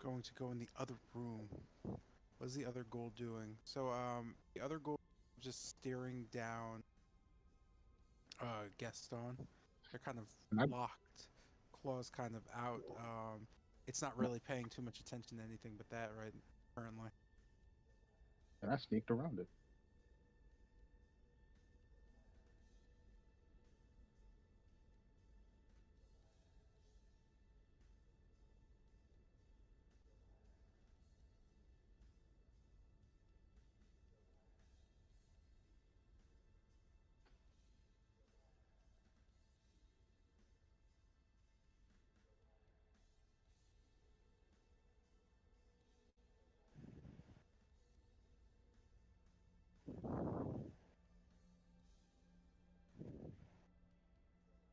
Going to go in the other room. What's the other ghoul doing? So, the other ghoul just staring down Gaston. They're kind of And I, locked, claws kind of out. It's not really paying too much attention to anything but that right currently. and I sneaked around it.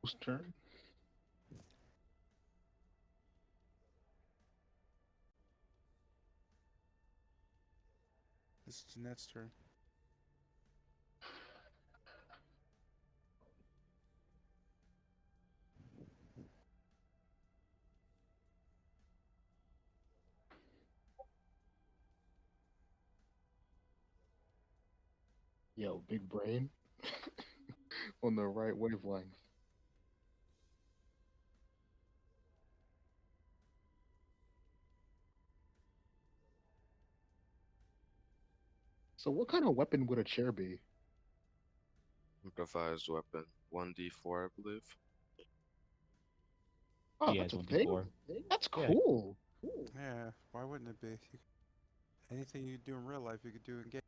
Whose turn? This is Jeanette's turn. Yo, big brain on the right wavelength. So, what kind of weapon would a chair be? Improvised weapon. 1d4, I believe. Oh, Yeah, that's it's a one d thing. four. That's Yeah. cool. Yeah, why wouldn't it be? Anything you do in real life, you could do in game.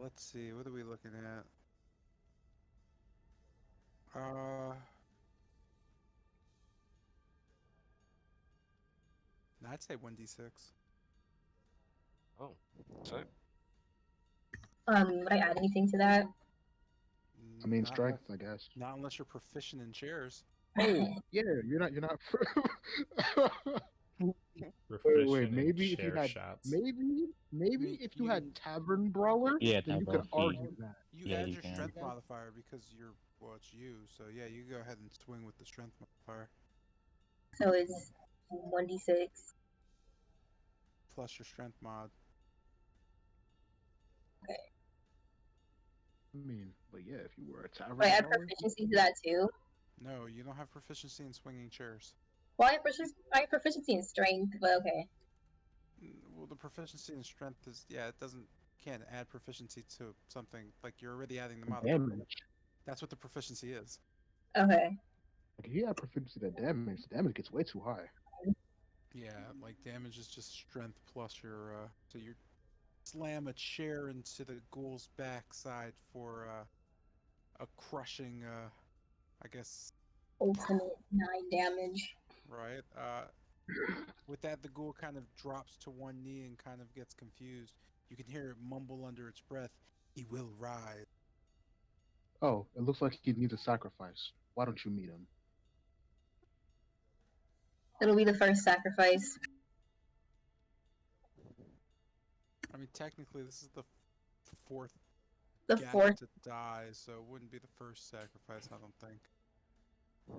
Let's see. What are we looking at? I'd say 1d6. Oh, sick. Would I add anything to that? I mean, Not unless, strength, I guess. not unless you're proficient in chairs. Oh, yeah, you're not. Wait, Proficient in maybe if you chair had, shots. maybe mean, if you you had can tavern brawler, Yeah, then you type could of feet. argue that. you Yeah, add you your can. strength modifier because you're well, it's you. So yeah, you go ahead and swing with the strength modifier So it's 1d6. plus your strength mod. Okay. I mean, but yeah, if you were a tavern Wait, I add brawler, proficiency to that too. No, you don't have proficiency in swinging chairs. Well, I have proficiency in strength, but okay. Well, the proficiency in strength is, yeah, it doesn't, can't add proficiency to something like you're already adding the modifier. Damage. That's what the proficiency is. Okay. Like if you have proficiency to damage, the damage gets way too high. Yeah, like damage is just strength plus your so you slam a chair into the ghoul's backside for a crushing I guess, Ultimate 9 damage. right? With that, the ghoul kind of drops to one knee and kind of gets confused. You can hear it mumble under its breath, "He will rise." Oh, it looks like he needs a sacrifice. Why don't you meet him? It'll be the first sacrifice. I mean, technically, this is the fourth The gather fourth. to die, so it wouldn't be the first sacrifice, I don't think.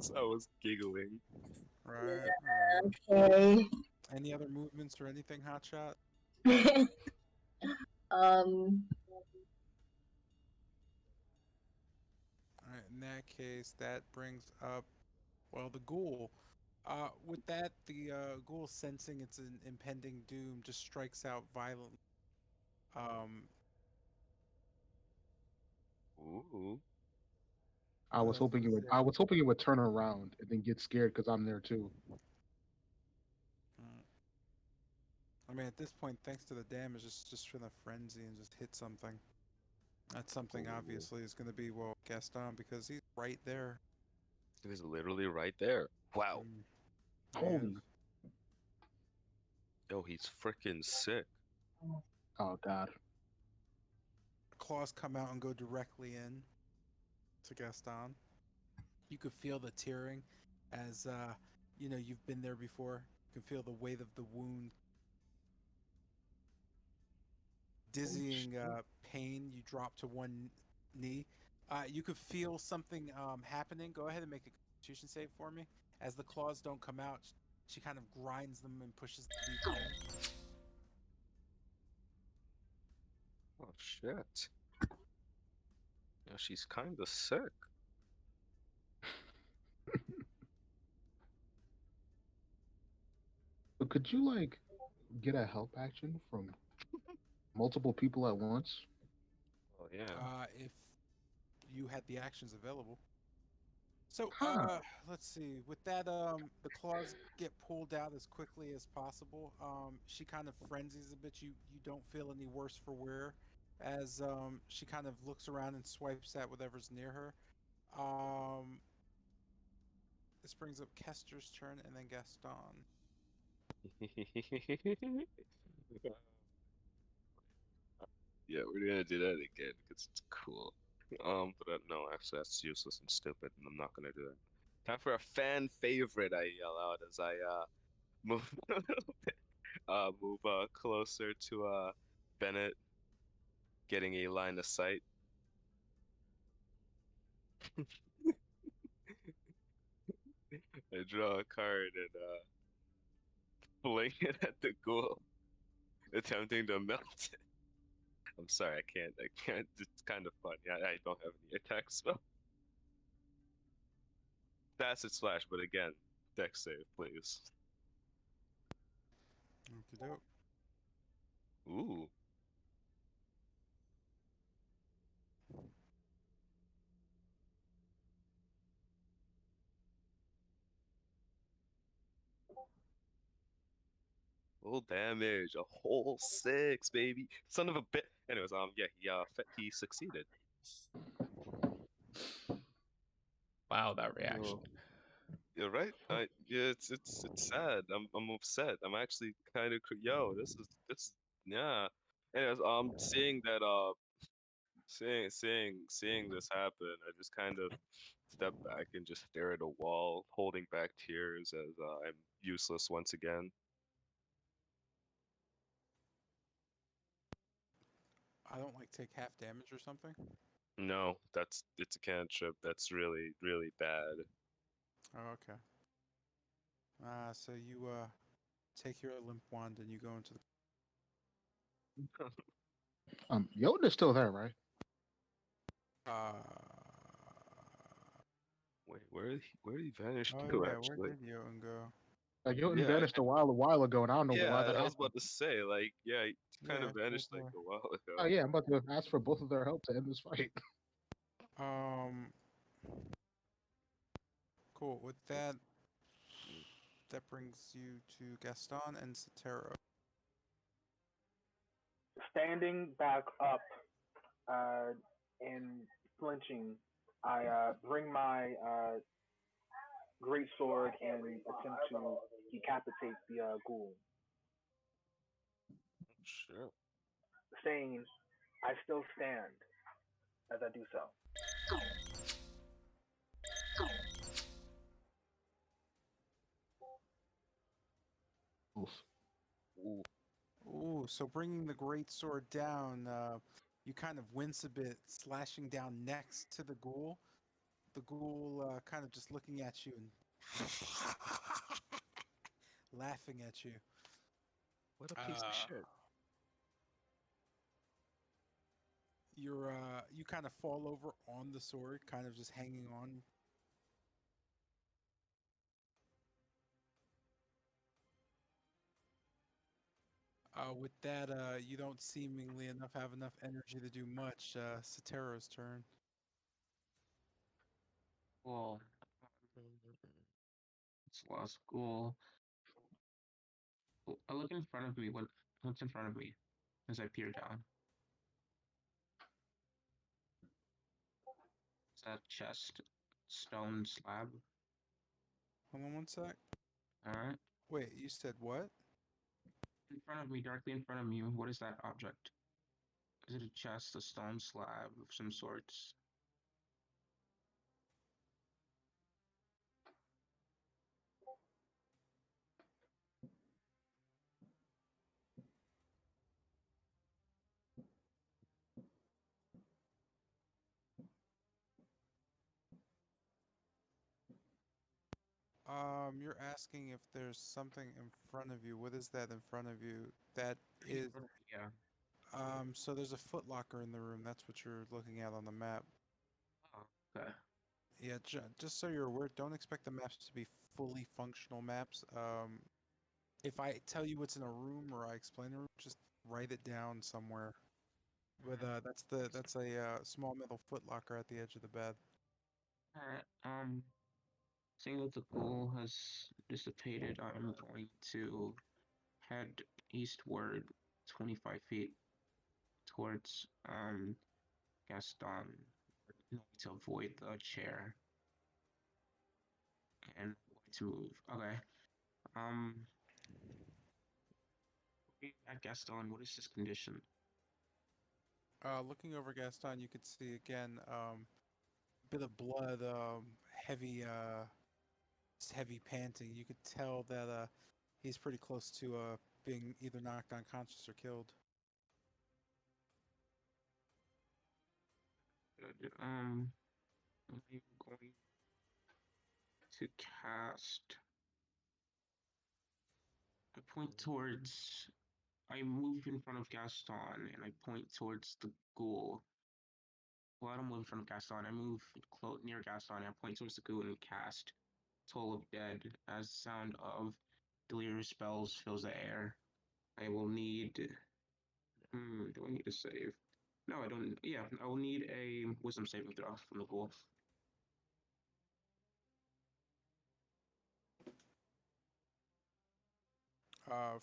So I was giggling. Right? Okay. Any other movements or anything, Hotshot? um. All right, in that case, that brings up, well, the ghoul. With that, the ghoul, sensing its an impending doom, just strikes out violently. Um, Ooh. let's see. I was hoping it would turn around and then get scared because I'm there too. Mm. I mean, at this point, thanks to the damage, it's just for the frenzy and just hit something. That something Ooh. obviously is going to be, well, Gaston, because he's right there. It was literally right there. Wow. Mm, he is. Holy, Yo, he's freaking sick. oh god. Claws come out and go directly in to Gaston. You could feel the tearing as, you've been there before. You can feel the weight of the wound, Holy dizzying shit. pain. You drop to one knee. You could feel something happening. Go ahead and make a constitution save for me. As the claws don't come out, she kind of grinds them and pushes them deeper in. Oh shit. Yeah, she's kinda sick. So could you like get a help action from multiple people at once? Oh yeah. If you had the actions available. So, Huh. let's see. With that, the claws get pulled out as quickly as possible. She kind of frenzies a bit. You don't feel any worse for wear, as she kind of looks around and swipes at whatever's near her. Um, this brings up Kester's turn and then Gaston. Yeah, we're gonna do that again because it's cool. But no, actually, that's useless and stupid, and I'm not gonna do that. Time for a fan favorite, I yell out as I move move closer to Bennett, getting a line of sight. I draw a card and fling it at the ghoul, attempting to melt it. I'm sorry, I can't. I can't. It's kind of funny. I don't have any attack spell. Acid slash, but again, dex save, please. Okie doke. Ooh. Full damage, a whole six, baby. Son of a bit. Anyways, yeah, he succeeded. Wow, that reaction. No, you're right. Yeah, it's sad. I'm upset. I'm actually kind of, yo, this, yeah. Anyways, seeing that, seeing this happen, I just kind of step back and just stare at a wall, holding back tears as I'm useless once again. I don't like take half damage or something. No, it's a cantrip. That's really, really bad. Oh, okay. So you take your limp wand and you go into the. Yoda's still there, right? Uh, Wait, where did he vanish oh to yeah, where actually? did Jotun go? Like Jotun Yeah, vanished a while ago, and I don't know why yeah. that I was happened. about to say, like, yeah, he kind Yeah, of cool, vanished like cool. a while Oh ago. yeah, I'm about to ask for both of their help to end this fight. Um, cool. With that, that brings you to Gaston and Sotero. Standing back up uh, and flinching, I bring my great sword and attempt to decapitate the ghoul, Sure. saying, "I still stand," as I do so. Oof. Ooh. Ooh, so bringing the great sword down, you kind of wince a bit, slashing down next to the ghoul. The ghoul kind of just looking at you and laughing at you. What a piece of Uh, shit. you kind of fall over on the sword, kind of just hanging on. With that, you don't seemingly have enough energy to do much. Sotero's turn. Well, it's last school. I look in front of me. What's in front of me as I peer down? Is that chest, stone slab? Hold on one sec. All right. Wait, you said what? In front of me, directly in front of me, what is that object? Is it a chest, a stone slab of some sorts? You're asking if there's something in front of you. What is that in front of you? That In is, front of me, yeah. so there's a foot locker in the room. That's what you're looking at on the map. Oh, okay. Yeah, just so you're aware, don't expect the maps to be fully functional maps. If I tell you what's in a room or I explain a room, just write it down somewhere. But that's a small metal foot locker at the edge of the bed. All right. Seeing that the ghoul has dissipated, I'm going to head eastward 25 feet towards Gaston, to avoid the chair and to move. Okay. Um, looking at Gaston, what is his condition? Looking over Gaston, you could see again bit of blood, heavy, just heavy panting. You could tell that he's pretty close to being either knocked unconscious or killed. Good. I'm going to cast. I point towards. I move in front of Gaston and I point towards the ghoul. Well, I don't move in front of Gaston. I move near Gaston and I point towards the ghoul and cast Toll of Dead as the sound of delirious spells fills the air. I will need. Do I need to save? No, I don't. Yeah, I will need a wisdom saving throw from the ghoul.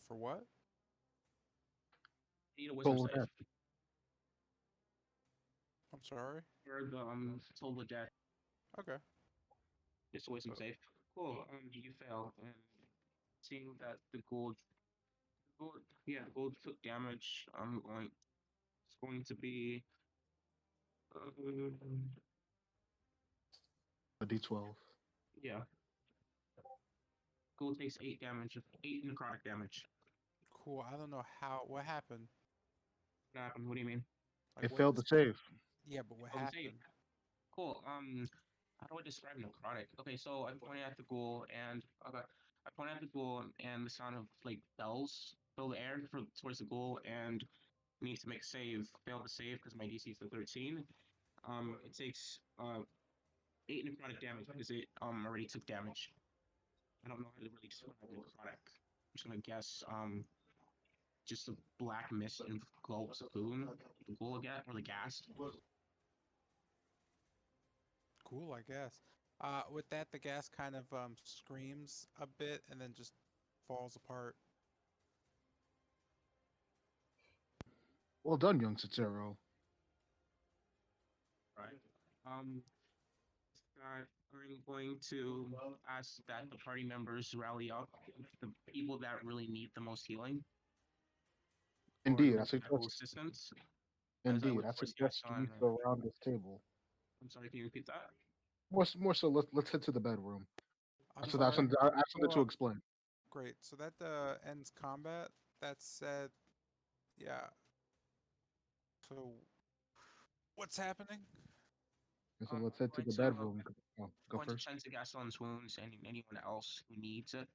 For what? I need a wisdom Toll of save. Death. I'm sorry. For the Toll of Dead. Okay. Just a wisdom So, save. Cool. You fail, and seeing that the gold, yeah, the gold took damage. I'm going. It's going to be. A D12. Yeah, gold takes 8 damage. 8 necrotic damage. cool. I don't know what happened. What happened? What do you mean? Like, It what failed did to this? save. Yeah, but what Oh, the save. happened? Cool. How do I describe necrotic? Okay, so I pointed at the ghoul and okay, I pointed at the ghoul and the sound of like bells fill the air towards the ghoul and needs to make a save. Failed to save because my DC is a 13. It takes 8 necrotic damage because it already took damage. I don't know how to really describe necrotic. I'm just gonna guess just a black mist engulfs Boone, the ghoul again, or the gas. Cool, I guess. With that, the gas kind of screams a bit and then just falls apart. Well done, young Cicero. Right. That I'm going to ask that the party members rally up the people that really need the most healing or Indeed, I medical suggest. assistance. As I Indeed, look I towards suggest we Gaston. surround this table. I'm sorry, can you repeat that? More so, let's head to the bedroom. I'm So sorry. I have something So, to explain. great. So that ends combat. That said, yeah. So what's happening? So let's head to I'm the going to bedroom. Oh, go going to first. tend to Gaston's wounds and anyone else who needs it.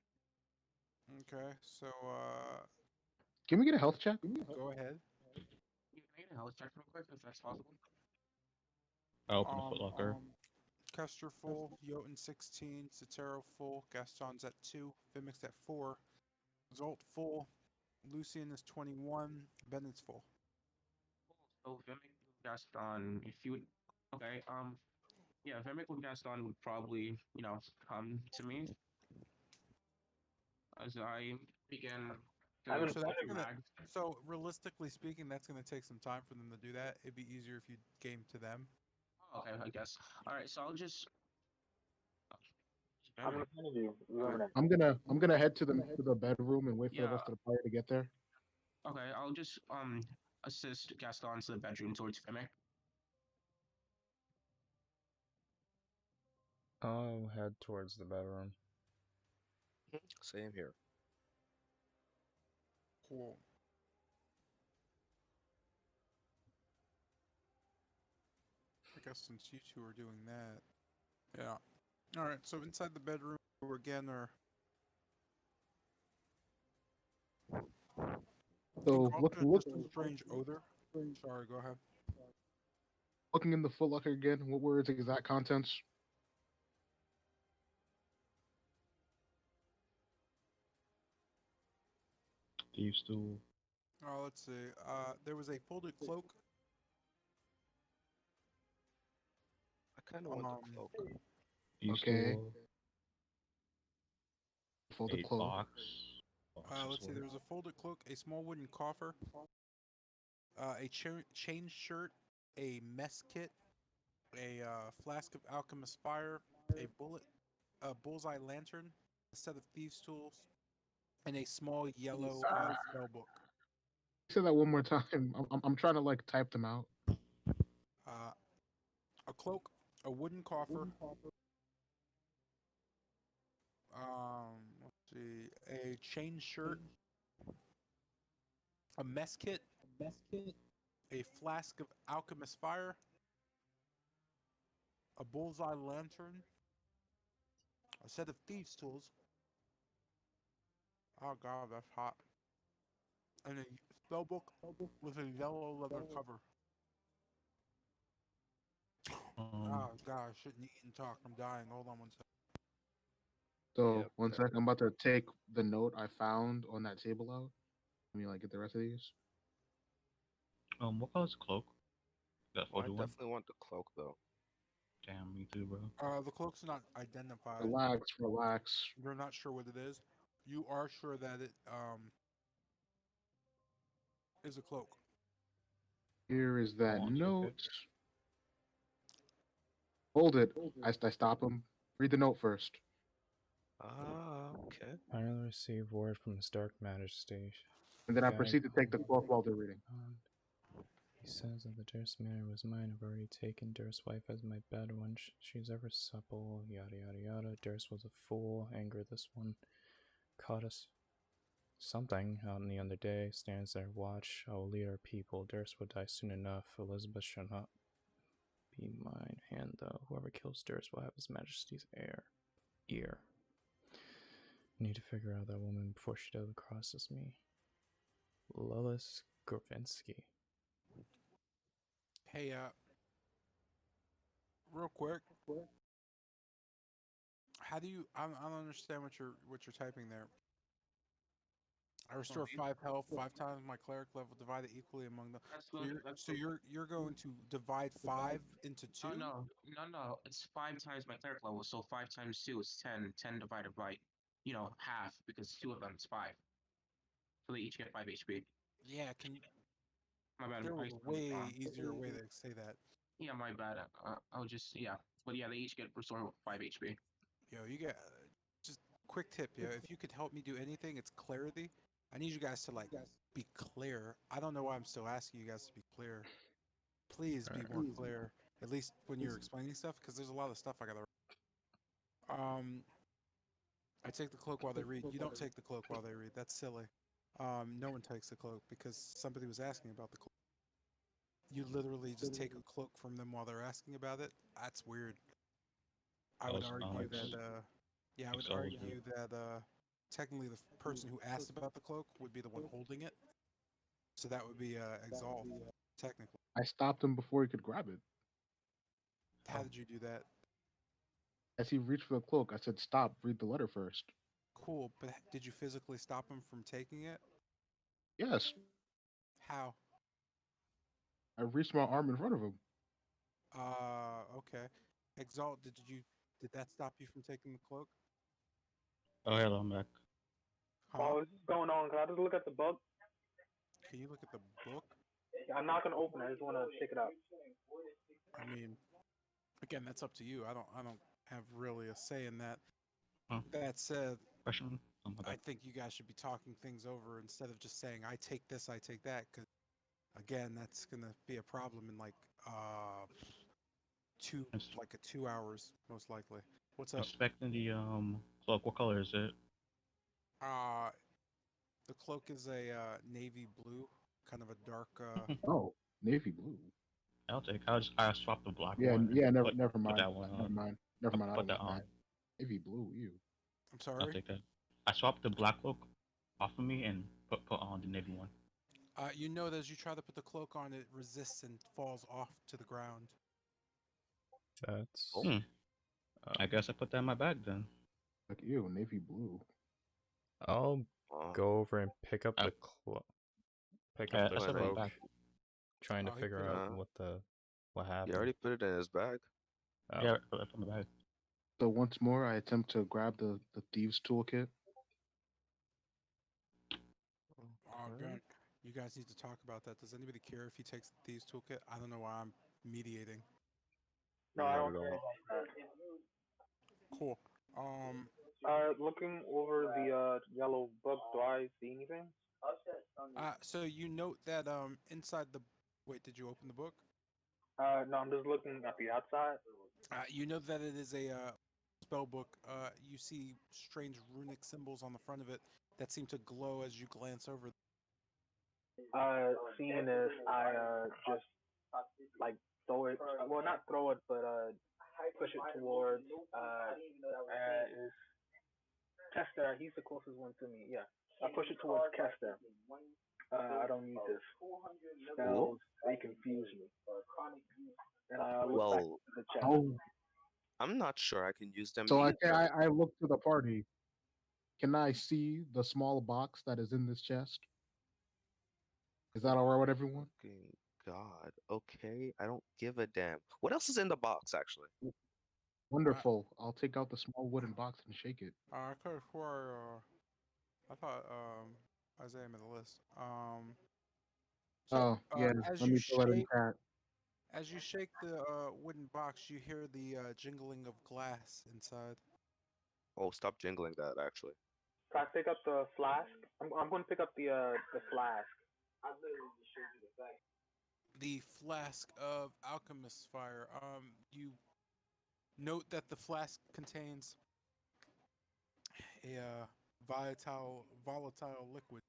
Okay. So Can we get a health check? go ahead. Can I get a health check real quick if that's possible? I open the footlocker. Kester full, Jotun 16, Cetero full, Gaston's at 2, Vimix at 4, Zolt full, Lucian is 21, Bennett's full. So Vimic Gaston, if you would, okay, yeah, Vimic with Gaston would probably, come to me as I begin I'm to in So front that's of you. gonna. So realistically speaking, that's gonna take some time for them to do that. It'd be easier if you game to them. Oh, okay, I guess. All right, so I'll just. I'm in front of you. You over there. I'm gonna head to the bedroom and wait for the Yeah. rest of the party to get there. Okay, I'll just assist Gaston to the bedroom towards Vimic. I'll head towards the bedroom. Same here. Cool. I guess since you two are doing that, yeah. All right. So inside the bedroom, we again are So engulfed in just a strange odor. Sorry. Go ahead. looking in the Foot Locker again. What were its exact contents? Thieves stool. Let's see. There was a folded cloak. I kind of want the cloak. Thieves Okay. stool. Folded A cloak. box. Let's see. There was a folded cloak, a small wooden coffer, a chain shirt, a mess kit, a flask of alchemist fire, a bullseye lantern, a set of thieves' tools, and a small yellow spell book. Say that one more time. I'm trying to like type them out. Uh, a cloak, a wooden coffer. Let's see, a chain shirt, a mess kit, a flask of alchemist fire, a bullseye lantern, a set of thieves' tools. Oh god, that's hot. And a spell book with a yellow leather cover. Um, Oh god, I shouldn't eat and talk. I'm dying. Hold on one second. So Yep. one sec, I'm about to take the note I found on that table out. Let me like get the rest of these. what color's the cloak? That Well, I folded one? definitely want the cloak though. Damn, me too, bro. The cloak's not identified. Relax, relax. You're not sure what it is. You are sure that it is a cloak. Here is Oh, that I'll take note. it. Hold it. I stop him. Read the note first. Okay. Finally received word from his dark majesty. And then I Guide proceed to take the cloak while they're reading. He says that the Durst manor was mine. I've already taken Durst's wife as my bed when she's ever supple, yada yada yada. Durst was a fool, anger this one. Caught us something out in the other day, stands there, watch. I will lead our people. Durst will die soon enough. Elizabeth shall not be mine. Hand though, whoever kills Durst will have his majesty's ear. Need to figure out that woman before she double crosses me. Lilith Gravinsky. Hey, real quick. How do you? I don't understand what you're typing there. I Oh, restore 5 health 5 times my cleric level, divided equally among them. that's So good. you're That's so good. you're going to divide 5 into Oh two. no. It's 5 times my cleric level, so 5 times 2 is 10. 10 divided by, half because two of them is 5. So they each get 5 HP. Yeah, can you? My bad. There I was a spelled it way wrong. easier way to say that. Yeah, my bad. I'll just yeah. But yeah, they each get restore 5 HP. Yo, you get just quick tip, yo. If you could help me do anything, it's clarity. I need you guys to like be clear. I don't know why I'm still asking you guys to be clear. Please be more clear, at least when you're explaining stuff, because there's a lot of stuff I gotta. I take the cloak while they read. You don't take the cloak while they read. That's silly. No one takes the cloak because somebody was asking about the cloak. You literally just take a cloak from them while they're asking about it. That's weird. I That would was argue that, yeah, I would exalted. argue that technically the person who asked about the cloak would be the one holding it. So that would be Exalt, technically. I stopped him before he could grab it. How did you do that? As he reached for the cloak, I said, "Stop. Read the letter first." Cool, but did you physically stop him from taking it? Yes, How? I reached my arm in front of him. Okay. Exalt, did that stop you from taking the cloak? Oh, hello, I'm back. Huh? While this is going on, can I just look at the book? Can you look at the book? I'm not gonna open it. I just want to pick it up. I mean, again, that's up to you. I don't have really a say in that. Huh? That said, Question? Oh, my I bad. think you guys should be talking things over instead of just saying I take this, I take that, because again, that's gonna be a problem in like two Ins- like a 2 hours most likely. What's up? Inspecting the cloak. What color is it? Uh, the cloak is a navy blue, kind of a dark. Oh, navy blue. I'll take. I swap the black Yeah, one and yeah. Never, put never put mind. that one Never on. mind. Never mind. I Put don't that want on. that. Navy blue. You. I'm I'll sorry. take that. I swapped the black cloak off of me and put on the navy one. You know that as you try to put the cloak on, it resists and falls off to the ground. That's Oh, Hmm. I um, guess I put that in my bag then. Like ew, navy blue. I'll wow. go over and pick up I, pick up I the still Wait, have it in I, my cloak, bag. trying to Oh, he figure put it. out uh, what he happened. already put it in his bag. Oh, Yeah, I put it in my bag. So once more, I attempt to grab the thieves' toolkit. Oh, Okay. again, you guys need to talk about that. Does anybody care if he takes the thieves toolkit? I don't know why I'm mediating. No, I Not don't at care all. about that. Cool. Um, Looking over the yellow book, do I see anything? so you note that inside the wait, did you open the book? No, I'm just looking at the outside. You know that it is a spell book. You see strange runic symbols on the front of it that seem to glow as you glance over. Seeing this, I just like throw it. Well, not throw it, but push it towards is Kester. He's the closest one to me. Yeah, I push it towards Kester. I don't need this. Cool. Spells, they confuse me. And I look back Well, to the chest. Oh, I'm not sure I can use them so either. I look to the party. Can I see the small box that is in this chest? Is that all right with everyone? Fucking God. Okay, I don't give a damn. What else is in the box, actually? Uh, Wonderful. I'll take out the small wooden box and shake it. I could have swore. I thought Isaiah made the list. So Oh, yeah. as Let you me throw that in shake chat. the wooden box, you hear the jingling of glass inside. Oh, stop jingling that, actually. Can I pick up the flask? I'm going to pick up the flask. The flask of alchemist's fire. You note that the flask contains a volatile liquid.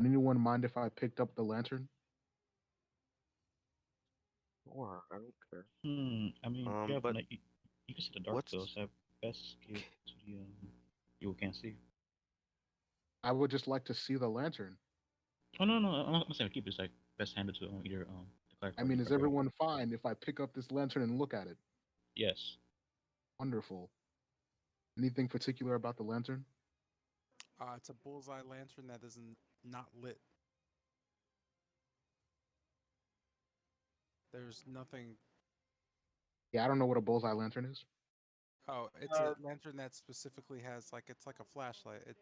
Anyone mind if I picked up the lantern? Or I don't care. I mean, yeah, But you can see the dark though, what's so I best give to the you can't see. I would just like to see the lantern. Oh no, I'm not saying keep this like best handed to either the cleric I or the mean, is barbarian. everyone fine if I pick up this lantern and look at it? Yes. Wonderful. Anything particular about the lantern? It's a bullseye lantern that isn't not lit. There's nothing. Yeah, I don't know what a bullseye lantern is. Oh, it's a lantern that specifically has like it's like a flashlight. It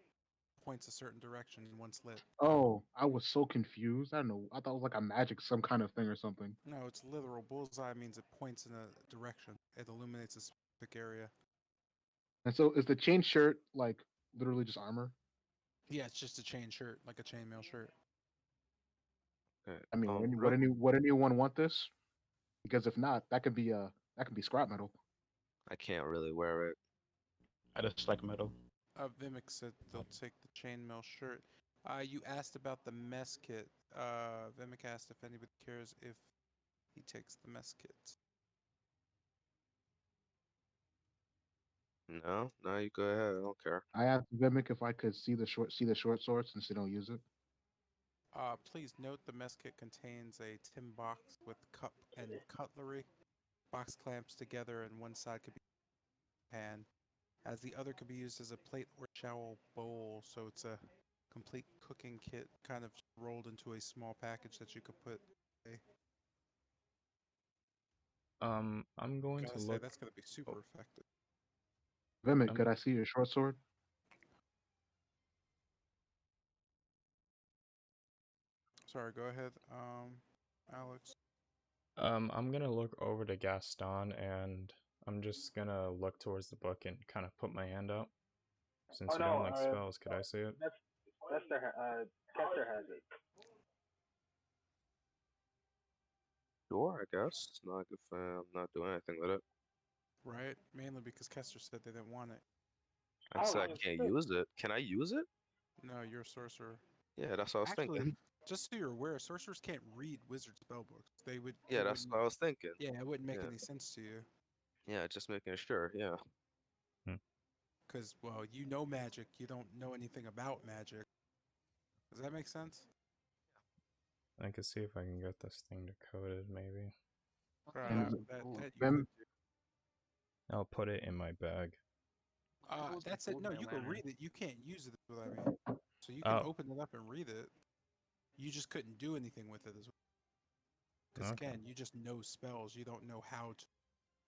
points a certain direction once lit. Oh, I was so confused. I don't know. I thought it was like a magic, some kind of thing or something. No, it's literal. Bullseye means it points in a direction. It illuminates a specific area. And so, is the chain shirt like literally just armor? Yeah, it's just a chain shirt, like a chainmail shirt. Okay. I mean, Real, would anyone want this? Because if not, that can be scrap metal. I can't really wear it. I just like metal. Vimic said they'll take the chainmail shirt. You asked about the mess kit. Vimic asked if anybody cares if he takes the mess kit. No, no, you go ahead. I don't care. I asked Vimic if I could see the short sword since they don't use it. Please note the mess kit contains a tin box with cup and cutlery. Box clamps together, and one side could be pan, as the other could be used as a plate or shower bowl. So it's a complete cooking kit, kind of rolled into a small package that you could put. I'm going to Gotta say look. that's gonna be super effective. Vimic, I'm could I see your short sword? Sorry, go ahead, Alex. I'm gonna look over to Gaston, and I'm just gonna look towards the book and kind of put my hand out. Since Oh you don't no, like spells, could I see it? Kester has it. Sure, I guess. Not if I'm not doing anything with it. Right, mainly because Kester said they didn't want it. I Oh said I can't shit. use it. Can I use it? No, you're a sorcerer. Yeah, that's what I was Actually, thinking. just so you're aware, sorcerers can't read wizard spellbooks. They would. Yeah, It that's wouldn't. what I was thinking. Yeah, it wouldn't make Yeah, any sense to you. yeah, just making sure. Yeah. Hmm. Because, well, you know magic. You don't know anything about magic. Does that make sense? I can see if I can get this thing decoded, maybe. And That you Vim, could do. I'll put it in my bag. That's it. No, you can read it. You can't use it. Is what I mean. So you can Oh, open it up and read it. You just couldn't do anything with it, because okay. again, you just know spells. You don't know how to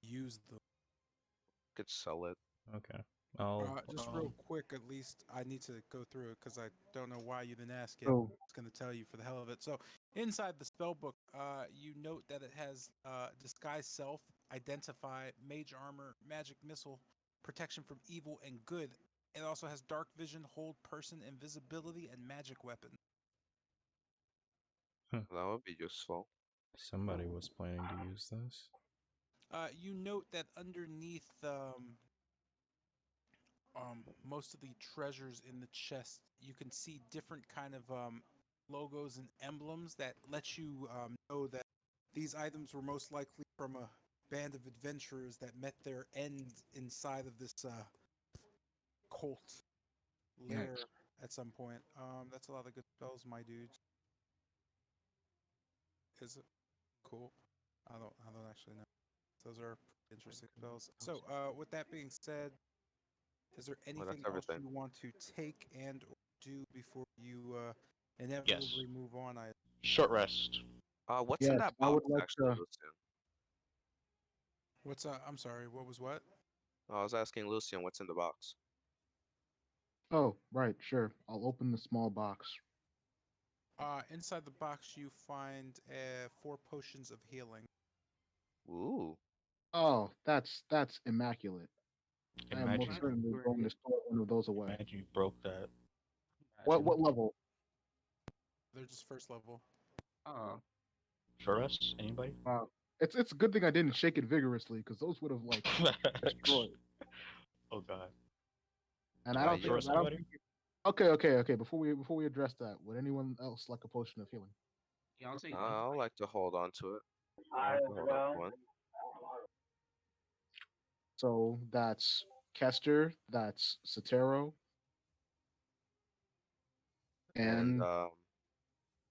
use them. Could sell it. Okay. I'll. Just real quick, at least I need to go through it because I don't know why you didn't ask it. so It's going to tell you for the hell of it. So, inside the spell book, you note that it has disguise self, identify, mage armor, magic missile, protection from evil and good. It also has dark vision, hold person, invisibility, and magic weapon. That would be useful. Somebody was planning to use this. You note that underneath most of the treasures in the chest, you can see different kind of logos and emblems that let you know that these items were most likely from a band of adventurers that met their end inside of this cult lair yikes. at some point. That's a lot of good spells, my dudes. Is it cool? I don't actually know. Those are interesting spells. So, with that being said, is there Well, anything that's else everything. you want to take and or do before you Yes. inevitably move on? Short rest. What's in Yes, that I would box like actually, to. Lucian? What's I'm sorry. What was what? I was asking Lucian what's in the box. Oh, right, sure. I'll open the small box. Inside the box you find 4 potions of healing. Ooh. Oh, that's immaculate. I am most Imagine, certainly going to store one of those away. imagine you broke that. What level? They're just first level. Uh, Short rest. Anybody? Wow. It's a good thing I didn't shake it vigorously because those would have like destroyed. Oh god. And I Uh, don't you, think Short rest. I don't Anybody? think. Okay. Before we address that, would anyone else like a potion of healing? yeah, I'll take one. I'll like to hold on to it. I I like as to hold on to well. one. So that's Kester, that's Sotero, And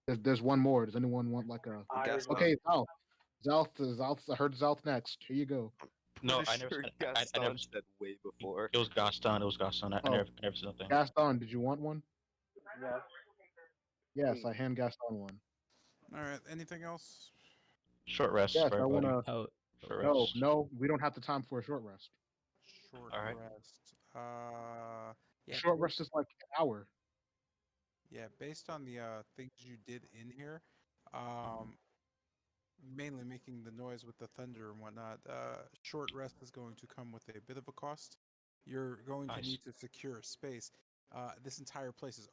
and there's one more. Does anyone want like a? I as Gaston. well. Okay, Zalth. Zalth. I heard Zalth next. Here you go. No, Pretty I never. sure I never. Gaston said way before. It was Gaston. It was Gaston. Oh, I never said nothing. Gaston, did you want one? Yes, Yes, please. I hand Gaston one. All right. Anything else? Short rest Yes, for I want everybody. to. Oh, Short No, rest. no, we don't have the time for a short rest. Short All right. rest. A Yeah. short rest is like an hour. Yeah. Based on the things you did in here, um, mainly making the noise with the thunder and whatnot. Short rest is going to come with a bit of a cost. You're going to Nice. need to secure space. This entire place is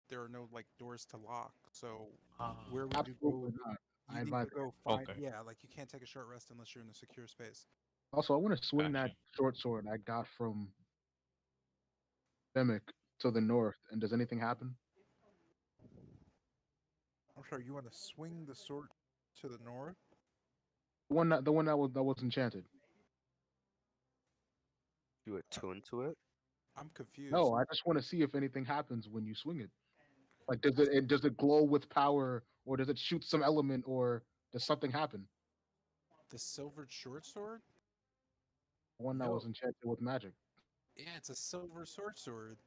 there are no like doors to lock. So where would you go? Absolutely not. I You need advise to it. go find. Okay. Yeah, like you can't take a short rest unless you're in a secure space. Also, I want to swing that Gotcha. short sword I got from Demic to the north. And does anything happen? I'm sorry. You want to swing the sword to the north? The one that was enchanted. You attune to it? I'm confused. No, I just want to see if anything happens when you swing it. Like, does it glow with power, or does it shoot some element, or does something happen? The silvered short sword? The one that was No. enchanted with magic. Yeah, it's a silver short sword.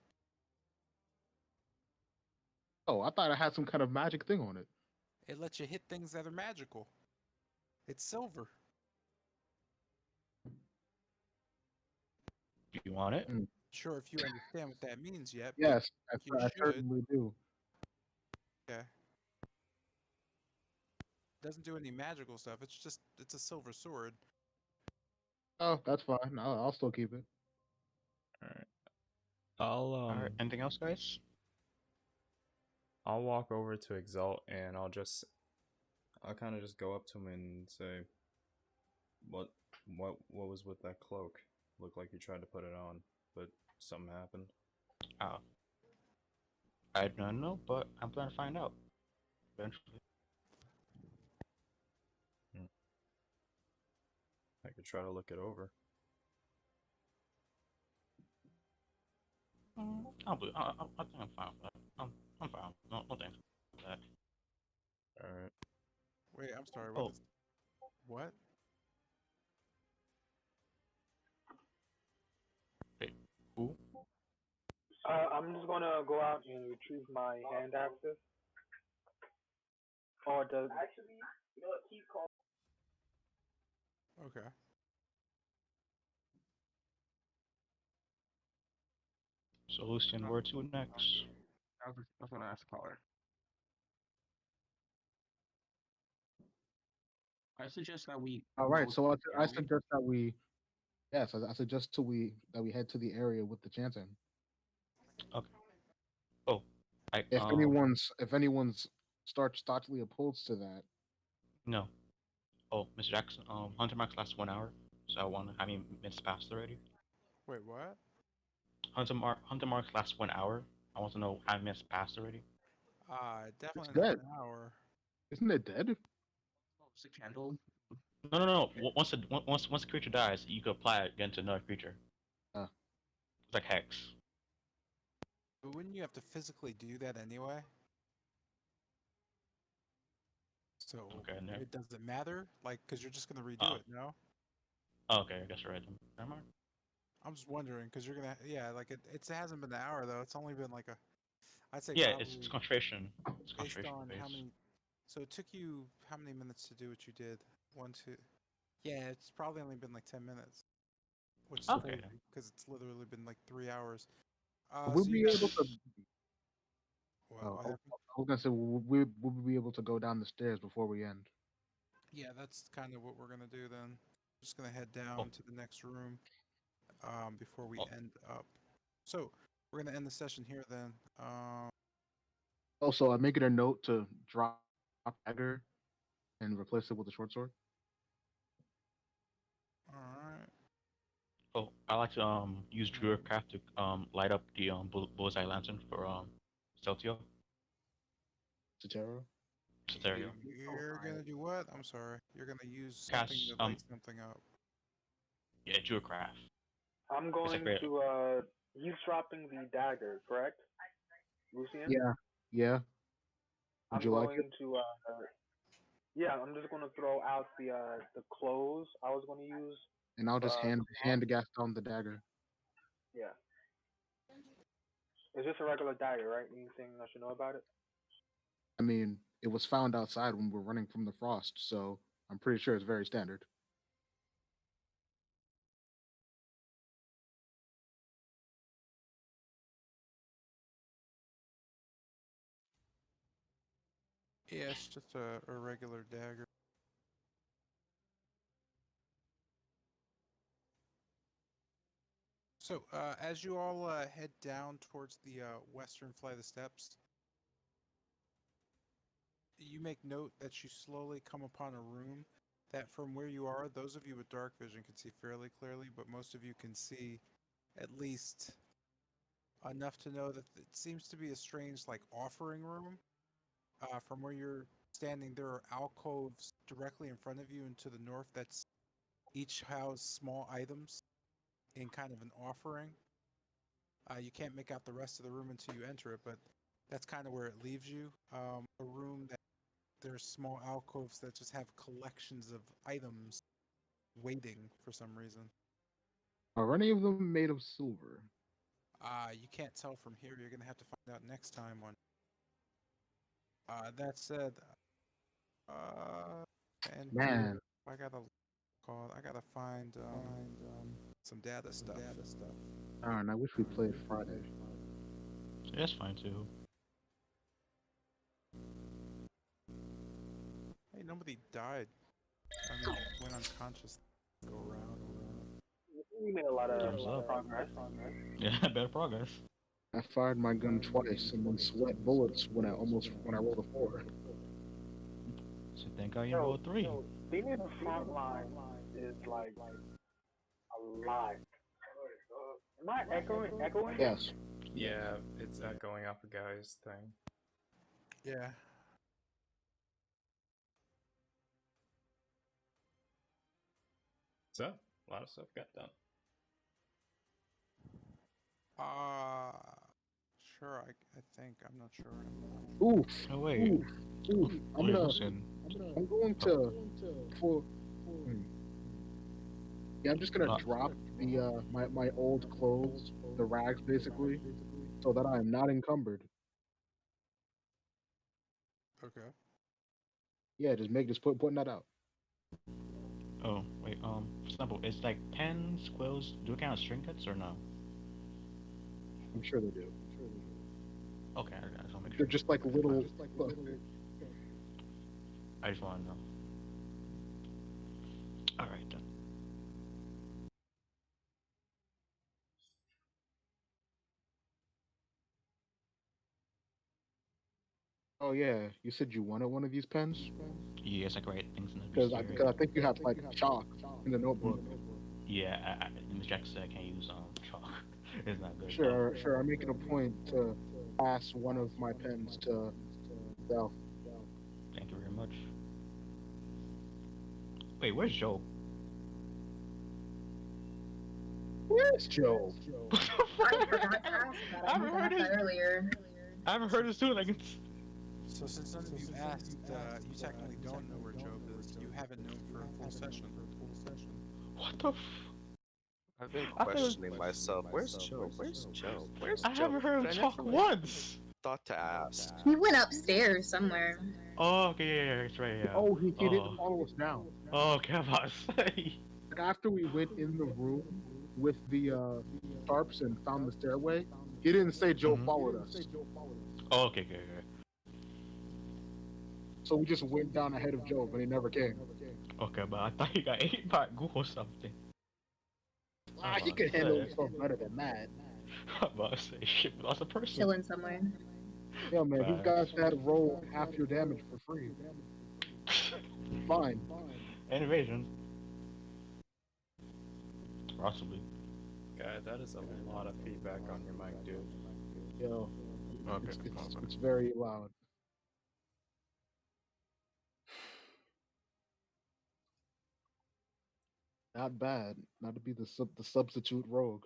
Oh, I thought it had some kind of magic thing on it. It lets you hit things that are magical. It's silver. Do you want it? Mm. Sure, if you understand what that means yet, but Yes, you I should. certainly do. Yeah. Doesn't do any magical stuff. It's a silver sword. Oh, that's fine. I'll still keep it. all right. I'll All right. Anything else, guys? I'll walk over to Exalt and I'll kind of just go up to him and say, "What what was with that cloak? Looked like you tried to put it on, but something happened." Uh, I don't know, but I'm gonna find out eventually. Hmm. I could try to look it over. I think I'm fine with that. I'm fine. No, no thanks for that. All right. Wait, I'm sorry. Oh, What? wait. Who? I'm just gonna go out and retrieve my hand axes. Or does Okay. So Lucian, where to next? I was gonna ask caller. I suggest that we All go right, to so the I area. suggest that we yes, I suggest that we head to the area with the chanting. Okay. Oh, I If anyone's staunchly opposed to that, no. Oh, Mr. Jackson. Hunter Max lasts 1 hour, so I want to. How many minutes passed already? Wait, what? Hunter Marks lasts 1 hour. I want to know how many minutes passed already. it's Definitely not dead. an hour. Isn't it dead? Oh, it's a candle. No, no, no. Once a creature dies, you can apply it again to another creature. Uh, It's like hex. But wouldn't you have to physically do that anyway? So Okay, never. it doesn't matter, like, because you're just gonna redo Uh, it, no? okay, I guess you're right. Then. Never mind. I'm just wondering, because you're gonna, yeah, like it hasn't been an hour though. It's only been like I'd say Yeah, it's probably concentration. It's based concentration on how based. many. So it took you how many minutes to do what you did? One, two. Yeah, it's probably only been like 10 minutes, which is Okay crazy then. because it's literally been like 3 hours. would So we you be got able to? what happened? I was gonna say, would we be able to go down the stairs before we end? Yeah, that's kind of what we're gonna do then. Just gonna head Oh, down to the next room before we oh, end up. So we're gonna end the session here then. Also, I'm making a note to drop dagger and replace it with a short sword. All right. oh. I like to use Druidcraft to light up the bullseye lantern for Celtio, Cetera. Ceterio. You're gonna do what? I'm sorry. You're gonna use something Cast to light something up. yeah, Druidcraft. I'm It's like going very to he's dropping the dagger, correct, Lucian? Yeah, yeah. Would I'm you like it? going to yeah, I'm just gonna throw out the clothes I was gonna use and I'll just Uh, hand Gaston the dagger. yeah, it's just a regular dagger, right? Anything I should know about it? I mean, it was found outside when we were running from the frost, so I'm pretty sure it's very standard. Yeah, it's just a regular dagger. So, as you all head down towards the western flight of steps, you make note that you slowly come upon a room that, from where you are, those of you with dark vision can see fairly clearly, but most of you can see at least enough to know that it seems to be a strange, like, offering room. From where you're standing, there are alcoves directly in front of you and to the north that's each house small items in kind of an offering. You can't make out the rest of the room until you enter it, but that's kind of where it leaves you. A room that there's small alcoves that just have collections of items waiting for some reason. Are any of them made of silver? You can't tell from here. You're gonna have to find out next time. On that said, and Man, I gotta call. I gotta find some data stuff. darn, I wish we played Friday. That's fine too. Hey, nobody died. I mean, went unconscious. Go around. We made a lot of Thumbs up. progress. Yeah, better progress. I fired my gun twice and then sweat bullets when I rolled a four. So thank God you Yo, rolled three. being in the front line is like a lot. Am I echoing? Yes. Yeah, it's echoing off a guy's thing. Yeah. So, a lot of stuff got done. Uh, sure. I think I'm not sure. Oof. Oh wait. Oof. Oof. I'm Wait, gonna. who's in? I'm going to. For. hmm. Yeah, I'm just gonna drop the my old clothes, the rags basically, so that I am not encumbered. Okay. Yeah, just putting that out. Oh wait. For example, it's like pens, quills. Do it count as trinkets or no? I'm sure they do. Okay, I just want to make They're sure. just like Okay, fine. little. I just want to know. All right then. Oh yeah, you said you wanted one of these pens Yes, I can write things in the because bestiary. I think you have like chalk in the notebook. Yeah, Miss Jack said I can't use chalk. It's not good. Sure. I'm making a point to pass one of my pens to Self. Thank you very much. Wait, where's Joe? Where's Joe? I forgot to ask that. I I haven't meant to heard ask his. that earlier. I haven't heard his tune. Like it's. So since none of you asked, you technically don't know where Job is. You haven't known for a full session. What the? I've been I thought. questioning myself. Where's Joe? Where's Joe? Where's I Joe? haven't heard But him I talk never like once. thought to ask. He went upstairs somewhere. Oh, okay, yeah, that's right, yeah. Oh, he didn't Oh, follow us down. oh, okay, I'm about to say. Like after we went in the room with the tarps and found the stairway, he didn't say Joe Mhm. followed us. Oh, okay. So we just went down ahead of Joe, but he never came. Okay, but I thought he got ate by a ghoul or something. I'm He about can to handle say. himself better than that. I'm about to say shit, we lost a person. Chilling somewhere. Yeah, man, he's got Facts. that roll half your damage for free. Fine. And evasion. Possibly. Guy, that is a lot of feedback on your mic, dude. Yo, Okay. it's very loud. Not bad. Not to be the substitute rogue.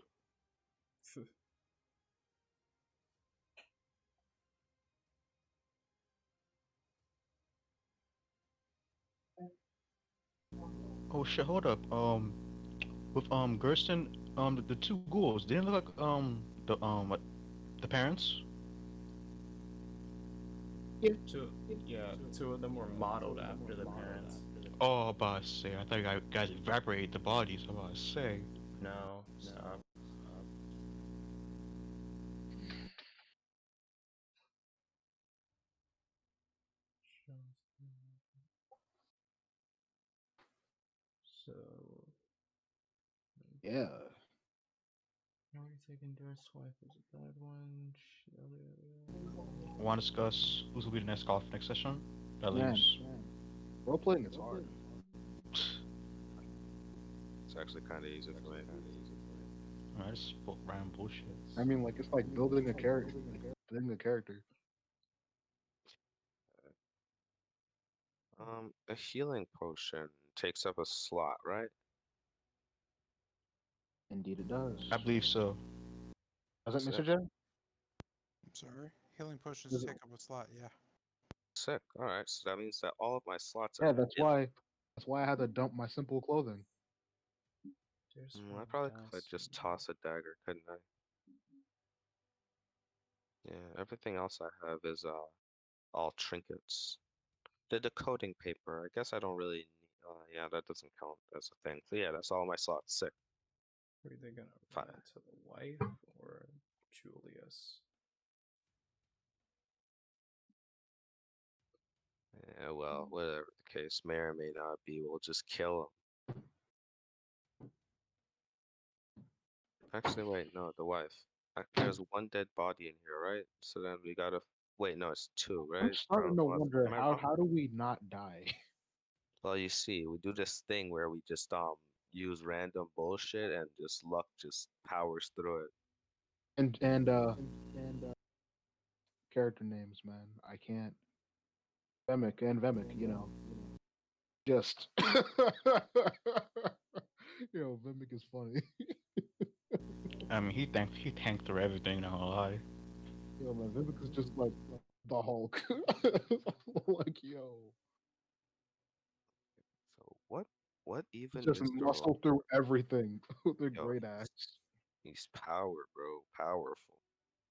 Oh shit, hold up. With Gersten, the two ghouls didn't look like what, the parents. Two, yeah, two of them were modeled after the parents. Oh, about to say, I thought you guys evaporated the bodies. I'm about to say. No, stop. So, Yeah. already taken Darth's wife was a bad one. Want to discuss who's gonna be the next call for next session? At Man, least. role playing is hard. It's actually kind of easy for me. Alright, just random bullshit. I mean, like it's like building a character, like building a character. A healing potion takes up a slot, right? Indeed, it does. I believe so. Does it, Sick. Mr. J? I'm sorry. Healing potions Does it- take up a slot. Yeah. Sick. All right, so that means that all of my slots are Yeah, that's filled. why. That's why I had to dump my simple clothing. I probably could just toss a dagger, couldn't I? Yeah, everything else I have is all trinkets. The decoding paper, I guess I don't really need. Yeah, that doesn't count as a thing. So yeah, that's all my slots. Sick. Were they gonna Fine. run into the wife or Julius? Yeah, well, whatever the case may or may not be, we'll just kill him. Actually, wait, no, the wife. There's one dead body in here, right? So then we gotta. Wait, no, it's two, I'm right? starting Or to was, wonder am I how wrong? how do we not die? Well, you see, we do this thing where we just use random bullshit and just luck just powers through it. And character names, man. I can't. Vemic, just Vemic is funny. I mean, he tanked through everything. Not gonna lie. Man, Vemic is just like the Hulk. Like, yo, So what he even just is the role? muscle through everything with a Yo, great axe. he's power, bro, powerful.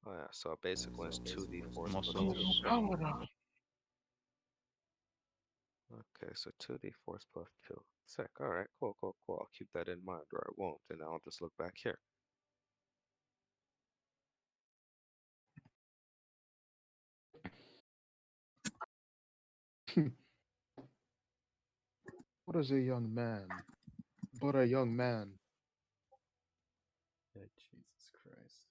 Oh yeah, so basic one is 2d4 plus Muscles. 2. Sick. Paladin. Okay, so 2d4 plus 2. Sick. All right, cool, cool, cool. I'll keep that in mind, or I won't, and I'll just look back here. What is a young man? But a young man. Yeah, Jesus Christ.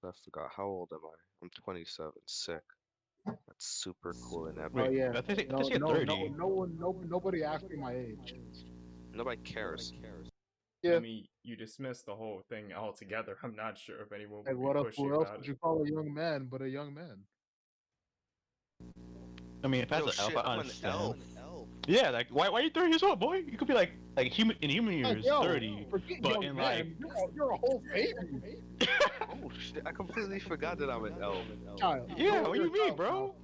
I forgot. How old am I? I'm 27. Sick. That's super cool and epic. Oh Wait, yeah. I No, think he had no, 30. nobody asked me my age. Nobody cares. I Yeah. mean, you dismissed the whole thing altogether. I'm not sure if anyone Like, would be what else? pushy Who else about would it. you call a young man but a young man? I mean, if that's Yo, an elf, shit, I I'm an elf. understand. Yeah, like why are you 30 years old, boy? You could be like in human Like, years yo, 30, forget but young in like man. You're a whole baby. Oh shit, I completely forgot that I'm an elf. Child. yeah, No, what do you're you a mean, child now. bro?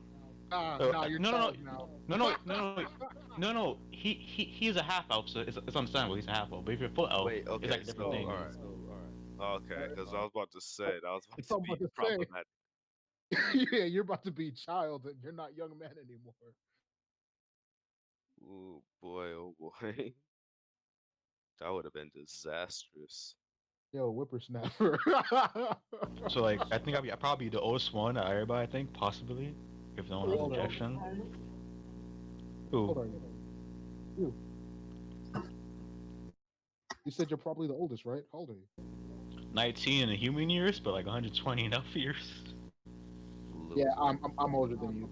Nah, you're No, no, no, child now. no, no, no, no, no, no. He's a half elf, so it's understandable. He's a half elf. But if you're full elf, Wait, it's okay, like a different so Oh, thing. okay, because I was about to say that was about that's to what I'm be about to say. problematic. Yeah, you're about to be child and you're not young man anymore. Ooh boy, oh boy, that would have been disastrous. Yo, whippersnapper. So like, I think I'd probably the oldest one out of everybody. I think possibly, if no one has Hold on. objection. Hold Who? on. You. You said you're probably the oldest, right? How old are you? 19 in human years, but like 120 in elf years. Yeah, Loser. I'm older than you.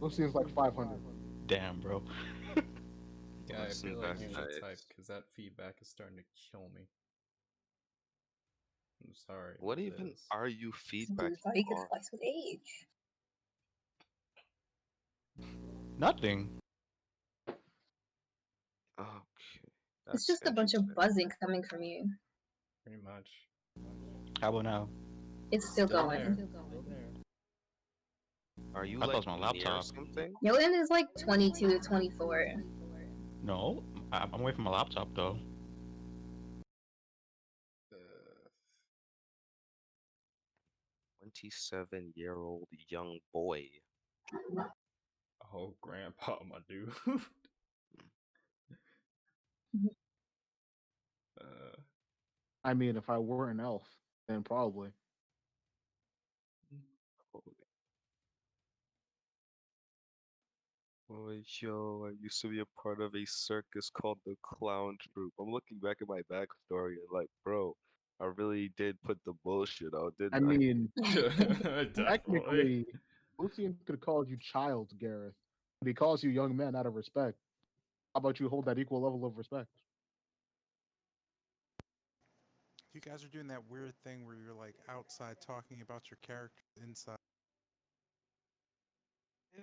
Lucian's like 500. Damn, bro. Yeah, I Listen, feel like that's you should type nice. because that feedback is starting to kill me. I'm sorry. What but it even is. are you Dude, feedbacking thought you could on? flex with age. Nothing. Okay, It's that's just a bunch interesting. of buzzing coming from you. Pretty much. How about now? It's still going. There. Still there. Are you I thought like it was my near laptop. something? Yoan is like 22 to 24. No, I'm away from my laptop though. 27-year-old young boy. Oh, grandpa, my dude. uh, I mean, if I were an elf, then probably. Oh, yo, I used to be a part of a circus called the Clown Troupe. I'm looking back at my backstory and like, bro, I really did put the bullshit out, I didn't I? mean, definitely. technically, Lucian could have called you child, Gareth, but he calls you young man out of respect. How about you hold that equal level of respect? You guys are doing that weird thing where you're like outside talking about your character inside.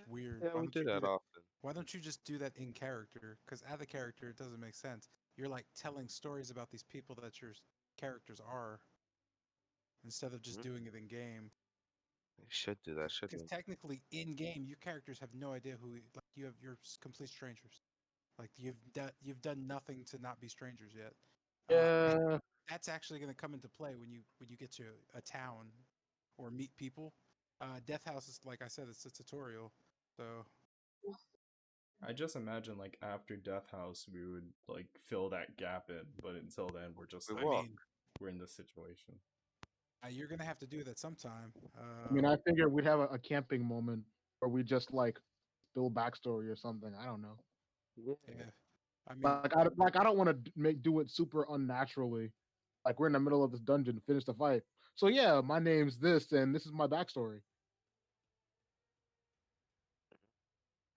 Weird. Yeah, Why we don't do you do that that? often. Why don't you just do that in character? Because out of character, it doesn't make sense. You're like telling stories about these people that your characters are, instead of just Hmm? doing it in game. We should do that, Because shouldn't technically, in game, your characters have no idea who. Like you have, you're complete strangers. Like you've done nothing to not be strangers yet. That Yeah, that's actually going to come into play when you get to a town or meet people. Death House is like I said, it's a tutorial. So I just imagine like after Death House, we would like fill that gap in, but until then, we're just we I like walk? mean, we're in this situation. you're gonna have to do that sometime. I mean, I figure we'd have a camping moment where we just like spill backstory or something. I don't know. Yeah. Yeah, I mean, I don't want to make do it super unnaturally. Like we're in the middle of this dungeon, finish the fight. So yeah, my name's this, and this is my backstory.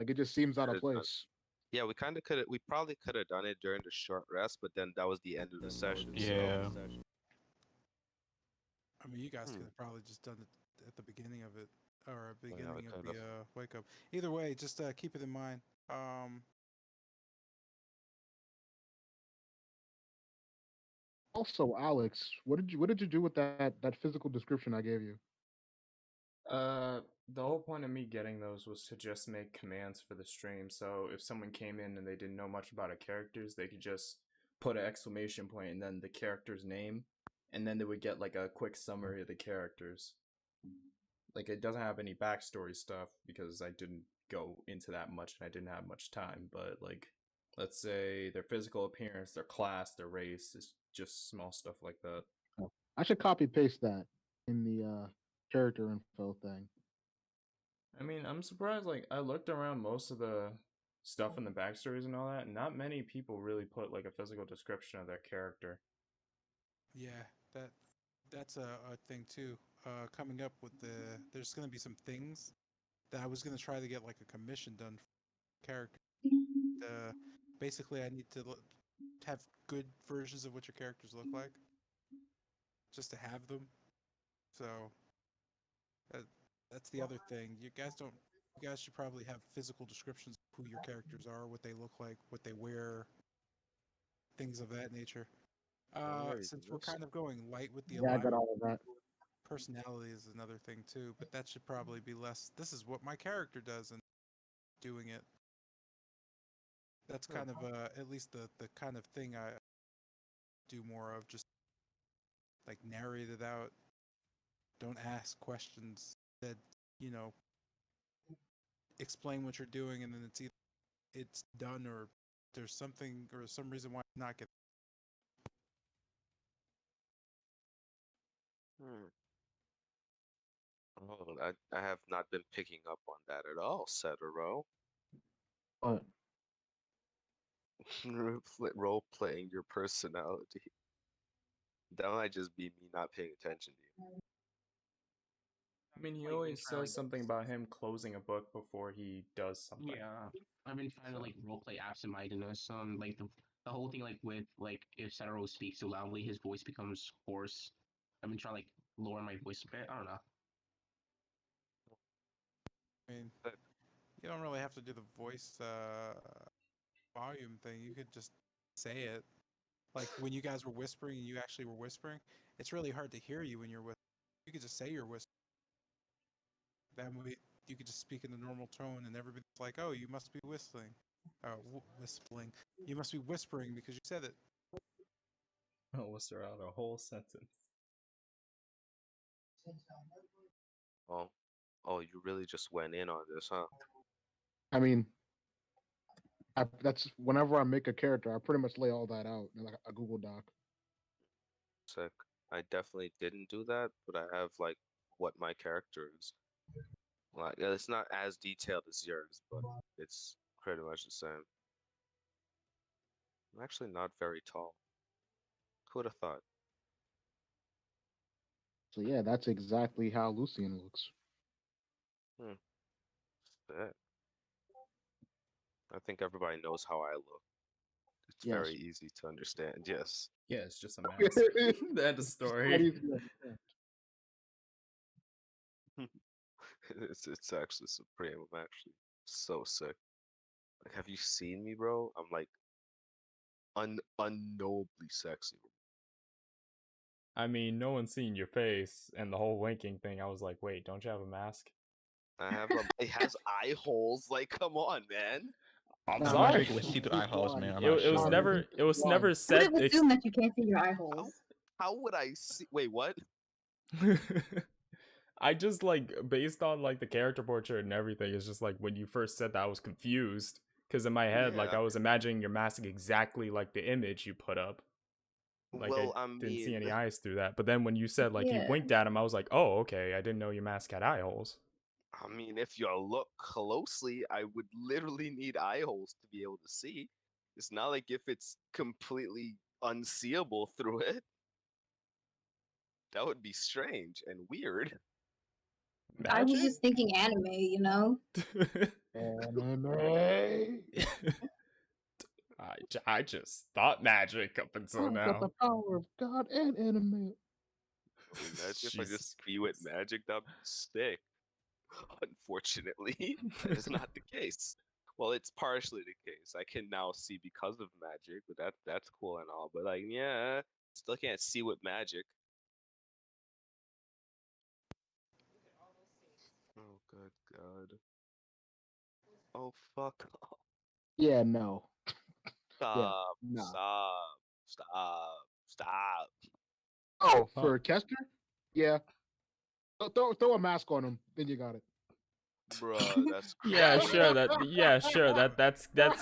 Like it just seems out Could of have done. place. Yeah, we kind of could have. We probably could have done it during the short rest, but then that was the end of the session. So, Yeah. I mean, you guys hmm. could have probably just done it at the beginning of it or at the Yeah, we beginning of could the have. wake up. Either way, just keep it in mind. Also, Alex, what did you do with that physical description I gave you? The whole point of me getting those was to just make commands for the stream. So if someone came in and they didn't know much about a characters, they could just put an exclamation point and then the character's name, and then they would get like a quick summary of the characters. Like it doesn't have any backstory stuff because I didn't go into that much and I didn't have much time. But like, let's say their physical appearance, their class, their race is just small stuff like that. Oh, I should copy paste that in the character info thing. I mean, I'm surprised. Like, I looked around most of the stuff in the backstories and all that, and not many people really put like a physical description of their character. Yeah, that that's a thing too. Coming up with there's gonna be some things that I was gonna try to get like a commission done for character. Uh, Basically, I need to have good versions of what your characters look like, just to have them. So uh, that's the other thing. You guys don't. You guys should probably have physical descriptions of who your characters are, what they look like, what they wear, things of that nature. Alright, Since we're this. kind of going light with the Yeah, I got alignment, all of that. personality is another thing too, but that should probably be less. This is what my character does, and doing it. That's Huh. kind of at least the kind of thing I do more of. Just like narrate it out. Don't ask questions. That you know, explain what you're doing, and then it's either it's done or there's something or some reason why it's not get. Hmm. Oh, I have not been picking up on that at all, Setero. But Role playing your personality. That might just be me not paying attention to you. I mean, he Like been always trying to says something about him closing a book before he does something. yeah, I've been trying to So, like roleplay absent-mindedness. Like the whole thing like with like if Setero speaks too loudly, his voice becomes hoarse. I've been trying to like lower my voice a bit. I don't know. I mean, But you don't really have to do the voice volume thing. You could just say it. Like when you guys were whispering and you actually were whispering, it's really hard to hear you when you're whispering. You could just say you're whispering. That way, you could just speak in a normal tone, and everybody's like, "Oh, you must be whistling, whistling. You must be whispering because you said it." Oh, whisper out a whole sentence. Oh, oh, you really just went in on this, huh? I mean, that's whenever I make a character, I pretty much lay all that out in like a Google Doc. Sick. I definitely didn't do that, but I have like what my character is. Like, it's not as detailed as yours, but it's pretty much the same. I'm actually not very tall. Who'd have thought? So yeah, that's exactly how Lucian looks. Hmm. Sick. I think everybody knows how I look. It's Yes. very easy to understand. Yes. Yeah, it's just a mask. The end of story. It's actually supreme. I'm actually so sick. Like, have you seen me, bro? I'm like unknowably sexy. I mean, no one's seen your face, and the whole winking thing. I was like, wait, don't you have a mask? I have it has eye holes. Like, come on, man. I'm Nah, Magic sorry. with see-through he's eye holes, blind. man. I'm It, not it was sure. Nah, never it was blind. never I said. would assume that you can't see your eye How holes. how would I see? Wait, what? I just like based on like the character portrait and everything. It's just like when you first said that, I was confused because in my head, like Yeah. I was imagining your mask exactly like the image you put up. Like I Well, I didn't see mean, any eyes through that. But then when you said like you Yeah. winked at him, I was like, oh, okay. I didn't know your mask had eye holes. if you look closely, I would literally need eye holes to be able to see. It's not like if it's completely unseeable through it. That would be strange and weird. I was Magic? just thinking anime, you know? Anime. I just thought magic up until I've got the now. power of God and anime. Bro, imagine if I just Jesus spew at Christ. magic, that'd be sick. Unfortunately, that is not the case. Well, it's partially the case. I can now see because of magic, but that's cool and all. But like, yeah, still can't see with magic. Oh, good God. Oh, fuck. Yeah, no. Yeah, Stop, nah. stop, stop, stop. Oh, Huh? for Kester? Yeah. Throw a mask on him, then you got it. Bruh, that's Yeah, crazy. sure. That's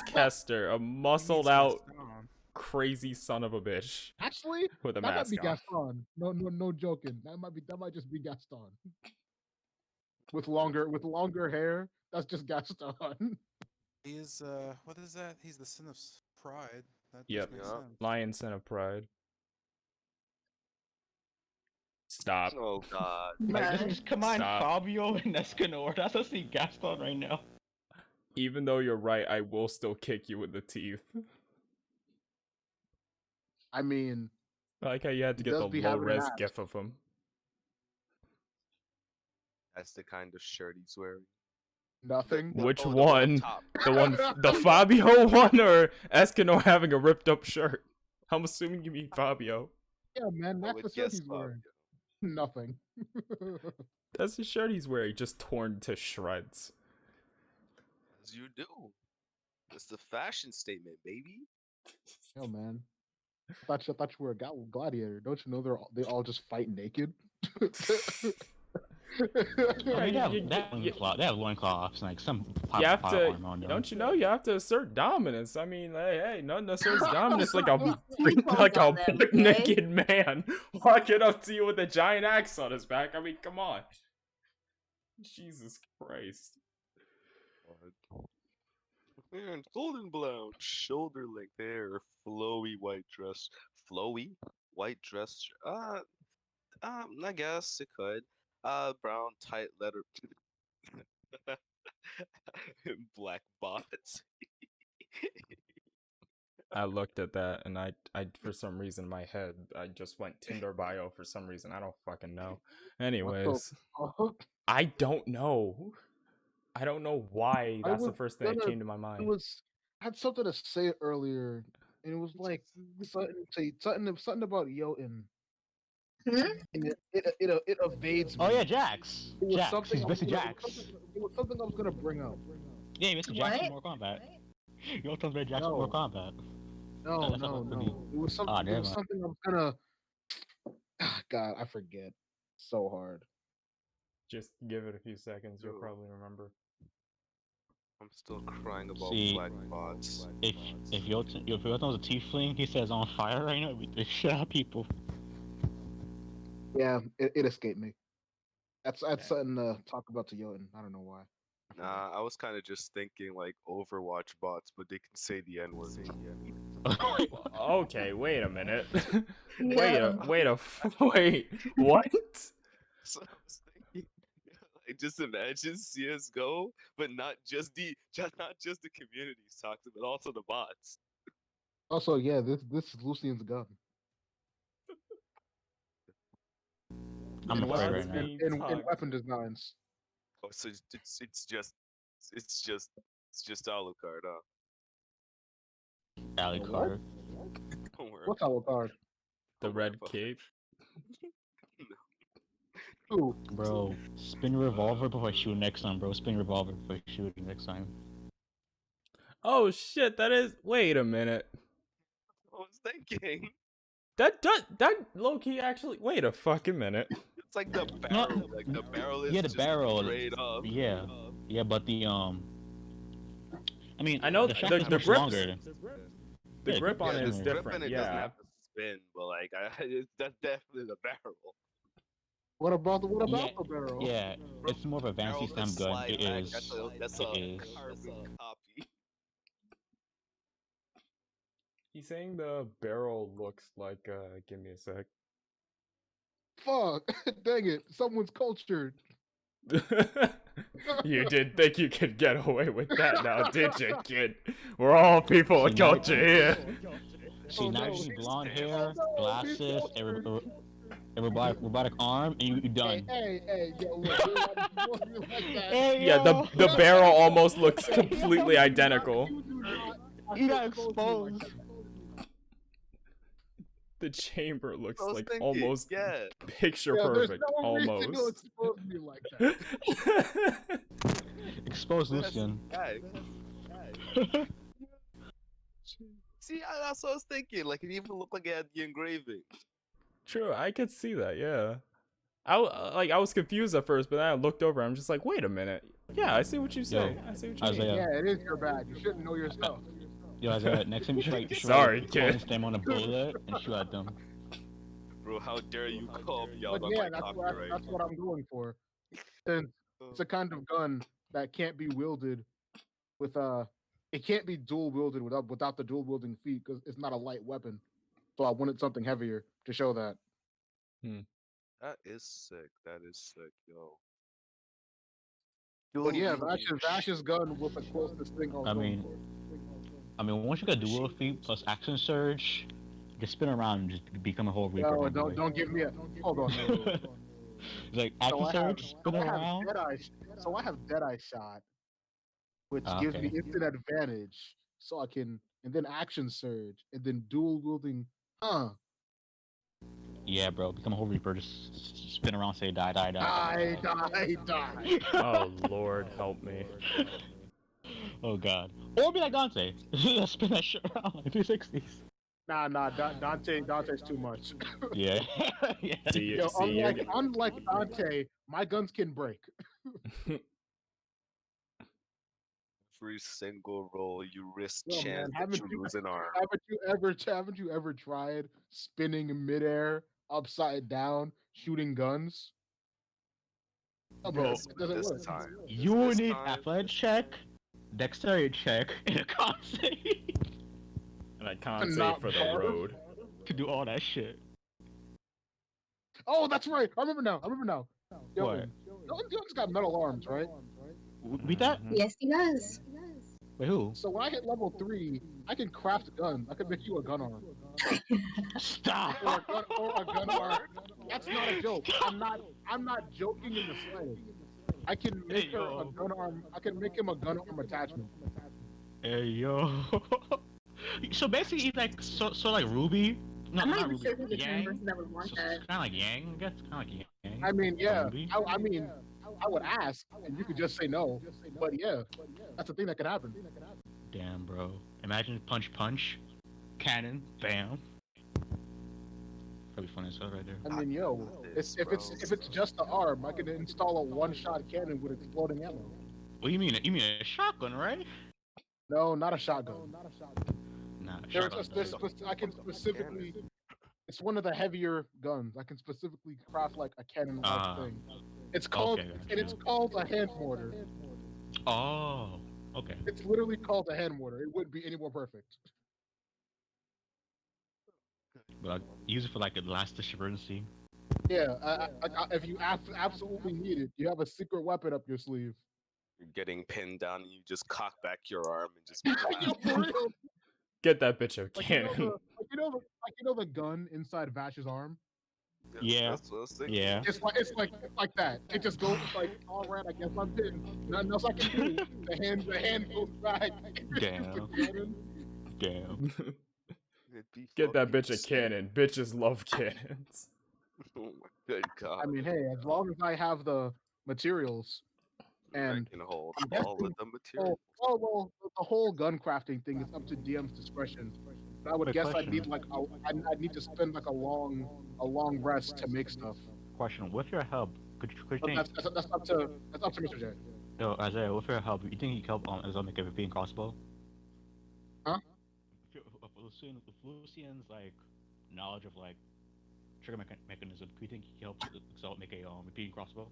Kester, a He muscled needs out Gaston. crazy son of a bitch Actually, with a that might be mask on. Gaston. No joking. That might just be Gaston. With longer hair. That's just Gaston. He is what is that? He's the sin of pride. That does Yep. make Yup. sense. Lion son of pride. Stop. Oh, God. Like, Bruh. just combine Stop. Fabio and Escanor. That's a see Gaston right now. Even though you're right, I will still kick you with the teeth. I mean, I like how you had to he get does the be low having an res ass. gif of him. That's the kind of shirt he's wearing. Nothing. Which The one? top. The Fabio one or Escanor having a ripped up shirt? I'm assuming you mean Fabio. Yeah, man, I that's would the shirt guess he's wearing. Fabio. Nothing. That's the shirt he's wearing, just torn to shreds. As you do. It's the fashion statement, baby. Yo, man. I thought you were a gladiator. Don't you know they all just fight naked? Yeah, I mean, you, they have loincloths, like some you have pile to. armor on them. Don't you know? You have to assert dominance. I mean, hey, nothing asserts dominance like These like clothes a on them, butt okay? naked man walking up to you with a giant axe on his back. I mean, come on. Jesus Christ. And golden brown, shoulder length hair, flowy white dress. Flowy white dress. I guess it could. Brown tight letter. Black bots. I looked at that and I for some reason in my head I just went Tinder bio for some reason. I don't fucking know. What the Anyways, fuck? I don't know. I don't know why I that's the was first thing that gonna. came to my It mind. was. I had something to say earlier, and it was like something about Jotun, Hmm? and it evades me. Oh yeah, Jax. It was Jax. something. He's basically Jax. It was something I was gonna bring up. Yeah, Mr. Jackson, What? Mortal Kombat. You know Mr. Jackson, No, Mortal Kombat. no, That's no, what pretty. no. It was Ah, something. It never was mind. something I was gonna. God, I forget. So hard. Just give it a few seconds, you'll Ooh, probably remember. I'm still crying about See, black bots. if Yoten was a tiefling, he says on fire right now. We shot people. Yeah, it escaped me. That's something to talk about to Jotun. I don't know why. I forgot. Nah, I was kind of just thinking like Overwatch bots, but they can say the N word. Okay, wait a minute. No. Wait, what? So I was thinking, like, just imagine CS:GO, but not just the communities talked, but also the bots. Also, yeah, this is Lucian's gun I'm and afraid weapon right now. and weapon designs. Oh, so it's just Alucard, huh? What? Alucard. Don't worry What's about Alucard? The don't worry red about cape. Who? Bro, spin revolver before I shoot next time, bro. Spin revolver before I shoot next time. Oh shit, that is. Wait a minute. I was thinking. That low key actually. Wait a fucking minute. It's like the No, barrel. Like the barrel is yeah, the just barrel. straight up. Yeah, but the I mean, I know the It shaft doesn't is have the a much grip. longer. The Yeah, grip on Yeah, it the is grip different. in it doesn't Yeah. have to spin, but like that's definitely the barrel. What about Yeah, the barrel? yeah. It's more of a Barrel fancy that stem gun. slide It back. is. That's It a is. carbon copy. He's saying the barrel looks like. Give me a sec. Fuck! Dang it! Someone's cultured. You did think you could get away with that now, did you, kid? We're all people See, of now, culture here. see, Oh now no! you need blonde Damn. hair, Oh no! He's glasses, cultured. a robotic arm, and you're done. Hey! Yo, look, we don't do like that. Hey Yeah, yo! the barrel almost looks Hey, completely identical. You do not. You got expose me like exposed. that. The chamber looks I was like thinking, almost yeah. picture Yeah, there's perfect. no reason to Almost. expose me like that. Expose That's Lucian. guy. See, that's what I was thinking. Like it even looked like it had the engraving. True, I could see that. Yeah. I was confused at first, but then I looked over. I'm just like, wait a minute. Yeah, I see what you say. I see what you mean. Isaiah. Yeah, it is your bad. You shouldn't know your stuff. Yo, Isaiah, next time you should Sorry, like, kid. point them on a bullet and shoot at them. Bro, how dare you call me out But on yeah, my copyright? that's what I'm going for. Since it's a kind of gun that can't be wielded with it can't be dual wielded without the dual wielding feat because it's not a light weapon. So I wanted something heavier to show that. That is sick. That is sick, yo. But yeah, Dual wielding. Vash's gun was the closest thing I was I going mean, for. once you got dual feet plus action surge, you can spin around and just become a whole Reaper. No, by the way. don't give me a hold on. It's like action surge, spin around. So I have Deadeye shot, which Ah, gives okay. me instant advantage. So I can and then action surge and then dual wielding. Yeah, bro, become a whole Reaper. Just spin around, say die. Die. Oh Lord, help me. Oh god. Or be like Dante. Spin that shit around like 360s. Nah, Dante's too much. Yeah. Yeah. See, Yo, you're unlike Dante, my guns can break. Every single roll, you risk Yo, man, chance that you lose an arm. haven't you ever tried spinning in midair, upside down, shooting guns? Oh, Bro, it doesn't This work. time. You This need time- athletic check, dexterity check, and a con save and I can't say Not for the barred. road. to do all that shit. Oh, that's right. I remember now. Yo, What? Dylan's got metal arms, right? Beat that? Yes, he does. Wait, who? So when I hit level 3, I can craft guns. I can make you a gun arm. Stop! Or a gun arm. That's not a joke. I'm not joking in the slightest. I can make her a gun arm. I can make him a gun arm attachment. Hey yo. So basically, he's like so like Ruby. No, I'm not not even Ruby. sure who the kind of Yang. person that would want So, that. kind of like Yang, I guess. Kind of like Yang. I mean, yeah. Ruby. I mean, I would ask, and you could just say no. But yeah, that's a thing that could happen. Damn, bro. Imagine punch punch, cannon, bam. Probably funny as hell right there. I I mean, yo, got it's this, if bro. it's just the arm, I can install a one-shot cannon with exploding ammo. What do you mean? You mean a shotgun, right? No, not a shotgun. Nah, There's shotgun there's does. I can Fuck a cannon. specifically. It's one of the heavier guns. I can specifically craft like a cannon-like Ah, thing. It's called okay, and it's gotcha. called a hand mortar. Oh, okay. It's literally called a hand mortar. It wouldn't be any more perfect. But I use it for like a last ditch emergency. Yeah, if you absolutely need it, you have a secret weapon up your sleeve. You're getting pinned down and you just cock back your arm and just Yo, blast. for real. Get that bitch a Like you know the cannon. the gun inside Vash's arm. Yeah, Yeah, that's what I was thinking. yeah. It's like that. It just goes like, all right, I guess I'm pinned. Nothing else I can do. The hand goes back. It's the Damn, cannon. damn. It'd be Get that fucking bitch a sick. cannon. Bitches love cannons. Oh my good I god. mean, hey, as long as I have the materials I and can hold I'm all of guessing, the material. the whole gun crafting thing is up to DM's discretion. But I would Wait, guess question. I'd need to spend like a long rest to make stuff. Question. With your help, could you But think? that's up to Mr. J. Yo, Isaiah, with your help, you think you can help Isaiah make a VP and crossbow? Huh? If Lucian's like knowledge of like trigger mechanism, do you think he can help Excel make a VP and crossbow?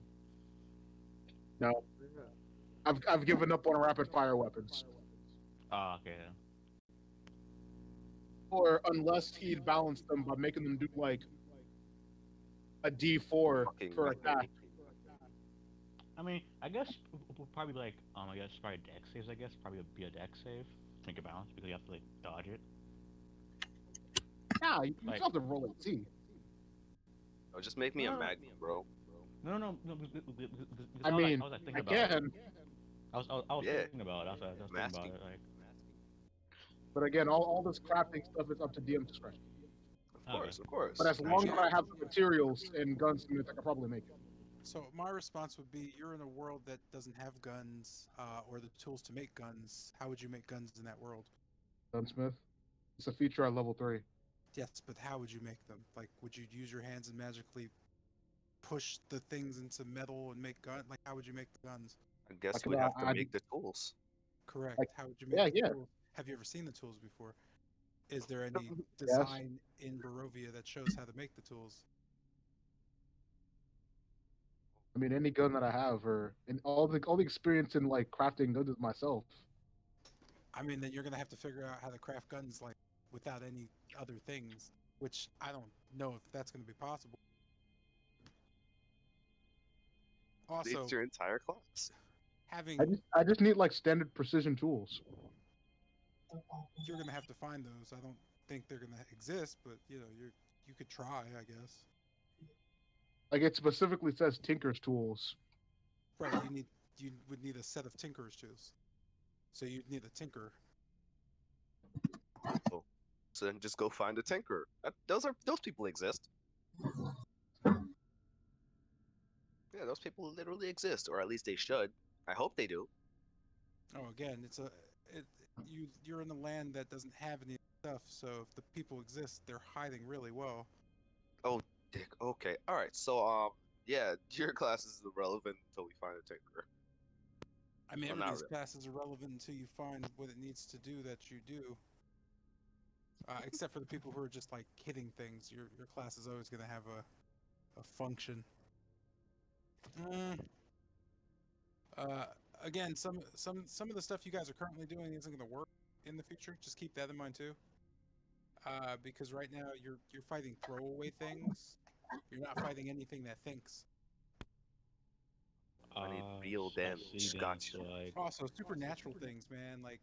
No, Yeah. I've given up on rapid fire weapons. Ah, okay. Or unless he'd balance them by making them do like a D4 Fucking for metal. attack. I mean, I guess we'll probably like I guess probably deck saves. I guess probably be a deck save. Make a balance because you have to like dodge it. Yeah, you Like still have to roll a T. Oh, just make me a no, no, magnum, bro. no. I mean, I was like thinking about it. again, I was Yeah, thinking about it. I was I'm thinking about asking. it. Like but again, all this crafting stuff is up to DM discretion. okay, Of But course. as long as I have the materials and gunsmith, I can probably make it. So my response would be, you're in a world that doesn't have guns or the tools to make guns. How would you make guns in that world? Gunsmith. It's a feature at level 3. Yes, but how would you make them? Like, would you use your hands and magically push the things into metal and make gun? Like, how would you make the guns? I I guess could, we'd have to I'd, make the tools. Correct. like, How would you yeah, make the yeah, tools? Have you ever seen the tools before? Is there any yes. design in Barovia that shows how to make the tools? I mean, any gun that I have, or and all the experience in like crafting guns is myself. I mean, then you're gonna have to figure out how to craft guns like without any other things, which I don't know if that's gonna be possible. Also, It's your entire class. having I just need like standard precision tools. you're gonna have to find those. I don't think they're gonna exist, but you could try, I guess. Like it specifically says Tinker's tools. Right, you would need a set of tinker's tools. So you'd need a tinker. Oh, so then just go find a tinker. Those people exist. Yeah, those people literally exist, or at least they should. I hope they do. Oh, again, it you're in a land that doesn't have any stuff, so if the people exist, they're hiding really well. Oh, dick. Okay. All right. So, yeah, your class is irrelevant until we find a tinker. I mean, Well, not everybody's really. class is irrelevant until you find what it needs to do that you do. Except for the people who are just like hitting things, your class is always going to have a function. Mm, uh, again, some of the stuff you guys are currently doing isn't going to work in the future. Just keep that in mind too. Because right now you're fighting throwaway things. You're not fighting anything that thinks. I need real I see. damage. Then Gotcha. so like Also, supernatural things, man. Like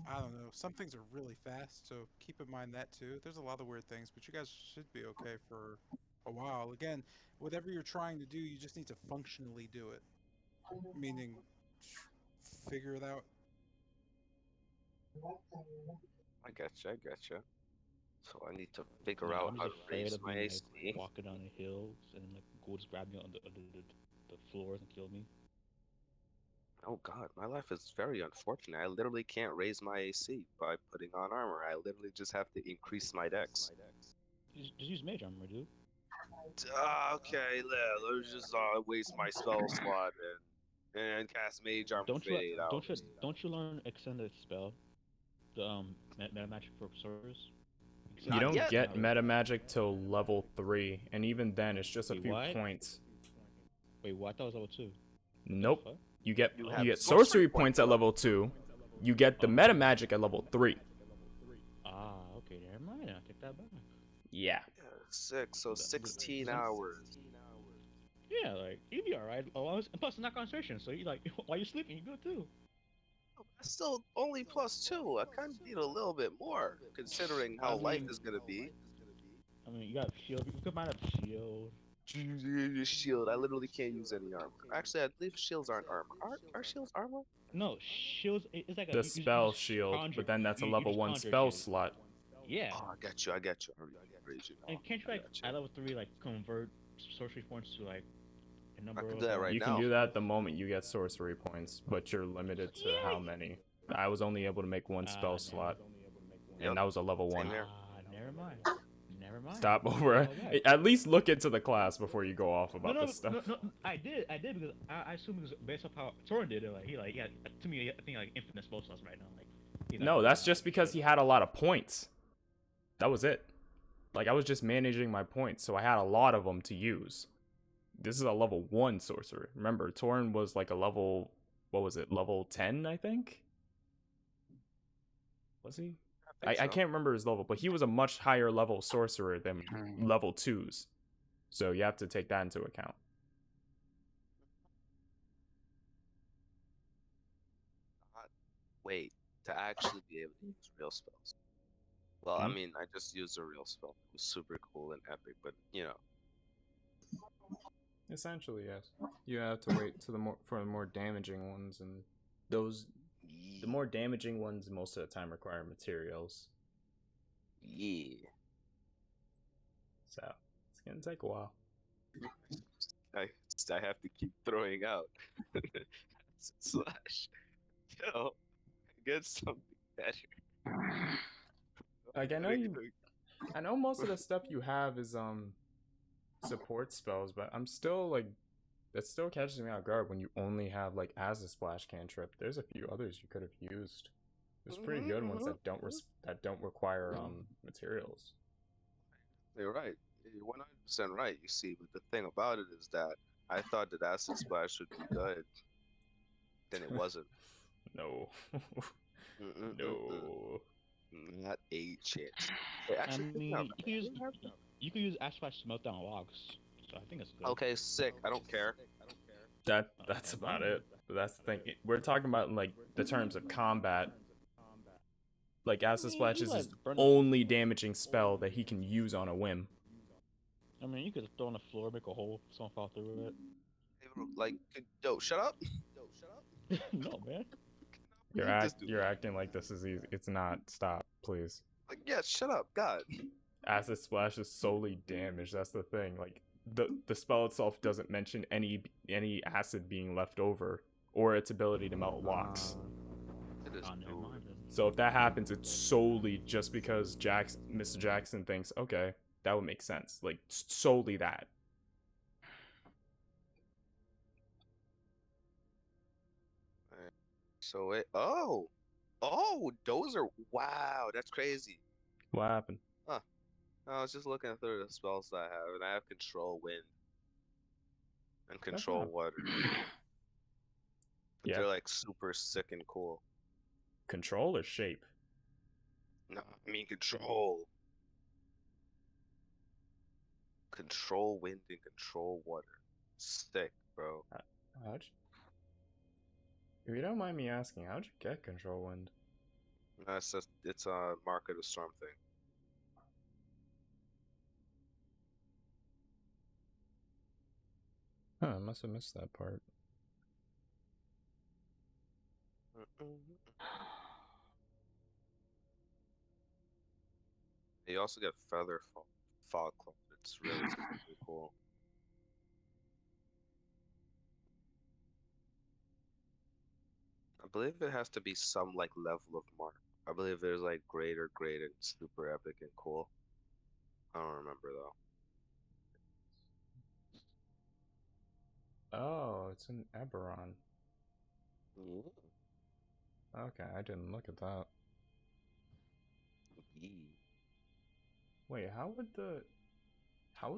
I don't know, some things are really fast, so keep in mind that too. There's a lot of weird things, but you guys should be okay for a while. Again, whatever you're trying to do, you just need to functionally do it. Meaning, figure it out. I gotcha. I gotcha. So I need to figure yeah, out I'm how just to afraid raise of my being like AC. walking down the hills and like ghouls grab me under the the floors and killed me. Oh God, my life is very unfortunate. I literally can't raise my AC by putting on armor. I literally just have to increase my dex. Just use mage armor, dude. Okay, let me just waste my spell slot and cast mage armor for 8 hours. Don't you learn extended spell? The meta magic for sorcerers. You Not Extended don't yet. not get really. meta magic till level 3, and even then, it's just a Wait, few what? points. Wait, what? I thought it was level 2. The Nope. fuck? You get You you have Oh. get sorcery sorcery points points at at level. level 2. You get the Oh. meta magic at level 3. Ah, okay, never mind. I take that back. Yeah. Yeah, 6, so The- 16 some- hours. Yeah, like you'd be alright. And plus, it's not concentration, so you like while you're sleeping, you good too. Oh, that's still only +2. I kind of need a little bit more, considering I how life mean, is gonna be. you got shield. You could mine up shield. Shield. I literally can't use any armor. Actually, I believe shields aren't armor. Are shields armor? No, shields. It's like a The you spell just shield, conjure. but then that's a You level just 1 conjure a spell shield. slot. Yeah, Oh, I got you. I got you. I raise you now. and can't you I like got you. at level 3 like convert sorcery points to like a I number can of do that right You can now. do that the moment you get sorcery points, but you're limited to how Yeah. many. I was only able to make one spell slot, and that was a level 1. Same here. Never mind. Never mind. Stop Forget over. all that. At least look into the class before you go off No, about no, this stuff. no, no. I did because I assume it was based off how Soren did it. Like yeah. To me, I think like infinite spell slots right now. Like he's like, No, that's just because he had a lot of points. That was it. Like, I was just managing my points, so I had a lot of them to use. This is a level 1 sorcerer. Remember, Torn was like a level, what was it, level 10, I think? Was he? I think I so. can't remember his level, but he was a much higher level sorcerer than level 2s. So you have to take that into account. Wait, to actually be able to use real spells. Well, I Hmm? mean, I just used a real spell. It was super cool and epic, but you know. Essentially, yes. You have to wait to for the more damaging ones, and the more damaging ones most of the time require materials. Yeah. So it's gonna take a while. I I have to keep throwing out. Slash. Yo, get something better. Like, I know most of the stuff you have is support spells, but I'm still like, that still catches me off guard when you only have like Acid Splash cantrip. There's a few others you could have used. There's pretty good ones that don't require materials. You're right. You're 100% right. You see, but the thing about it is that I thought that Acid Splash would be good. Then it wasn't. No. Mm-mm-mm-mm. No. Not a chance. Wait, I actually, pick me up. mean, you could use Ash Splash to melt down logs. So I think it's good. Okay, sick. I don't care. That's about it. But that's the thing. We're talking about like the terms of combat. Like, Acid Splash is his only damaging spell that he can use on a whim. I mean, you could throw on the floor, make a hole, someone fall through it. Like, yo, shut up. No, man. You're acting like this is easy. It's not. Stop, please. Like, yeah, shut up, God. Acid Splash is solely damage. That's the thing. Like, the spell itself doesn't mention any acid being left over or its ability to melt locks. It is Never mind then. So if that happens, it's solely just because Mr. Jackson thinks, okay, that would make sense. Like, solely that. So wait. Those are wow. That's crazy. What happened? Huh. I was just looking through the spells that I have, and I have Control Wind and Control not- Water. But Yeah. they're like super sick and cool. Control or shape? No, I mean Control. Control Wind and Control Water. Sick, bro. If you don't mind me asking, how'd you get Control Wind? No, it's a Mark of the Storm thing. Huh, I must have missed that part. You also get Feather Fog Cloud. It's really cool. believe it has to be some like level of mark. I believe there's like greater, great, and super epic and cool. I don't remember though. Oh, it's an Eberron. Yeah. Okay, I didn't look at that. Yee. Wait, how would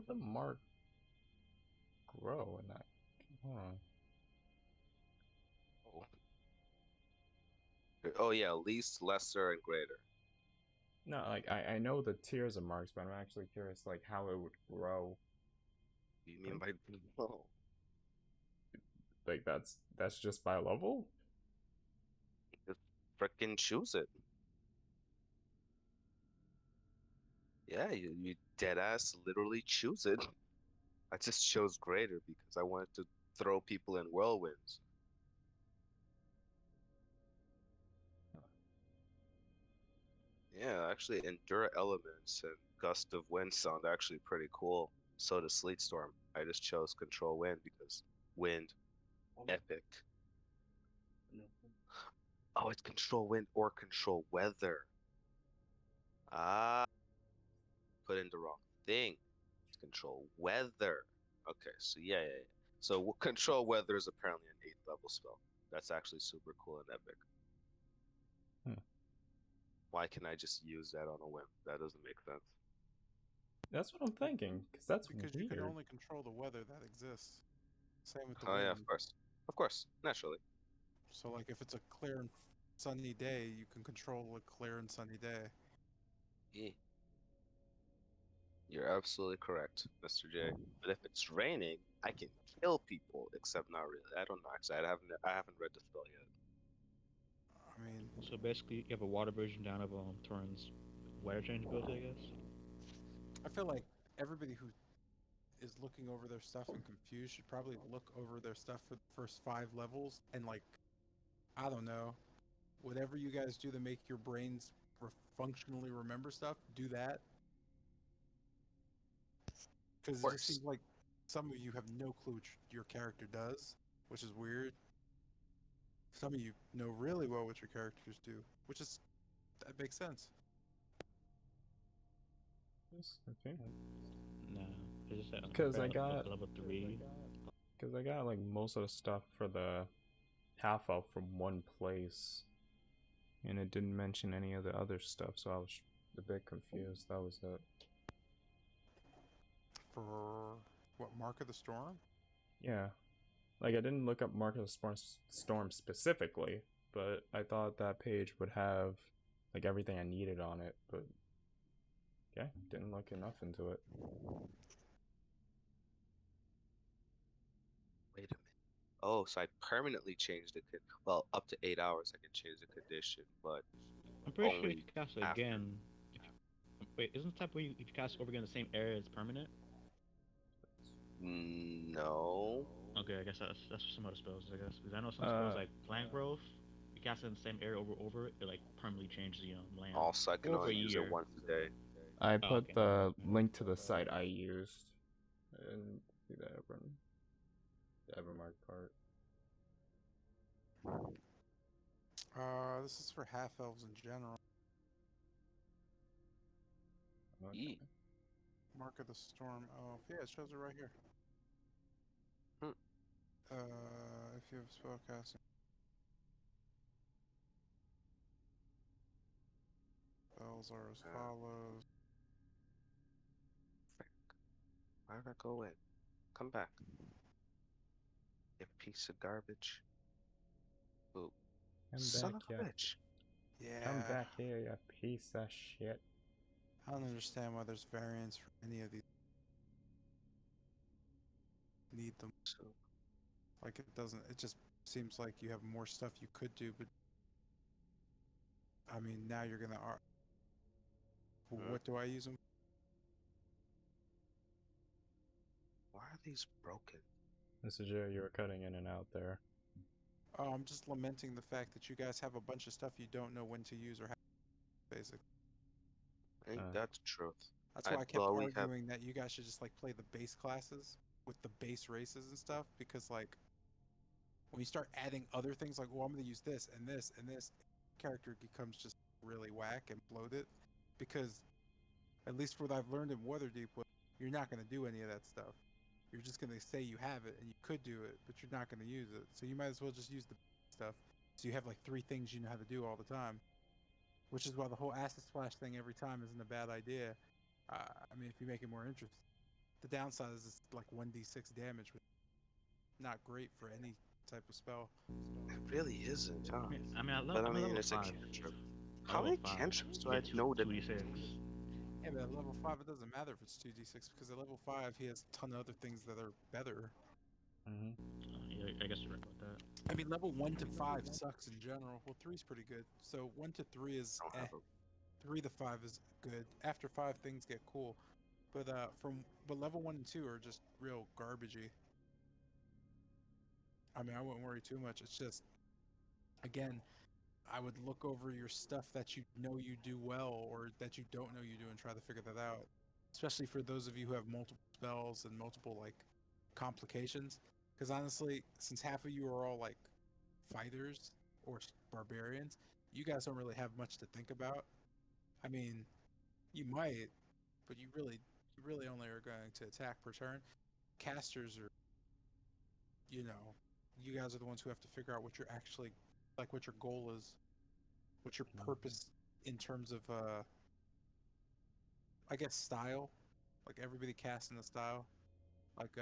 the mark grow in that? Hold on. Oh. Oh yeah, least, lesser, and greater. No, like I know the tiers of marks, but I'm actually curious like how it would grow. What do you mean by no? Like that's just by level? Just frickin' choose it. Yeah, you dead ass literally choose it. I just chose greater because I wanted to throw people in whirlwinds. Yeah, actually, Endure Elements and Gust of Wind sound actually pretty cool. So does Sleet Storm. I just chose Control Wind because wind, epic. Oh, it's Control Wind or Control Weather. Ah, put in the wrong thing. It's Control Weather. Okay, so yeah. So Control Weather is apparently an 8th level spell. That's actually super cool and epic. Hmm. Why can I just use that on a whim? That doesn't make sense. That's what I'm thinking, because that's Because you can weird. only control the weather that exists. Same with the Oh yeah, wind. of course. Of course, naturally. So like if it's a clear and sunny day, you can control a clear and sunny day. Yeah. You're absolutely correct, Mr. J. But if it's raining, I can kill people, except not really. I don't know, actually. I haven't read the spell yet. I mean, So basically, you have a water version down of Torrent's weather change ability, I guess. I feel like everybody who is looking over their stuff and confused should probably look over their stuff for the first 5 levels and like, I don't know, whatever you guys do to make your brains functionally remember stuff, do that. Of Because it just course. seems like some of you have no clue what your character does, which is weird. Some of you know really well what your characters do, which is that makes sense. Okay. No, it's just Because I at got level 3. like most of the stuff for the half elf from one place, and it didn't mention any of the other stuff, so I was a bit confused. That was it. For what, Mark of the Storm? Yeah, like I didn't look up Mark of the Storm specifically, but I thought that page would have like everything I needed on it, but yeah, didn't look enough into it. Wait a minute. Oh, so I permanently changed the well, up to 8 hours I can change the condition, but I'm pretty sure if only you cast it after. again, wait, isn't the type where if you cast over again in the same area, it's permanent? No. Okay, I guess that's for some other spells, I guess. Because I know some spells Uh, like Plant Growth, you cast it in the same area over, it like permanently changes the land. Also, I can Or for only a use it year. once a day. I Oh, put okay. the link to the site I used. I didn't see the Evermark part. This is for half elves in general. Okay. Mark of the Storm elf. Yeah, it shows it right here. Hmm. If you have spellcasting spells are as follows. Frick. Why did I go in? Come back. You piece of garbage. Ooh. Come Son back, of yeah. a bitch. Come Yeah, back here, you piece of shit. I don't understand why there's variants for any of these. Need them. So, Like it doesn't. It just seems like you have more stuff you could do, but I mean now you're gonna. hmm. What do I use them? Why are these broken? Mr. Joe, you were cutting in and out there. Oh, I'm just lamenting the fact that you guys have a bunch of stuff you don't know when to use or how. Basically, Ain't Uh, that the truth? that's why I kept Well, we have. arguing that you guys should just like play the base classes with the base races and stuff because like When you start adding other things like, well, I'm going to use this and this and this, character becomes just really whack and bloated. Because at least what I've learned in Waterdeep, you're not going to do any of that stuff. You're just going to say you have it and you could do it, but you're not going to use it. So you might as well just use the stuff. So you have like 3 things you know how to do all the time, which is why the whole acid splash thing every time isn't a bad idea. I mean, if you make it more interesting. The downside is it's like 1d6 damage, which is not great for any type of spell. It really isn't, huh? I But I mean mean, level it's a five. cantrip. At How level many five, cantrips do you I get know that? 2d6. Yeah, but at level 5, it doesn't matter if it's 2d6 because at level 5, he has a ton of other things that are better. Mm-hmm. Yeah, I guess you're right about that. I mean, level 1 to 5 sucks in general. Well, 3 is pretty good. So 1 to 3 is I don't eh. have a 3 to 5 is good. After 5, things get cool. But level 1 and 2 are just real garbagey. I mean, I wouldn't worry too much. It's just, again, I would look over your stuff that you know you do well or that you don't know you do and try to figure that out. Especially for those of you who have multiple spells and multiple like complications. Because honestly, since half of you are all like fighters or barbarians, you guys don't really have much to think about. I mean, you might, but you really only are going to attack per turn. Casters are, you know, you guys are the ones who have to figure out what you're actually like, what your goal is, what's your purpose in terms of I guess style. Like everybody casts in a style. Like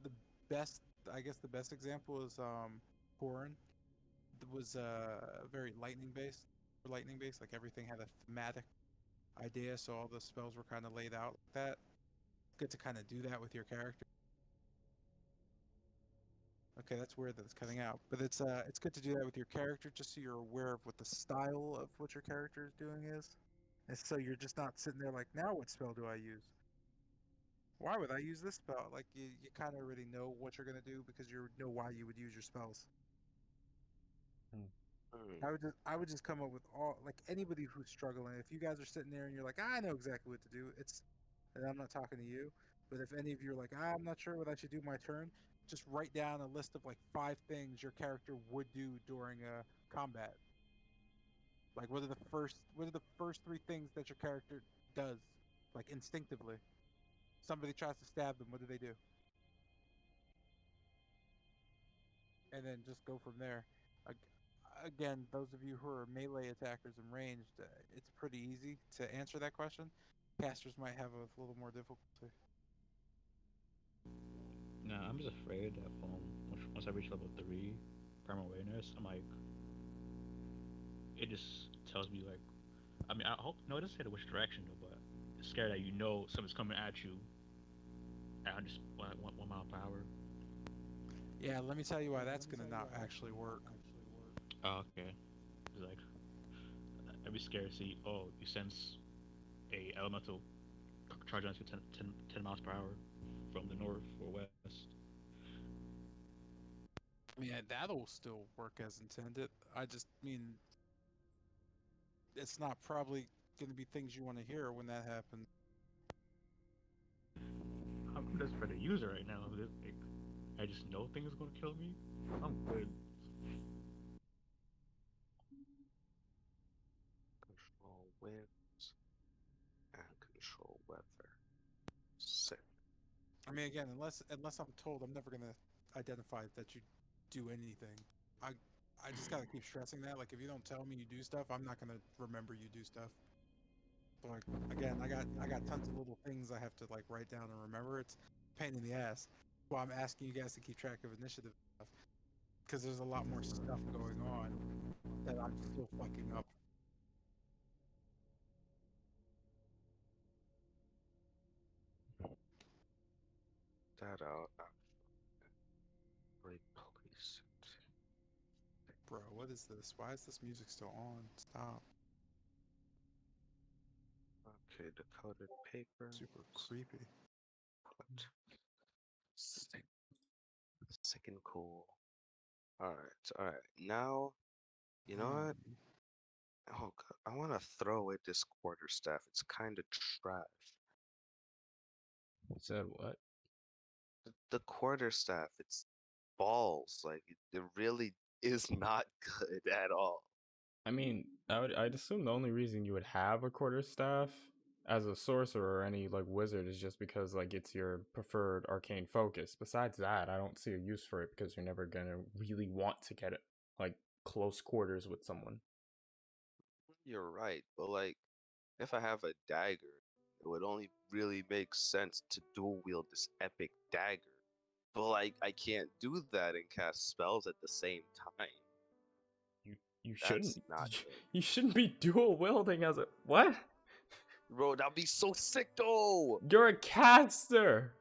the best I guess the best example is Corin. It was very lightning based. Like everything had a thematic idea, so all the spells were kind of laid out like that. Good to kind of do that with your character. Okay, that's weird that it's cutting out, but it's good to do that with your character just so you're aware of what the style of what your character is doing is. And so you're just not sitting there like, now what spell do I use? Why would I use this spell? Like you kind of already know what you're gonna do because you know why you would use your spells. hmm. I would just come up with all like anybody who's struggling. If you guys are sitting there and you're like, I know exactly what to do. And I'm not talking to you, but if any of you are like, I'm not sure what I should do my turn, just write down a list of like 5 things your character would do during a combat. Like what are the first 3 things that your character does, like instinctively? Somebody tries to stab them, what do they do? And then just go from there. Again, those of you who are melee attackers and ranged, it's pretty easy to answer that question. Casters might have a little more difficulty. Nah, I'm just afraid that once I reach level 3, primal awareness, I'm like, it just tells me like, I mean, I hope no, it doesn't say the which direction though, but it's scared that you know something's coming at you at just 1 mile per hour. Yeah, let me tell you why that's gonna not actually work. Oh, okay. It's like I'd be scared to see. Oh, you sense a elemental charging at you 10 miles per hour from the north or west. I mean, that'll still work as intended. I just mean, it's not probably gonna be things you want to hear when that happens. I'm just for the user right now. Like, I just know things are gonna kill me. I'm good. Control winds and control weather. Sick. I mean, again, unless I'm told, I'm never gonna identify that you do anything. I I just gotta keep stressing that. Like, if you don't tell me you do stuff, I'm not gonna remember you do stuff. So, like, again, I got tons of little things I have to like write down and remember. It's a pain in the ass. Well, I'm asking you guys to keep track of initiative stuff because there's a lot more stuff going on that I'm still fucking up. That out. Replace it. Bro, what is this? Why is this music still on? Stop. Okay, decoded paper. Super creepy. Put sick, sick and cool. All right, all right. Now, you know what? Hmm. Oh, God, I want to throw away this quarterstaff. It's kind of trash. You said what? The quarterstaff. It's balls. Like it really is not good at all. I mean, I'd assume the only reason you would have a quarterstaff as a sorcerer or any like wizard is just because like it's your preferred arcane focus. Besides that, I don't see a use for it because you're never gonna really want to get it like close quarters with someone. You're right, but like if I have a dagger, it would only really make sense to dual wield this epic dagger. But like I can't do that and cast spells at the same time. You That's shouldn't. not good. You shouldn't be dual wielding as a what? Bro, that'd be so sick though. You're a caster.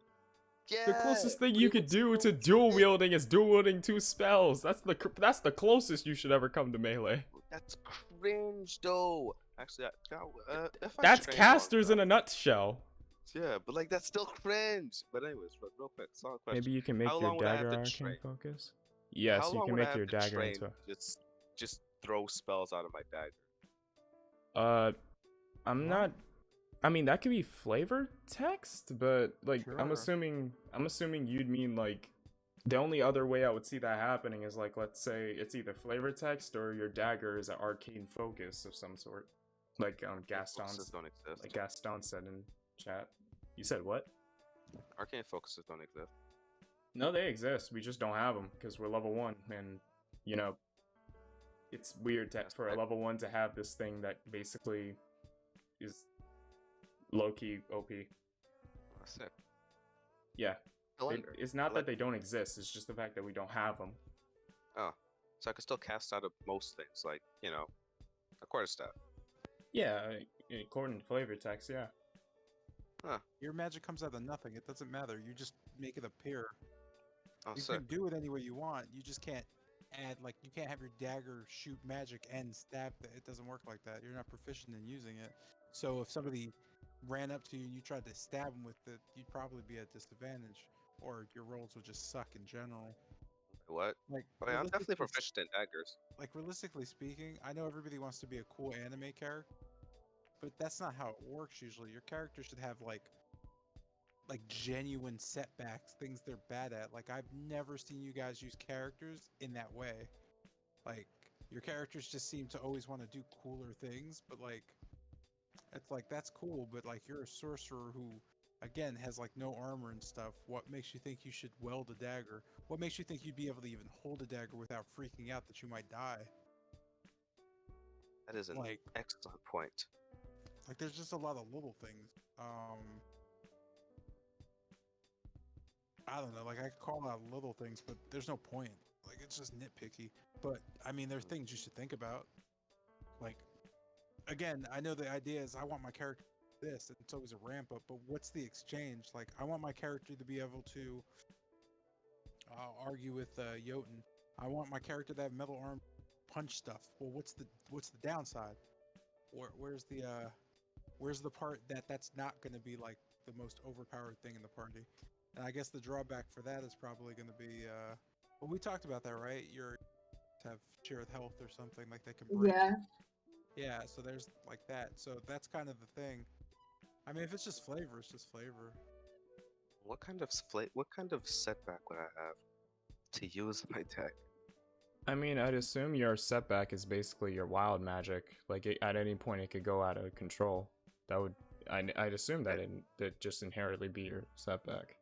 The Yeah, closest thing but you it could would do still to be dual sick. wielding is dual wielding two spells. That's the closest you should ever come to melee. That's cringe though. Actually, if I That's train long casters in enough, a nutshell. yeah, but like that's still cringe. But anyways, real quick, solid Maybe question. you can How make your long would I have dagger to arcane train? focus. How Yes, you long can would I make have your to dagger train into. just throw spells out of my dagger? Uh, I'm What? not. I mean, that could be flavor text, but like, I'm Sure. assuming you'd mean like. The only other way I would see that happening is like, let's say it's either flavor text or your dagger is an arcane focus of some sort, like Arcane focuses don't exist. Gaston said in chat. You said what? Arcane focuses don't exist. No, they exist. We just don't have them because we're level 1, and you know, it's weird That's for a right. level 1 to have this thing that basically is low key OP. That's it. Yeah, Cylinder. it's not Like, that they don't exist. It's just the fact that we don't have them. oh, so I can still cast out of most things, like a quarterstaff. Yeah, according to flavor text, yeah. Huh. Your magic comes out of nothing. It doesn't matter. You just make it appear. Oh, You sick. can do it any way you want. You just can't add like you can't have your dagger shoot magic and stab. It doesn't work like that. You're not proficient in using it. So if somebody ran up to you and you tried to stab them with it, you'd probably be at disadvantage, or your rolls would just suck in general. What? Like Oh, yeah, I'm definitely realistically, proficient in daggers. like realistically speaking, I know everybody wants to be a cool anime character, but that's not how it works usually. Your character should have like genuine setbacks, things they're bad at. Like I've never seen you guys use characters in that way. Like your characters just seem to always want to do cooler things, but like it's like that's cool, but like you're a sorcerer who again has like no armor and stuff. What makes you think you should weld a dagger? What makes you think you'd be able to even hold a dagger without freaking out that you might die? That is an Like excellent point. like there's just a lot of little things. I don't know, like I could call out little things, but there's no point. Like it's just nitpicky. But I mean, there's things you should think about. Like again, I know the idea is I want my character this, and it's always a ramp up. But what's the exchange? Like I want my character to be able to argue with Jotun. I want my character to have metal arm, punch stuff. Well, what's the downside? Where's the part that's not going to be like the most overpowered thing in the party? And I guess the drawback for that is probably going to be, well, we talked about that, right? You're to have shared health or something like they can break. Yeah. Yeah, so there's like that. So that's kind of the thing. I mean, if it's just flavor, it's just flavor. What kind of setback would I have to use my deck? I mean, I'd assume your setback is basically your wild magic. Like at any point, it could go out of control. I'd assume that that just inherently be your setback.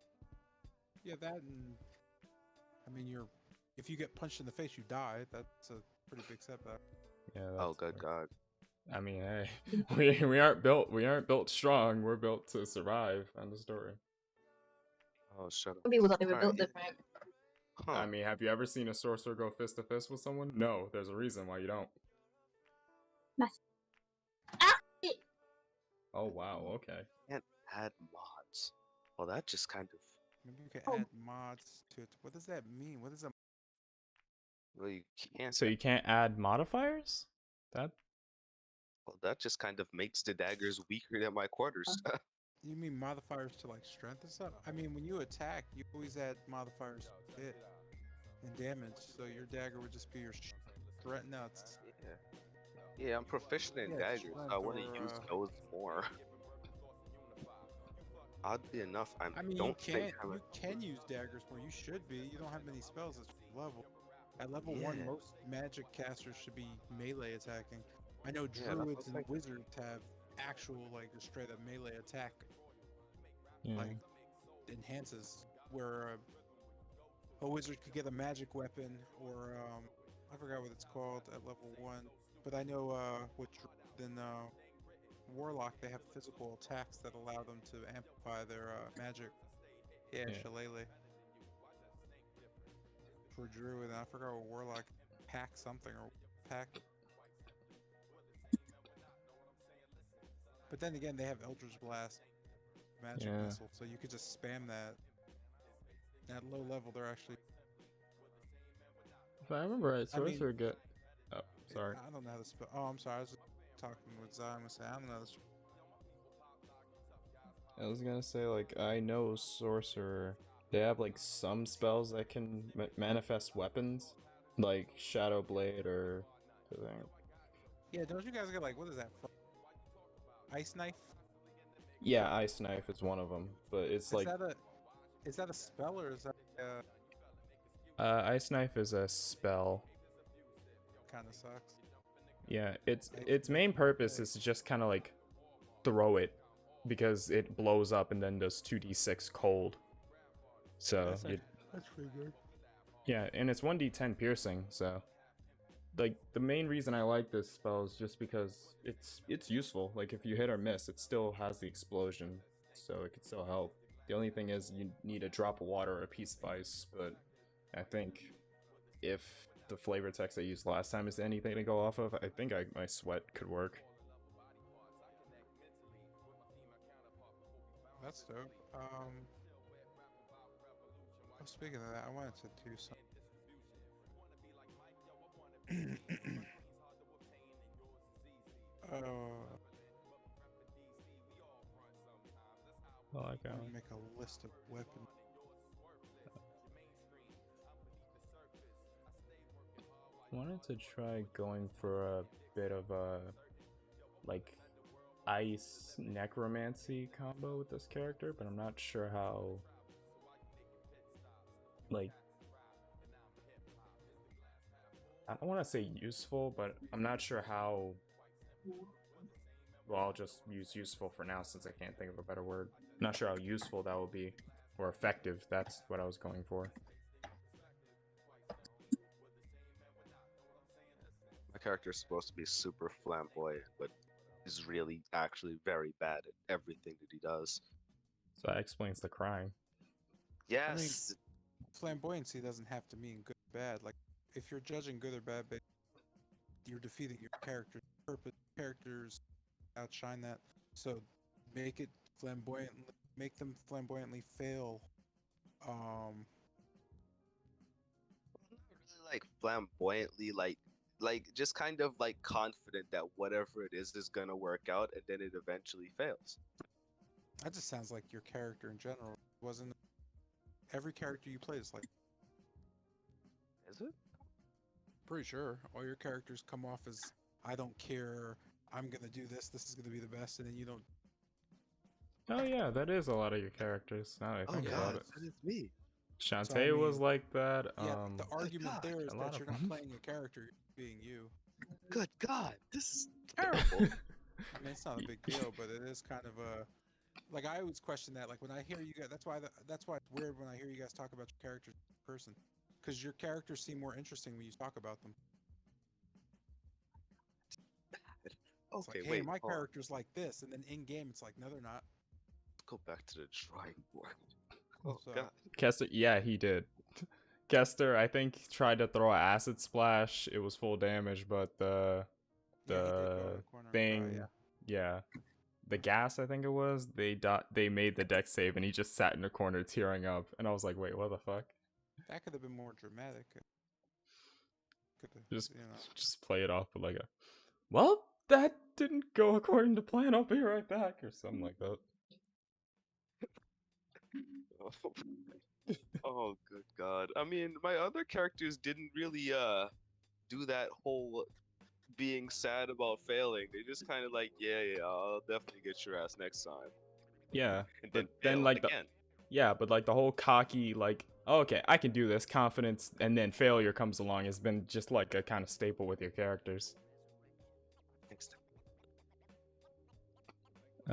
Yeah, that and I mean, if you get punched in the face, you die. That's a pretty big setback. Yeah. Oh, good God. I mean, hey, we aren't built strong. We're built to survive. End of story. Oh, shut Some up. people don't even Alright. build different. Huh. I mean, have you ever seen a sorcerer go fist to fist with someone? No, there's a reason why you don't. Ah! Oh wow, okay. Can't add mods. Well, that just kind of. Maybe you can Oh. add mods to it. What does that mean? What is a Well, you can't. So you can't add modifiers? That Well, that just kind of makes the daggers weaker than my quarterstaff. You mean modifiers to like strength and stuff? I mean, when you attack, you always add modifiers to hit and damage. So your dagger would just be your strength. No, it's Yeah. Yeah, I'm proficient in Yeah, daggers, so I strength want to or, use those more. Oddly enough, I I mean, don't think I'm you can use daggers more. You should be. You don't have many spells at your level. At level yeah, 1, most magic casters should be melee attacking. I know yeah, that's druids what's and like. wizards have actual, like, straight up melee attack, Yeah. like, enhances, where a wizard could get a magic weapon, or, I forgot what it's called at level 1. But I know, with druid and, warlock, they have physical attacks that allow them to amplify their, magic. Yeah, Yeah. shillelagh. For druid, and I forgot what warlock, pack something, or pack. But then again, they have Eldritch Blast, magic Yeah. missile, so you could just spam that. At low level, they're actually. If I remember right, I mean, sorcerer get. Oh, sorry. I don't know how to spell. Oh, I'm sorry. I was just talking with Zion. I was saying I don't know. I was gonna say, like, I know sorcerer. They have like some spells that can manifest weapons, like Shadow Blade or. Yeah, don't you guys get, like, what is that? Ice knife? Yeah, Ice Knife is one of them, but it's Is like that a spell, or is that Ice Knife is a spell. kind of sucks? Yeah, its Like, its main purpose is to just kind of like throw it because it blows up and then does 2d6 cold. So that's pretty good. yeah, and it's 1d10 piercing. So like the main reason I like this spell is just because it's useful. Like if you hit or miss, it still has the explosion, so it can still help. The only thing is you need a drop of water or a piece of ice, but I think if the flavor text I used last time is anything to go off of, I think my sweat could work. That's dope. Oh, speaking of that, I wanted to do something. I like I'm that gonna one. make a list of weapons. Wanted to try going for a bit of a like ice necromancy combo with this character, but I'm not sure how like I don't want to say useful, but I'm not sure how well I'll just use useful for now since I can't think of a better word. I'm not sure how useful that will be or effective. That's what I was going for. My character is supposed to be super flamboyant, but is really actually very bad at everything that he does. So that explains the crying. I mean, Yes, flamboyancy doesn't have to mean good or bad. Like, if you're judging good or bad, you're defeating your character's purpose. Characters outshine that. So make it flamboyantly, make them flamboyantly fail. not really like flamboyantly, like just kind of like confident that whatever it is gonna work out, and then it eventually fails. That just sounds like your character in general. Wasn't every character you play is like, Is it? pretty sure all your characters come off as, I don't care, I'm gonna do this, this is gonna be the best, and then you don't. Oh yeah, that is a lot of your characters. Now that I Oh think Yeah, about God, it. that is me. so I Shantae was mean, like that. yeah, the Good argument God, there is a lot that of you're not them. playing a character, you're being you. good God, this is terrible. I mean, it's not a big deal, but it is kind of a, like, I always question that. Like, when I hear you guys, that's why it's weird when I hear you guys talk about your characters in person, because your characters seem more interesting when you talk about them. It's like, Okay, hey, wait, my hold on. character's like this, and then in game, it's like, no, they're not. Let's go back to the drawing board. Oh So God. Kester, yeah, he did. Kester, I think, tried to throw an acid splash. It was full damage, but yeah, he did go to the the corner and cry. thing, yeah, the gas, I think it was, they made the deck save, and he just sat in the corner tearing up, and I was like, wait, what the fuck? That could have been more dramatic. Could have, Just you know. just play it off with like a, well, that didn't go according to plan. I'll be right back, or something like that. Oh, good God. I mean, my other characters didn't really do that whole being sad about failing. They just kind of like, yeah, yeah, I'll definitely get your ass next time. Yeah, and but then then fail like again. but like the whole cocky like, oh, okay, I can do this confidence, and then failure comes along has been just like a kind of staple with your characters. Thanks to-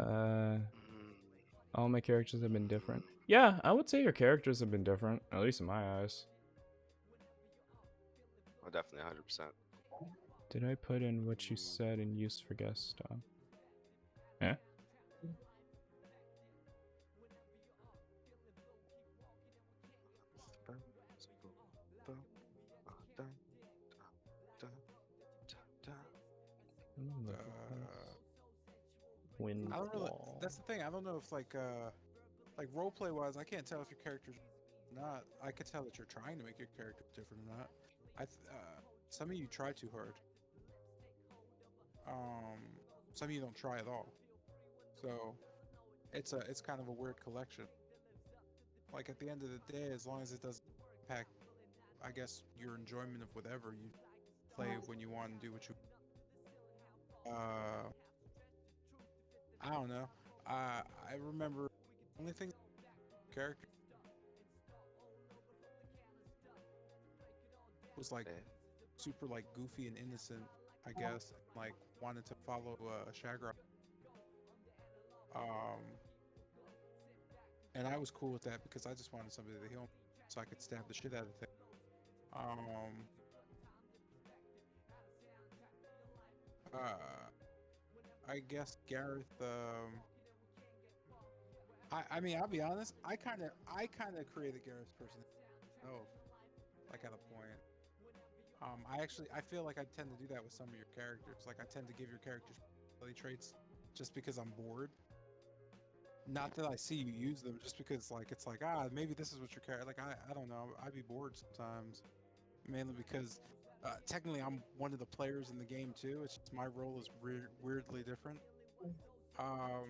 Uh, Mm, all my characters have been different. mm. Yeah, I would say your characters have been different, at least in my eyes. Oh, definitely 100%. Did I put in what you said and used for guest star? Yeah. Wind I don't really. wall. That's the thing. I don't know if like roleplay wise, I can't tell if your character's not. I could tell that you're trying to make your character different or not. Some of you try too hard. Some of you don't try at all. So it's kind of a weird collection. Like at the end of the day, as long as it doesn't impact, I guess, your enjoyment of whatever you play when you want and do what you. I don't know. I remember only thing character was like Eh, super like goofy and innocent, I guess. Like wanted to follow Shagra. Um, and I was cool with that because I just wanted somebody to heal me so I could stab the shit out of things. Um, I guess Gareth. I mean, I'll be honest. I kind of created Gareth's personality. Oh, like at a point. I feel like I tend to do that with some of your characters. Like I tend to give your characters personality traits just because I'm bored. Not that I see you use them, just because like it's like maybe this is what your character like. I don't know. I'd be bored sometimes, mainly because technically I'm one of the players in the game too. It's just my role is weirdly different. Um,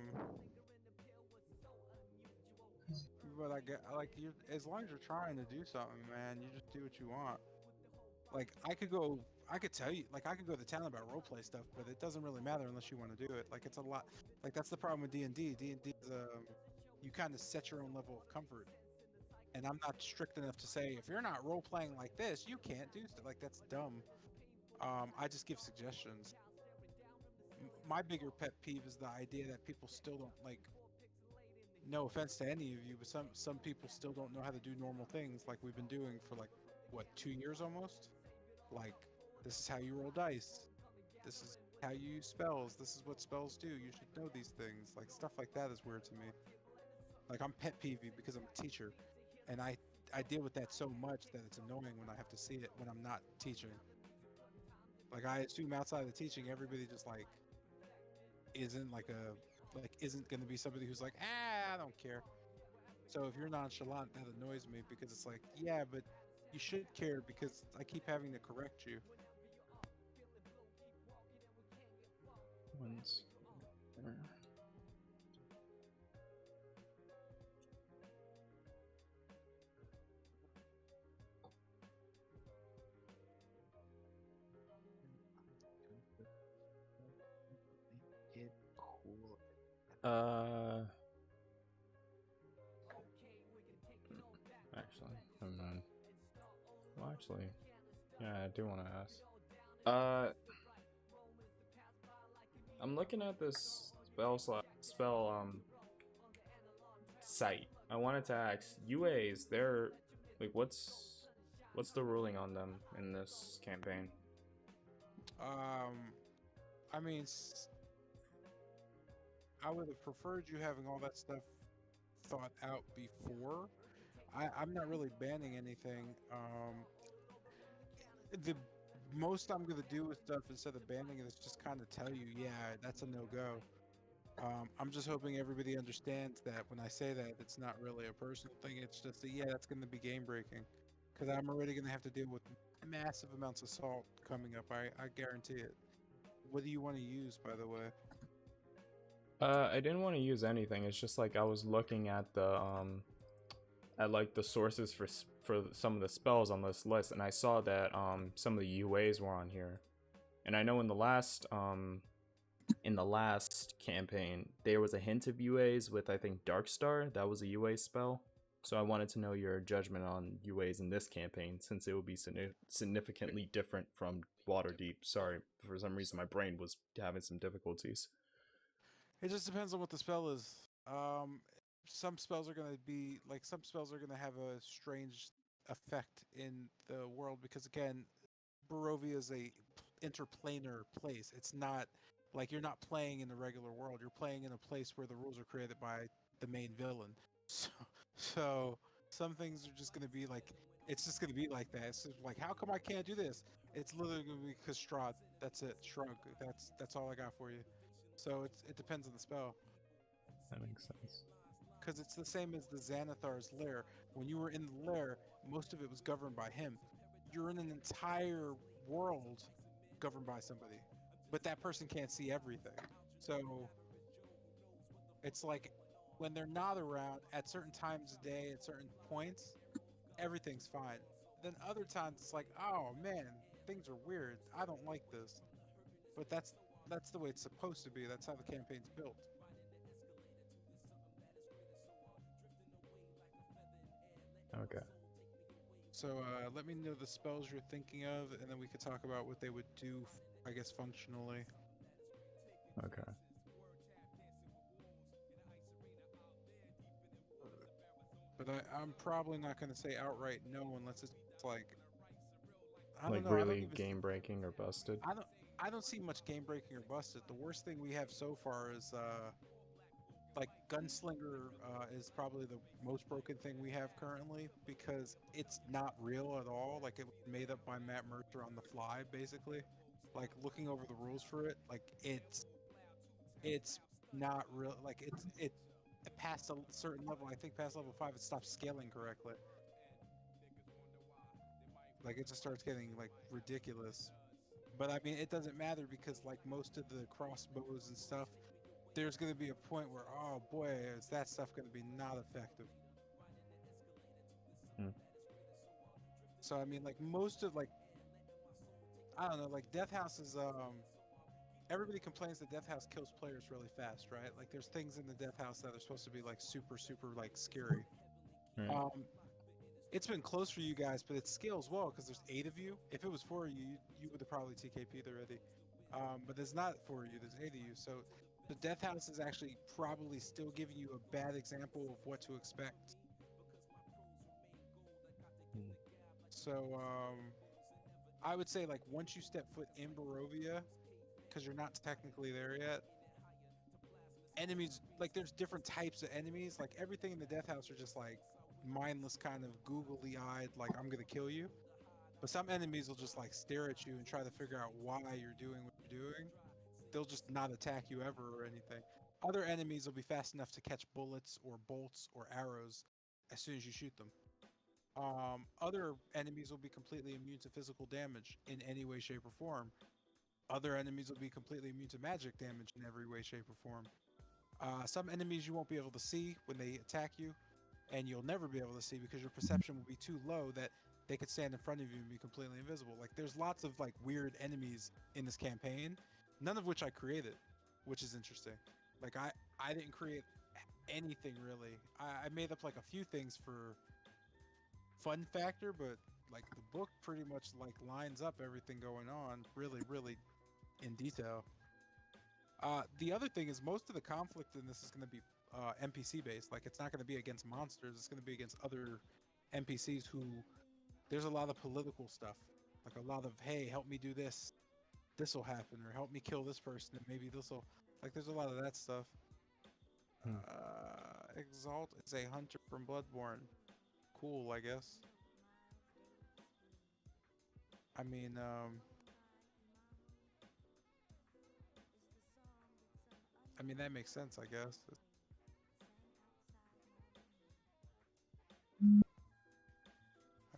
but I get like you as long as you're trying to do something, man, you just do what you want. Like I could tell you, like I could go to town about roleplay stuff, but it doesn't really matter unless you want to do it. Like it's a lot, like that's the problem with D&D. D&D is you kind of set your own level of comfort, and I'm not strict enough to say if you're not role playing like this, you can't do stuff. Like that's dumb. I just give suggestions. My bigger pet peeve is the idea that people still don't like. No offense to any of you, but some people still don't know how to do normal things like we've been doing for like what 2 years almost. Like, this is how you roll dice. This is how you use spells. This is what spells do. You should know these things. Like, stuff like that is weird to me. Like, I'm pet peevy because I'm a teacher. And I deal with that so much that it's annoying when I have to see it when I'm not teaching. Like, I assume outside of teaching, everybody just, like, isn't going to be somebody who's like, I don't care. So if you're nonchalant, that annoys me because it's like, yeah, but you should care because I keep having to correct you. One's there. Get cool. Actually, never mind. Well, actually, yeah, I do want to ask. I'm looking at this spell site. I wanted to ask UAs. They're like, what's the ruling on them in this campaign? I mean, I would have preferred you having all that stuff thought out before. I'm not really banning anything. The most I'm gonna do with stuff instead of banning it is just kind of tell you, yeah, that's a no-go. I'm just hoping everybody understands that when I say that, it's not really a personal thing. It's just that, yeah, that's gonna be game breaking, because I'm already gonna have to deal with massive amounts of salt coming up. I guarantee it. What do you want to use, by the way? I didn't want to use anything. It's just like I was looking at the sources for some of the spells on this list, and I saw that some of the UAs were on here, and I know in the last in the last campaign, there was a hint of UAs with, I think, Darkstar. That was a UA spell. So I wanted to know your judgment on UAs in this campaign, since it will be significantly different from Waterdeep. Sorry, for some reason my brain was having some difficulties. It just depends on what the spell is. Some spells are gonna be like some spells are gonna have a strange effect in the world because again, Barovia is a interplanar place. It's not like you're not playing in the regular world. You're playing in a place where the rules are created by the main villain. So some things are just gonna be like it's just gonna be like that. It's just like how come I can't do this? It's literally gonna be because Strahd. That's it. Shrug. That's all I got for you. So it depends on the spell. That makes sense. Because it's the same as the Xanathar's lair. When you were in the lair, most of it was governed by him. You're in an entire world governed by somebody, but that person can't see everything. So it's like when they're not around at certain times of day, at certain points, everything's fine. Then other times it's like, oh man, things are weird. I don't like this. But that's the way it's supposed to be. That's how the campaign's built. Okay. So let me know the spells you're thinking of, and then we could talk about what they would do, I guess, functionally. Okay. But I'm probably not going to say outright no unless it's like I don't Like know. I don't really even. game breaking or busted? I don't. I don't see much game breaking or busted. The worst thing we have so far is like Gunslinger is probably the most broken thing we have currently because it's not real at all. Like it was made up by Matt Mercer on the fly, basically. Like looking over the rules for it, like it's not real. Like it past a certain level. I think past level 5, it stops scaling correctly. Like it just starts getting like ridiculous. But I mean, it doesn't matter because like most of the crossbows and stuff, there's going to be a point where oh boy, is that stuff going to be not effective. Hmm. So I mean, like most of like I don't know, like Death House is everybody complains that Death House kills players really fast, right? Like there's things in the Death House that are supposed to be like super like scary. Right. Um, it's been close for you guys, but it scales well because there's 8 of you. If it was 4 of you, you would have probably TKP'd already. But there's not 4 of you. There's 8 of you. So the Death House is actually probably still giving you a bad example of what to expect. Hmm. So I would say like once you step foot in Barovia, because you're not technically there yet, enemies like there's different types of enemies. Like everything in the Death House are just like mindless, kind of googly eyed, like I'm gonna kill you. But some enemies will just like stare at you and try to figure out why you're doing what you're doing. They'll just not attack you ever or anything. Other enemies will be fast enough to catch bullets or bolts or arrows as soon as you shoot them. Other enemies will be completely immune to physical damage in any way, shape, or form. Other enemies will be completely immune to magic damage in every way, shape, or form. Some enemies you won't be able to see when they attack you, and you'll never be able to see because your perception will be too low that they could stand in front of you and be completely invisible. Like there's lots of like weird enemies in this campaign, none of which I created, which is interesting. Like I didn't create anything really. I made up like a few things for fun factor, but like the book pretty much like lines up everything going on really in detail. The other thing is most of the conflict in this is going to be NPC based. Like it's not going to be against monsters. It's going to be against other NPCs who there's a lot of political stuff. Like a lot of hey, help me do this. This will happen, or help me kill this person, and maybe this will. Like there's a lot of that stuff. Hmm. Exalt is a hunter from Bloodborne. Cool, I guess. I mean, that makes sense, I guess. I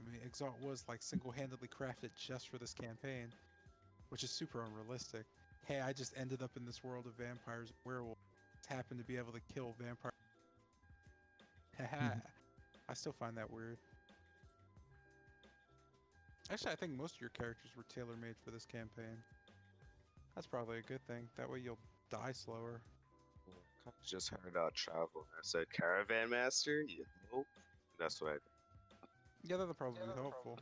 mean, Exalt was like single-handedly crafted just for this campaign, which is super unrealistic. Hey, I just ended up in this world of vampires and werewolves. Just happened to be able to kill vampires. Haha. I still find that weird. Actually, I think most of your characters were tailor-made for this campaign. That's probably a good thing. That way you'll die slower. Just heard travel. I said caravan master. You hope. That's what I did. Yeah, that'll probably be helpful.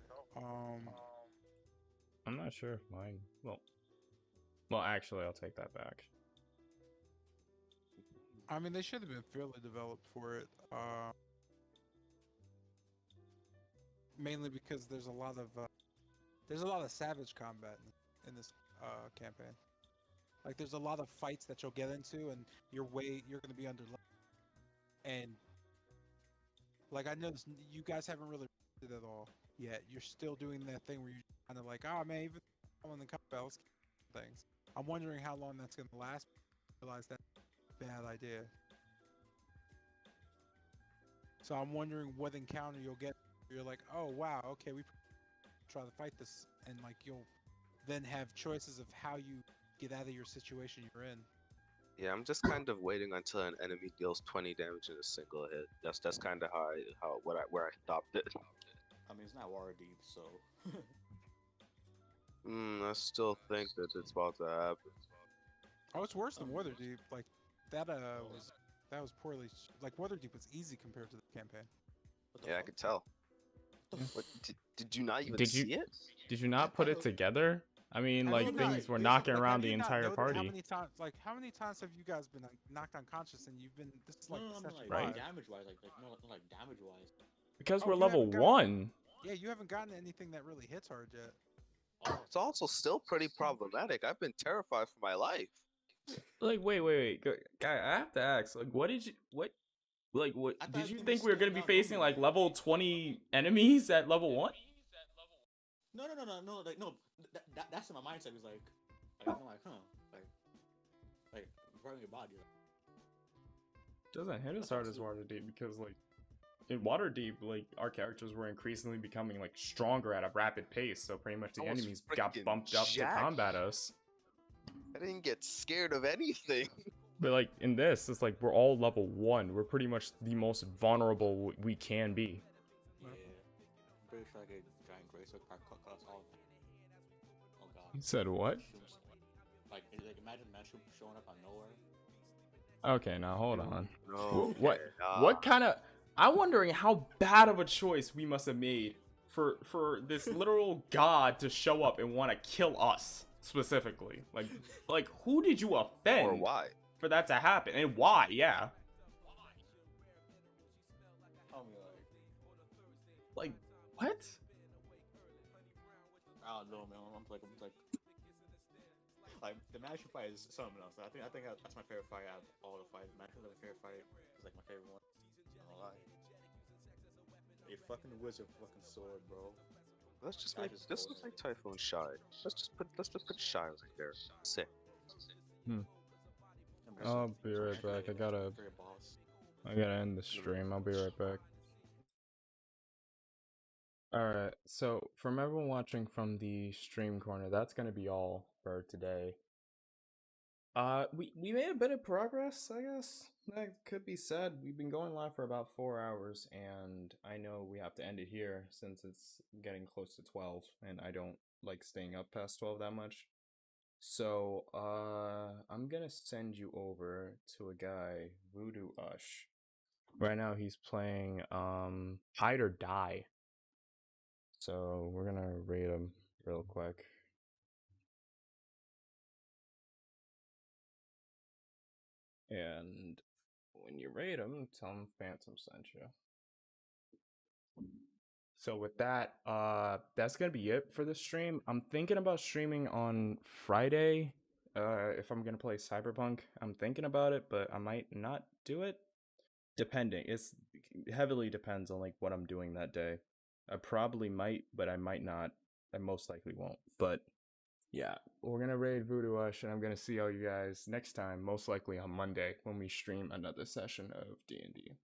I'm not sure if mine. Well, actually, I'll take that back. I mean, they should have been fairly developed for it. Mainly because there's a lot of savage combat in this campaign. Like, there's a lot of fights that you'll get into, and you're gonna be under. And like, I noticed you guys haven't really it at all yet. You're still doing that thing where you're kind of like, oh man, even on the combat, let's get things. I'm wondering how long that's gonna last. I realize that's a bad idea. So I'm wondering what encounter you'll get. You're like, oh wow, okay, we try to fight this, and like you'll then have choices of how you get out of your situation you're in. Yeah, I'm just kind of waiting until an enemy deals 20 damage in a single hit. That's kind of where I stopped it. I mean, it's not Waterdeep, so. I still think that it's about to happen. Oh, it's worse than Waterdeep. Like that was poorly. Like Waterdeep was easy compared to the campaign. Yeah, I could tell. What, did you not even Did you see it? did you not put it together? I mean, I like mean, things were like, knocking have around you the not entire noticed party. How many times have you guys been knocked unconscious and you've been? This is like session Right. five. Damage wise, like damage wise. Because Oh, we're you level haven't gotten- 1. Yeah, you haven't gotten anything that really hits hard yet. It's also still pretty problematic. I've been terrified for my life. Like, wait. Guy, I have to ask. Like, what did did you think we were gonna be facing like level 20 enemies at level 1? No. Like, no. That's in my mindset. Was like I'm like, huh, like growing your body. Doesn't hit as hard as Waterdeep because like in Waterdeep, like our characters were increasingly becoming like stronger at a rapid pace, so pretty much the I was enemies got freaking bumped up to jacked. combat us. I didn't get scared of anything. But like in this, it's like we're all level 1. We're pretty much the most vulnerable we can be. Yeah, I'm pretty sure I get giant grace cut us all. Oh god. You said what? Like imagine Matchroom showing up out of nowhere. Okay, now hold on. No. What kind of? I'm wondering how bad of a choice we must have made for this literal god to show up and want to kill us specifically. Like who did you offend? Or why? For that to happen, and why? Yeah. Like what? I don't know, man. I'm like the Matchroom fight is something else. I think that's my favorite fight out of all the fights. Matchroom's my favorite fight. It's like my favorite one. Not lie. A fucking wizard, fucking sword, bro. Let's just make this looks like Typhoon Shy. Let's just put Shy right there. Sick. I'll be right back. I gotta end the stream. I'll be right back. Alright, so from everyone watching from the stream corner, that's gonna be all for today. We made a bit of progress, I guess. That could be said. We've been going live for about 4 hours, and I know we have to end it here since it's getting close to 12, and I don't like staying up past 12 that much. So, I'm gonna send you over to a guy, Voodoo Ush. Right now he's playing, Hide or Die. So, we're gonna raid him real quick. And when you raid him, tell him Phantom sent you. So with that, that's gonna be it for the stream. I'm thinking about streaming on Friday. If I'm gonna play Cyberpunk, I'm thinking about it, but I might not do it. Depending, it's heavily depends on like what I'm doing that day. I probably might, but I might not. I most likely won't. But yeah, we're gonna raid Voodoo Ush, and I'm gonna see all you guys next time, most likely on Monday when we stream another session of D&D.